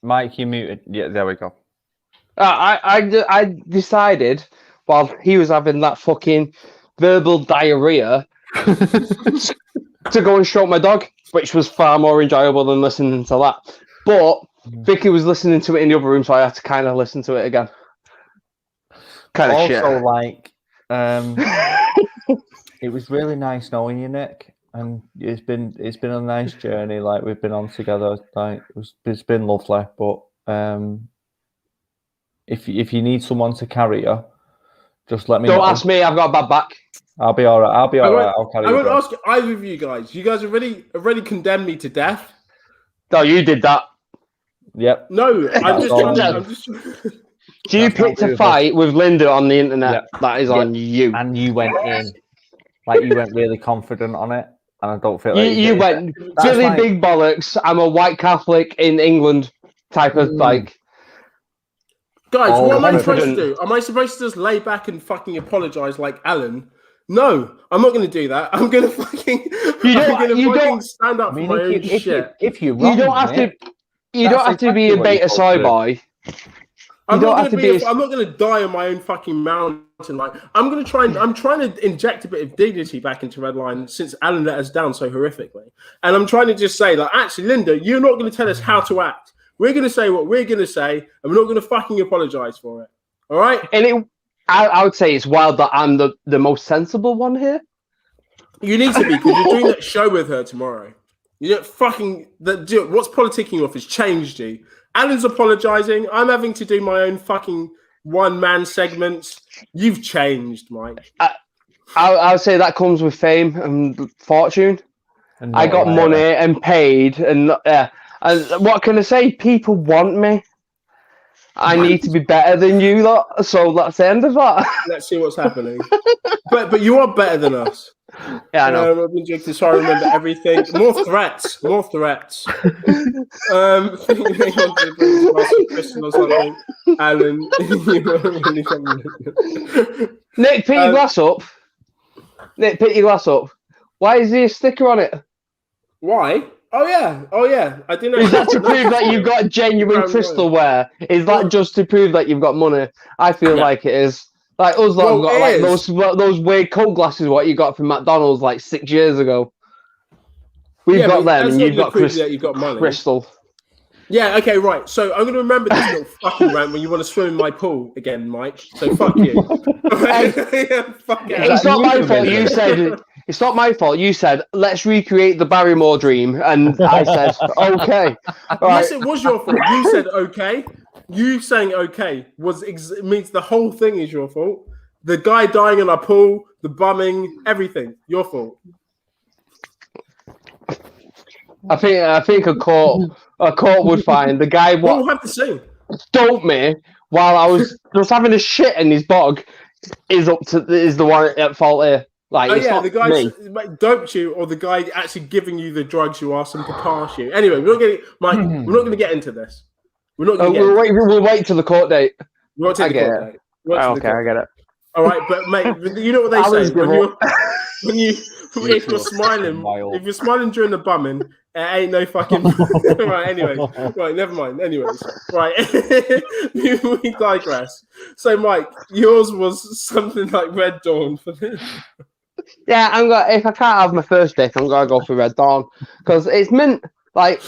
Mike, you muted. Yeah, there we go. I decided while he was having that fucking verbal diarrhea to go and stroke my dog, which was far more enjoyable than listening to that. But Vicky was listening to it in the other room, so I had to kind of listen to it again. Kind of shit. Also, it was really nice knowing you, Nick, and it's been a nice journey. Like we've been on together. Like it's been lovely. But if you need someone to carry you, just let me know. Don't ask me. I've got a bad back. I'll be all right. I'll carry you. I won't ask either of you guys. You guys already condemned me to death. No, you did that. Yep. No, I'm just. Do you pick a fight with Linda on the internet? Yep. That is on you. And you went in. Like, you went really confident on it. And I don't feel like... You went, Billy Big Bollocks, I'm a white Catholic in England type of, like... Guys, what am I supposed to do? Am I supposed to just lay back and fucking apologise like Alan? No, I'm not going to do that. I'm going to fucking... stand up for my own shit. If you're wrong, you don't have to be a beta soy boy. I'm not going to die on my own fucking mountain. Like I'm trying to inject a bit of dignity back into Redline since Alan let us down so horrifically. And I'm trying to just say, like, actually, Linda, you're not going to tell us how to act. We're going to say what we're going to say, and we're not going to fucking apologize for it. All right? And I would say it's wild that I'm the most sensible one here. You need to be, because you're doing that show with her tomorrow. You don't fucking what's politicking off has changed you. Alan's apologizing. I'm having to do my own fucking one-man segments. You've changed, Mike. I would say that comes with fame and fortune. And I got money and paid, and what can I say? People want me. I need to be better than you lot, so that's the end of that. Let's see what's happening. But you are better than us. Yeah, I know. I've been joking, so I remember everything. More threats. Nick, Alan, Nick, pick your glass up. Nick, pick your glass up. Why is there a sticker on it? Why? Oh yeah. I didn't know. Is that to prove that you've got genuine crystalware? Is that just to prove that you've got money? I feel like it is. Like us lot have got like those weird cold glasses what you got from McDonald's like 6 years ago. We've got them, and you've got crystal. Yeah, okay, right. So I'm going to remember this little fucking rant when you want to swim in my pool again, Mike. So fuck you. It's not my fault. You said it's not my fault. You said let's recreate the Barrymore dream, and I said okay. Yes, it was your fault. You said okay. you saying okay means the whole thing is your fault. The guy dying in a pool, the bumming, everything, your fault. I think a court would find the guy What will have to say? Dumped me while I was just having a shit in his bog is the one at fault here. Like, oh it's yeah, not the guy doped you, or the guy actually giving you the drugs you asked him to pass you. Anyway, we're not going to get into this. We're not going to we'll wait till the court date. We'll wait till the court date. I get it. All right, but mate, you know what they say if you're smiling during the bumming, it ain't no fucking right. Anyway, right, never mind. Anyways, right, we digress. So, Mike, yours was something like Red Dawn for this. Yeah, if I can't have my first date, I'm gonna go for Red Dawn because it's meant like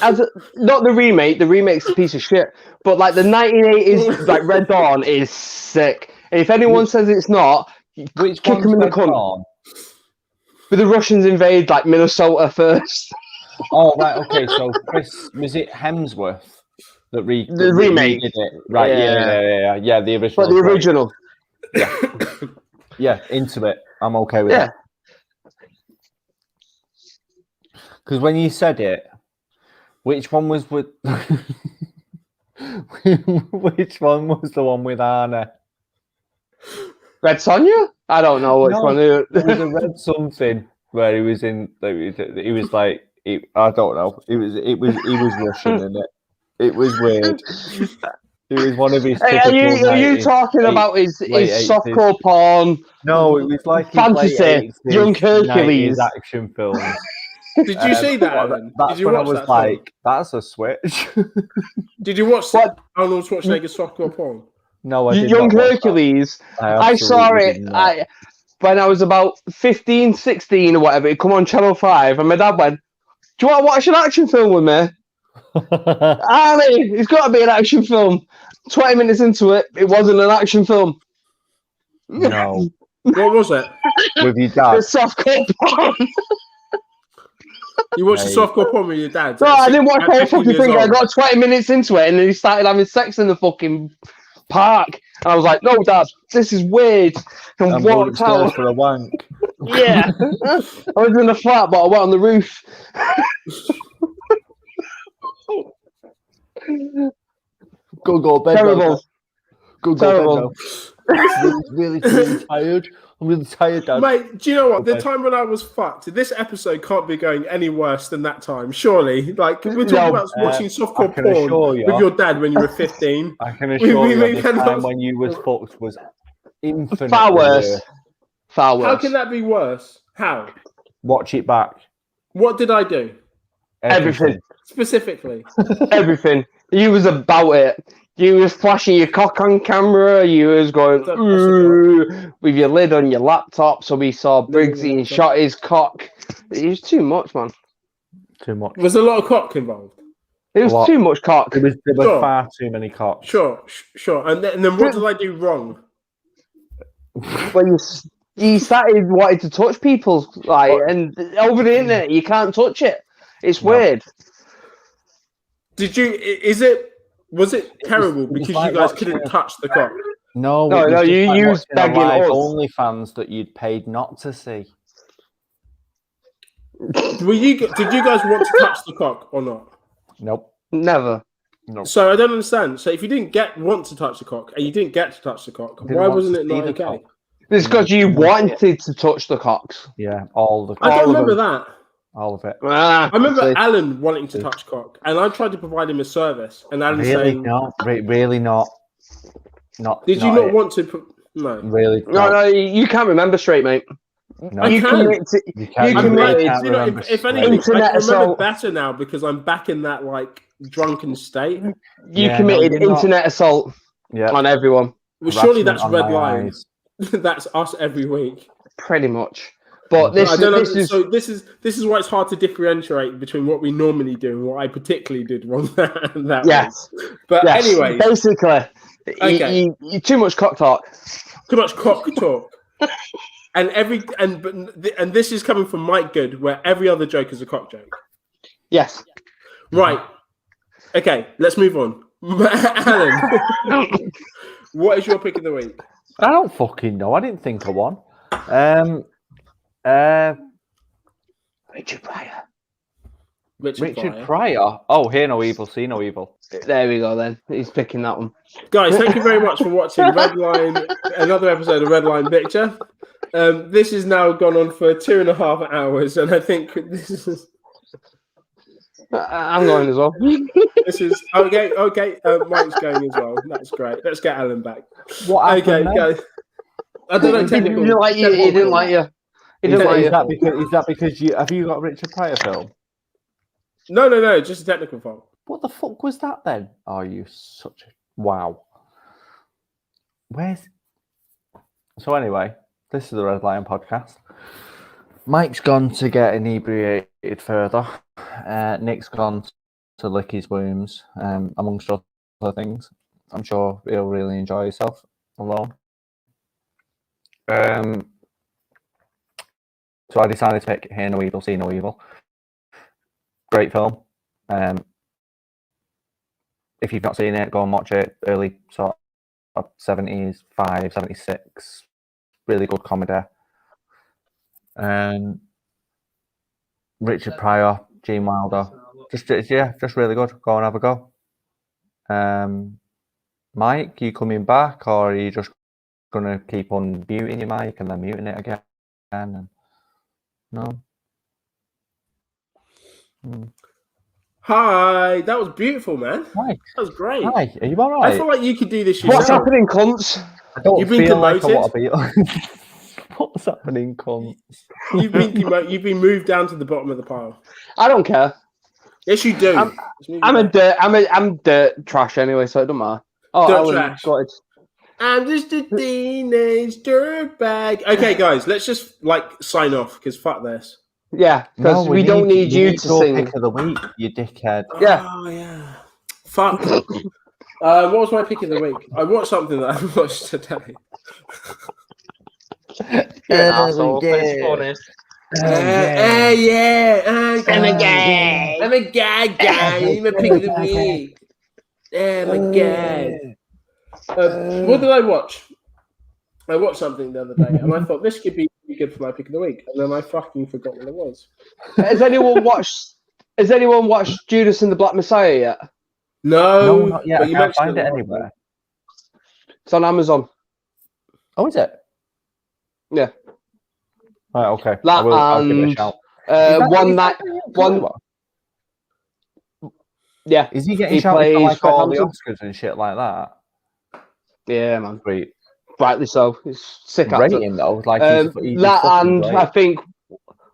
not the remake. The remake's a piece of shit, but like the 1980s like Red Dawn is sick. And if anyone says it's not, which kick them in the cunt. But the Russians invade like Minnesota first. Oh right, okay. So was it Hemsworth that the remake? Did it? Right, yeah. The original. But the original. Yeah, yeah. Into it. I'm okay with it. Because when you said it, which one was with? Which one was the one with Anna? Red Sonja? I don't know which one. It was a red something where he was in. He was like, I don't know. He was Russian in it. It was weird. It was one of his. Are you talking about his softcore porn? No, it was like fantasy, Young Hercules action films. Did you see that, Alan? Did you watch that? Like, that's a switch. Did you watch Arnold Schwarzenegger's softcore porn? No, I didn't. Young Hercules. I saw it. When I was about 15, 16 or whatever. It come on Channel 5, and my dad went, "Do you want to watch an action film with me?" Ali, it's got to be an action film. 20 minutes into it, it wasn't an action film. No. What was it? With your dad. The softcore porn. You watched the softcore porn with your dad? No, I didn't watch the whole fucking thing. I got 20 minutes into it, and then he started having sex in the fucking park. And I was like, "No, Dad, this is weird." And walked out. For a wank. Yeah. I was in the flat, but I went on the roof. Go bed. Terrible. Go Terrible. bed now. Really tired. I'm really tired, Dad. Mate, do you know what? The time when I was fucked, this episode can't be going any worse than that time. Surely. Like, we're talking about watching softcore porn with your dad when you were 15. I can assure you the time when you was fucked was infinitely far worse. Far worse. How can that be worse? How? Watch it back. What did I do? Everything. Specifically. Everything. You was about it. You was flashing your cock on camera. You was going with your lid on your laptop. So we saw Briggsy and shot his cock. It was too much, man. Too much. Was a lot of cock involved? It was too much cock. There were far too many cocks. Sure. And then what did I do wrong? Well, you started wanting to touch people, and over the internet, you can't touch it. It's weird. Did you? Was it terrible because you guys couldn't touch the cock? No. You used begging us. OnlyFans that you'd paid not to see. Did you guys want to touch the cock or not? Nope. Never. No. So I don't understand. So if you didn't want to touch the cock and you didn't get to touch the cock, why wasn't it not okay? It's because you wanted to touch the cocks. Yeah, all the. I don't remember that. All of it. I remember Alan wanting to touch cock, and I tried to provide him a service, and Alan saying, "No, really not." Did you not want to? No, really. No, you can't remember straight, mate. No, I can. If anything, I remember better now because I'm back in that like drunken state. You committed internet assault on everyone. Well, surely that's red line. That's us every week. Pretty much. But this is why it's hard to differentiate between what we normally do and what I particularly did wrong that yes. Week. But anyway, basically, you too much cock talk. Too much cock talk. And this is coming from Mike Good, where every other joke is a cock joke. Yes. Right. Okay, let's move on. Alan, what is your pick of the week? I don't fucking know. I didn't think of one. Richard Pryor. Richard Pryor. Oh, hear no evil, see no evil. There we go then. He's picking that one. Guys, thank you very much for watching Redline, another episode of Redline Picture. This has now gone on for 2.5 hours, and I think this is... I'm going as well. This is... Okay, Mike's going as well. That's great. Let's get Alan back. What happened, okay, guys. I don't know. He didn't like you. He didn't like you. Is that because you... Have you got a Richard Pryor film? No, just a technical fault. What the fuck was that then? Oh, you such a... Wow. Where's... So anyway, this is the Red Lion podcast. Mike's gone to get inebriated further. Nick's gone to lick his wounds, amongst other things. I'm sure he'll really enjoy himself alone. So I decided to pick Hear No Evil, See No Evil. Great film. If you've not seen it, go and watch it. Early sort of 75, 76. Really good comedy. Richard Pryor, Gene Wilder. Just really good. Go and have a go. Mike, you coming back, or are you just gonna keep on muting your mic and then muting it again? No. Hi, that was beautiful, man. Hi. That was great. Hi, are you all right? I feel like you could do this yourself. What's happening, cunts? I don't You've been feel like I demoted. want to be... What's happening, cunt? You've been moved down to the bottom of the pile. I don't care. Yes, you do. I'm dirt trash anyway, so it don't matter. Oh, Dirt Alan, trash. got it. I'm just a teenage dirtbag. Okay, guys, let's just sign off because fuck this. Yeah, because we don't need you to your sing. Pick of the week, you dickhead. Yeah. Oh yeah. Fuck. What was my pick of the week? I watched something that I watched today. You're an asshole. It's funny. I'm a guy. I'm a guy. I'm a pick of the week. Oh my god. What did I watch? I watched something the other day, and I thought this could be good for my pick of the week, and then I fucking forgot what it was. Has anyone watched Judas and the Black Messiah yet? No, not yet. I can't find it anywhere. It's on Amazon. Oh, is it? Yeah. Right, okay. That I'll give it a shout. Yeah. Is he getting shouted for the Oscars and shit like that? Yeah, man. Great. Rightly so. It's sick rating though. He's that and great. I think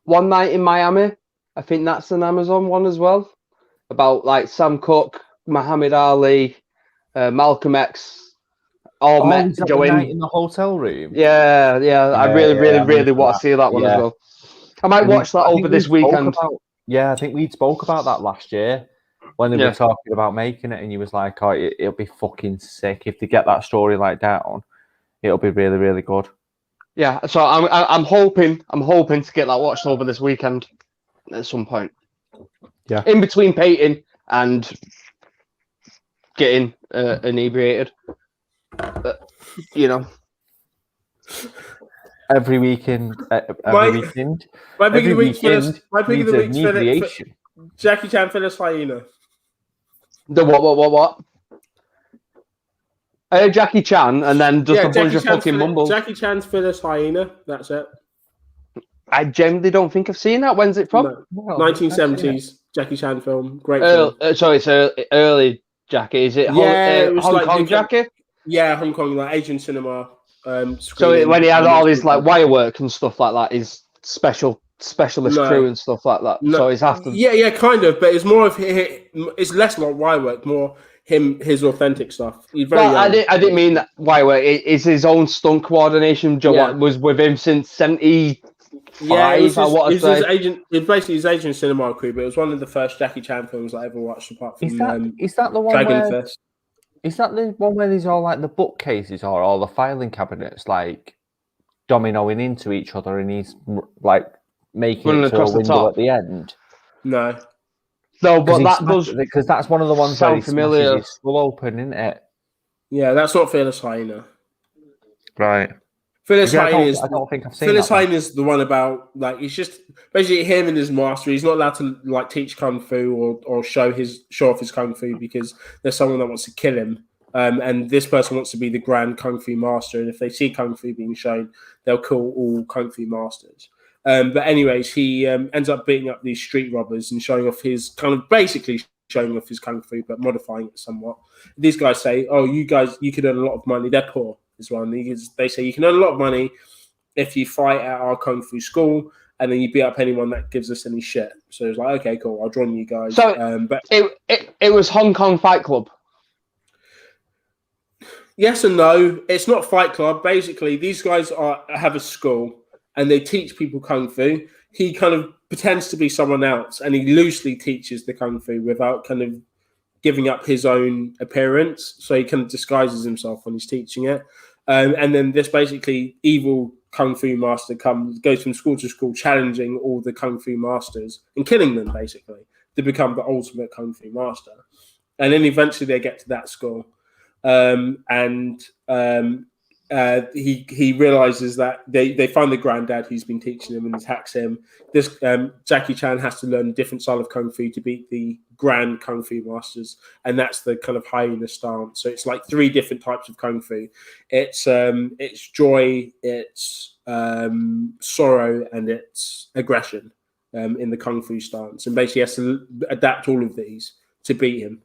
One Night in Miami. I think that's an Amazon one as well. About Sam Cooke, Muhammad Ali, Malcolm X, all met to go in the hotel room. Yeah. I really want to see that one as well. I might watch that over this weekend. I think we spoke about that last year when they were talking about making it, and he was like, "Oh, it'll be fucking sick if they get that story down. It'll be really, really good." Yeah, so I'm hoping to get that watched over this weekend at some point. Yeah, in between Peyton and getting inebriated, every weekend. My pick of the week's for Jackie Chan Phyllis Hyena. The what? I heard Jackie Chan, and then just a bunch of fucking mumbles. Jackie Chan's Phyllis Hyena. That's it. I generally don't think I've seen that. When's it from? No. 1970s Jackie Chan film. Great film. Sorry, it's early Jackie. Is it Hong Kong Jackie? Yeah, Hong Kong, Asian cinema. So when he had all his wire work and stuff like that, his specialist crew and stuff like that. No. So it's after. Yeah, kind of, but it's more of it's less like wire work, more his authentic stuff. He's very I didn't mean that wire work. It's his own stunt coordination. Was with him since 70. Yeah, it's basically his Asian cinema crew, but it was one of the first Jackie Chan films I ever watched. Apart from is that the one Dragon Fist? Is that the one where there's all the bookcases or all the filing cabinets dominoing into each other, and he's making it to a window at the end? No. No, but that does because that's one of the ones where he familiar. smashes his skull open, isn't it? Yeah, that's not Fearless Hyena. Right. Fearless I Hyena is. don't think I've seen Fearless that one. Hyena is the one about it's just basically him and his master. He's not allowed to teach kung fu or show off his kung fu because there's someone that wants to kill him. And this person wants to be the grand kung fu master. And if they see kung fu being shown, they'll kill all kung fu masters. But anyways, he ends up beating up these street robbers and showing off his kung fu, but modifying it somewhat. These guys say, "Oh, you could earn a lot of money." They're poor as well. And they say you can earn a lot of money if you fight at our kung fu school, and then you beat up anyone that gives us any shit. So it's like, okay, cool, I'll join you guys. So but it was Hong Kong Fight Club. Yes and no. It's not Fight Club. Basically, these guys have a school and they teach people kung fu. He kind of pretends to be someone else, and he loosely teaches the kung fu without kind of giving up his own appearance. So he kind of disguises himself when he's teaching it. And then this basically evil kung fu master goes from school to school, challenging all the kung fu masters and killing them basically to become the ultimate kung fu master. And then eventually they get to that school, he realizes that they find the granddad who's been teaching him and attacks him. This Jackie Chan has to learn a different style of kung fu to beat the grand kung fu masters, and that's the kind of hyena stance. So it's like 3 different types of kung fu. It's joy, it's sorrow, and it's aggression in the kung fu stance. And basically, he has to adapt all of these to beat him.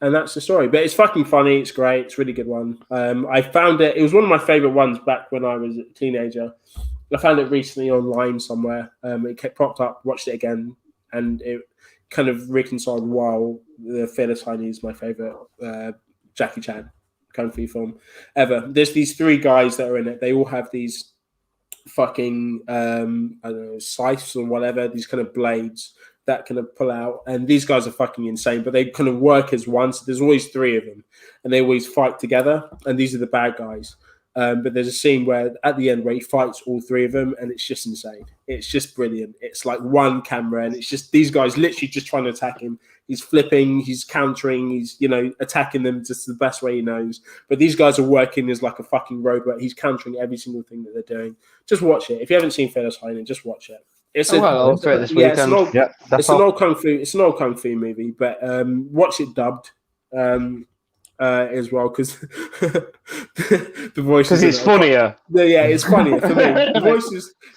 And that's the story. But it's fucking funny. It's great. It's a really good one. I found it. It was one of my favorite ones back when I was a teenager. I found it recently online somewhere. It popped up, watched it again, and it kind of reconciled while the Fearless Hyena is my favorite Jackie Chan kung fu film ever. There's these 3 guys that are in it. They all have these fucking, I don't know, scythes or whatever, these kind of blades that kind of pull out, and these guys are fucking insane, but they kind of work as one. So there's always 3 of them, and they always fight together, and these are the bad guys. But there's a scene where at the end where he fights all 3 of them, and it's just insane. It's just brilliant. It's like one camera, and it's just these guys literally just trying to attack him. He's flipping, he's countering, he's attacking them just the best way he knows. But these guys are working as like a fucking robot. He's countering every single thing that they're doing. Just watch it. If you haven't seen Fearless Hyena, just watch it. It's an old kung fu. It's an old kung fu movie, but watch it dubbed as well because the voices. Because it's funnier. Yeah, it's funnier for me.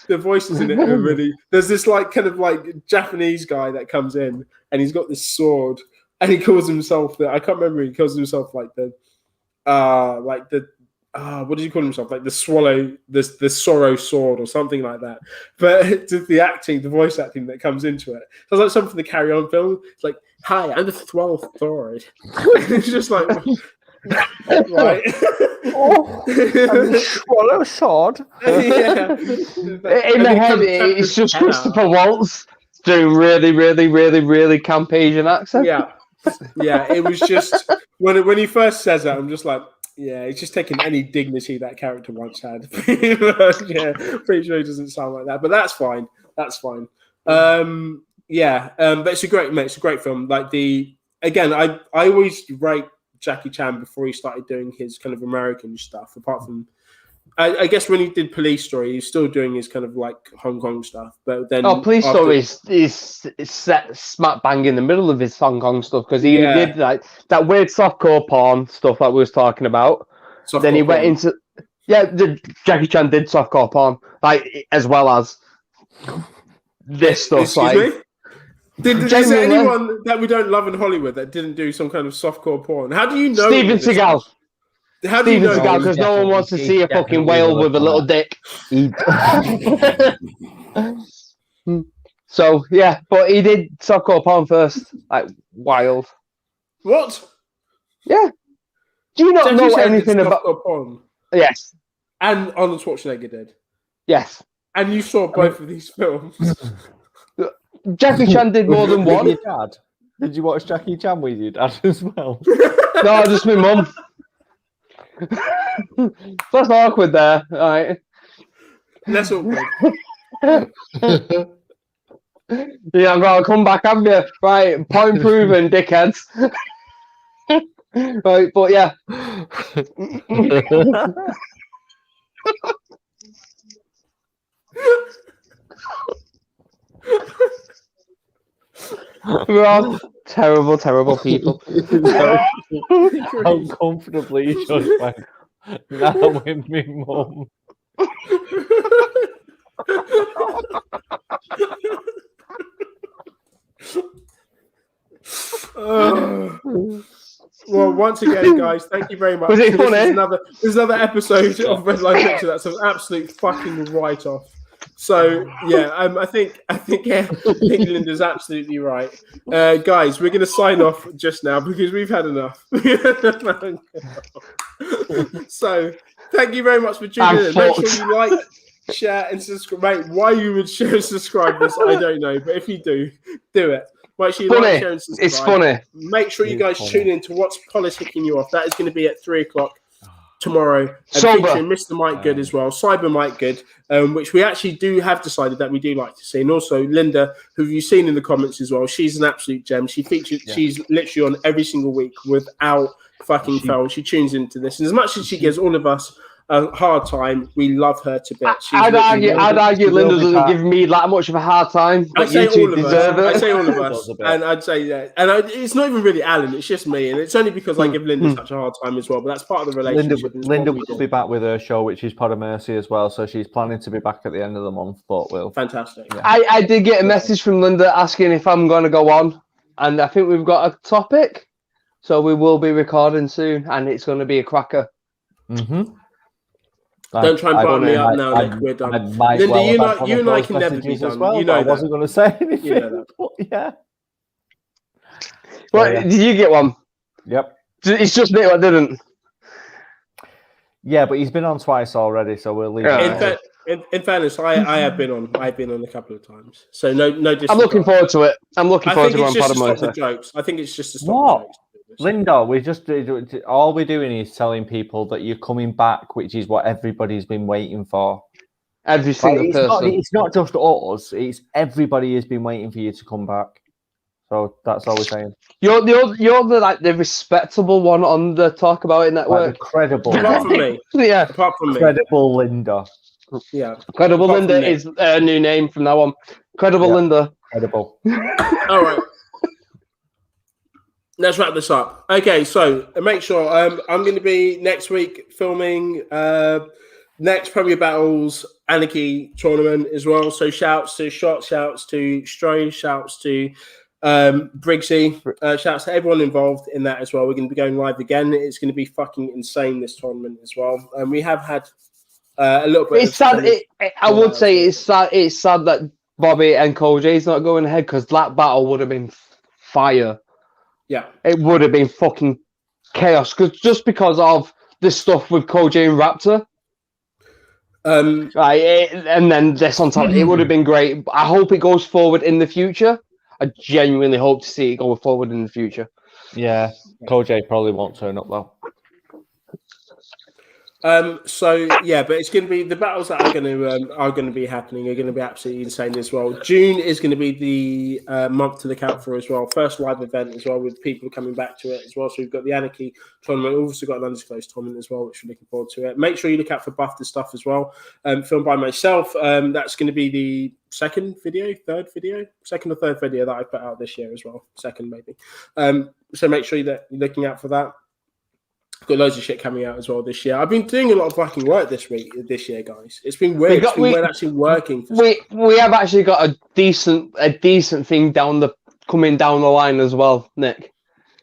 The voices in it are really. There's this like kind of like Japanese guy that comes in and he's got this sword and he calls himself I can't remember. He calls himself what does he call himself? Like the sorrow sword or something like that. But the voice acting that comes into it. So it's like something from the Carry On film. It's like, hi, I'm the 12th sword. It's just like, right. Swallow sword. Yeah. In the head, it's just Christopher Waltz doing really, really, really, really camp Asian accent. Yeah. Yeah, it was just, when he first says that, I'm just like, yeah, he's just taking any dignity that character once had. Yeah, pretty sure he doesn't sound like that, but that's fine. That's fine. But it's a great film. Like I always rate Jackie Chan before he started doing his kind of American stuff. Apart from, I guess when he did Police Story, he's still doing his kind of like Hong Kong stuff. But then, Police Story is set smack bang in the middle of his Hong Kong stuff because he did like that weird softcore porn stuff that we was talking about. Then he went into Jackie Chan did softcore porn like as well as this stuff. Excuse me? Is there anyone that we don't love in Hollywood that didn't do some kind of softcore porn? How do you know? Steven Seagal. How do you know? Because no one wants to see a fucking whale with a little dick. So yeah, but he did softcore porn first, like wild. What? Yeah. Do you not know anything about porn? Yes. And Arnold Schwarzenegger did. Yes. And you saw both of these films. Jackie Chan did more than one. With your dad? Did you watch Jackie Chan with your dad as well? No, just my mum. That's awkward there. All right. That's awkward. Yeah, I'm gonna come back, haven't you? Right, point proven, dickheads. Right, but yeah. We're all terrible, terrible people. Uncomfortably just went, now with me mum. Well, once again, guys, thank you very much. Was it funny? This is another episode of Red Line Picture. That's an absolute fucking write-off. So yeah, I think Linda's absolutely right. Guys, we're going to sign off just now because we've had enough. So thank you very much for tuning in. Make sure you like, share, and subscribe. Mate, why you would share and subscribe this, I don't know, but if you do it. Make sure you like, share, and subscribe. It's funny. Make sure you guys tune in to What's Politicking You Off. That is going to be at 3:00 tomorrow. And featuring Mr. Mike Good as well, Cyber Mike Good, which we actually do have decided that we do like to see. And also Linda, who you've seen in the comments as well. She's an absolute gem. She features. Yeah. She's literally on every single week without fucking fail. She tunes into this. And as much as she gives all of us a hard time, we love her to bits. I'd argue Linda doesn't give me that much of a hard time. I'd say all of us. I'd say all of us. And I'd say that. And it's not even really Alan, it's just me. And it's only because I give Linda such a hard time as well. But that's part of the relationship. Linda will be back with her show, which is Pod of Mercy as well. So she's planning to be back at the end of the month. But fantastic. Yeah. I did get a message from Linda asking if I'm going to go on. And I think we've got a topic. So we will be recording soon. And it's going to be a cracker. Mm-hmm. Don't try and button me up now, Nick. We're done. Linda, you and I can never be done. Well, you know I wasn't going to say anything. You know that. But yeah. Well, did you get one? Yep. It's just me that didn't. Yeah, but he's been on twice already, so we'll leave. Yeah. In fairness, I have been on. I've been on a couple of times, so no. I'm looking forward to it. I'm looking forward to it on Pod of Mercy. Jokes. I think it's just to stop the jokes. Linda, all we're doing is telling people that you're coming back, which is what everybody's been waiting for. Every single person. It's not just us; it's everybody has been waiting for you to come back. So that's all we're saying. You're the respectable one on the Talk About It network. Like credible. Apart from me. Yeah. Apart from me. Credible Linda. Yeah. Credible Linda is a new name from now on. Credible Linda. Credible. All right. Let's wrap this up. Okay, so make sure I'm going to be next week filming next Premier Battles Anarchy tournament as well. So shouts to Shot, shouts to Stray, shouts to Briggsy, shouts to everyone involved in that as well. We're going to be going live again. It's going to be fucking insane, this tournament as well. And we have had a little bit. It's sad. I would say it's sad. It's sad that Bobby and Kojay's not going ahead because that battle would have been fire. Yeah, it would have been fucking chaos because of this stuff with Kojay and Raptor. And then this on top, it would have been great. I hope it goes forward in the future. I genuinely hope to see it go forward in the future. Yeah, Kojay probably won't turn up though. So yeah, but it's going to be the battles that are going to be happening are going to be absolutely insane as well. June is going to be the month to look out for as well. First live event as well, with people coming back to it as well. So we've got the Anarchy tournament. We've also got an undisclosed tournament as well, which we're looking forward to it. Make sure you look out for Buff the Stuff as well. Filmed by myself. That's going to be the second or third video that I put out this year as well. Second maybe. So make sure that you're looking out for that. Got loads of shit coming out as well this year. I've been doing a lot of fucking work this year, guys. It's been weird. It's been weird actually working. We have actually got a decent thing coming down the line as well, Nick.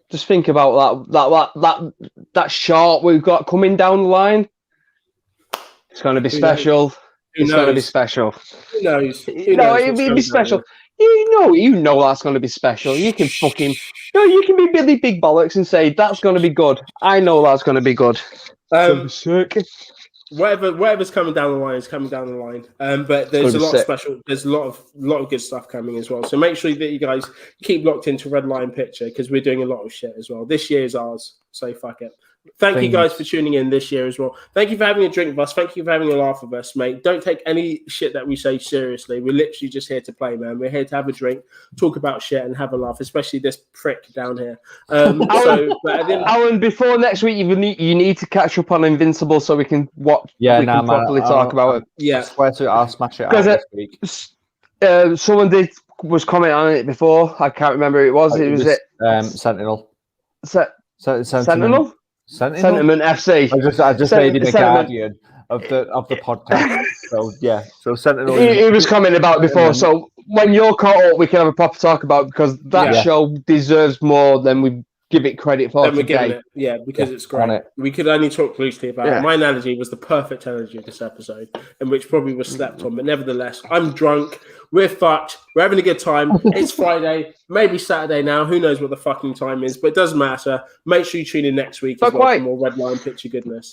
Just think about that shot we've got coming down the line. It's going to be special. It's going to be special. Who knows? It'll be special. You know that's going to be special. You can you can be Billy Big Bollocks and say that's going to be good. I know that's going to be good. Whatever's coming down the line is coming down the line. But there's a lot of special. There's a lot of good stuff coming as well. So make sure that you guys keep locked into Red Line Picture because we're doing a lot of shit as well. This year's ours. So fuck it. Thank you guys for tuning in this year as well. Thank you for having a drink with us. Thank you for having a laugh with us, mate. Don't take any shit that we say seriously. We're literally just here to play, man. We're here to have a drink, talk about shit, and have a laugh, especially this prick down here. Alan, before next week, you need to catch up on Invincible so we can watch. Yeah, we can properly talk about it. Yeah, I swear to I'll smash it out this week. Someone was commenting on it before. I can't remember who it was. It was Sentinel. Sentinel? Sentiment FC. I just made him a guardian of the podcast. So yeah, so Sentinel. He was commenting about it before. So when you're caught up, we can have a proper talk about it because that show deserves more than we give it credit for today. Because it's great. We could only talk loosely about it. My analogy was the perfect analogy of this episode, and which probably was slept on. But nevertheless, I'm drunk. We're fucked. We're having a good time. It's Friday, maybe Saturday now. Who knows what the fucking time is? But it doesn't matter. Make sure you tune in next week as well for more Red Line Picture goodness.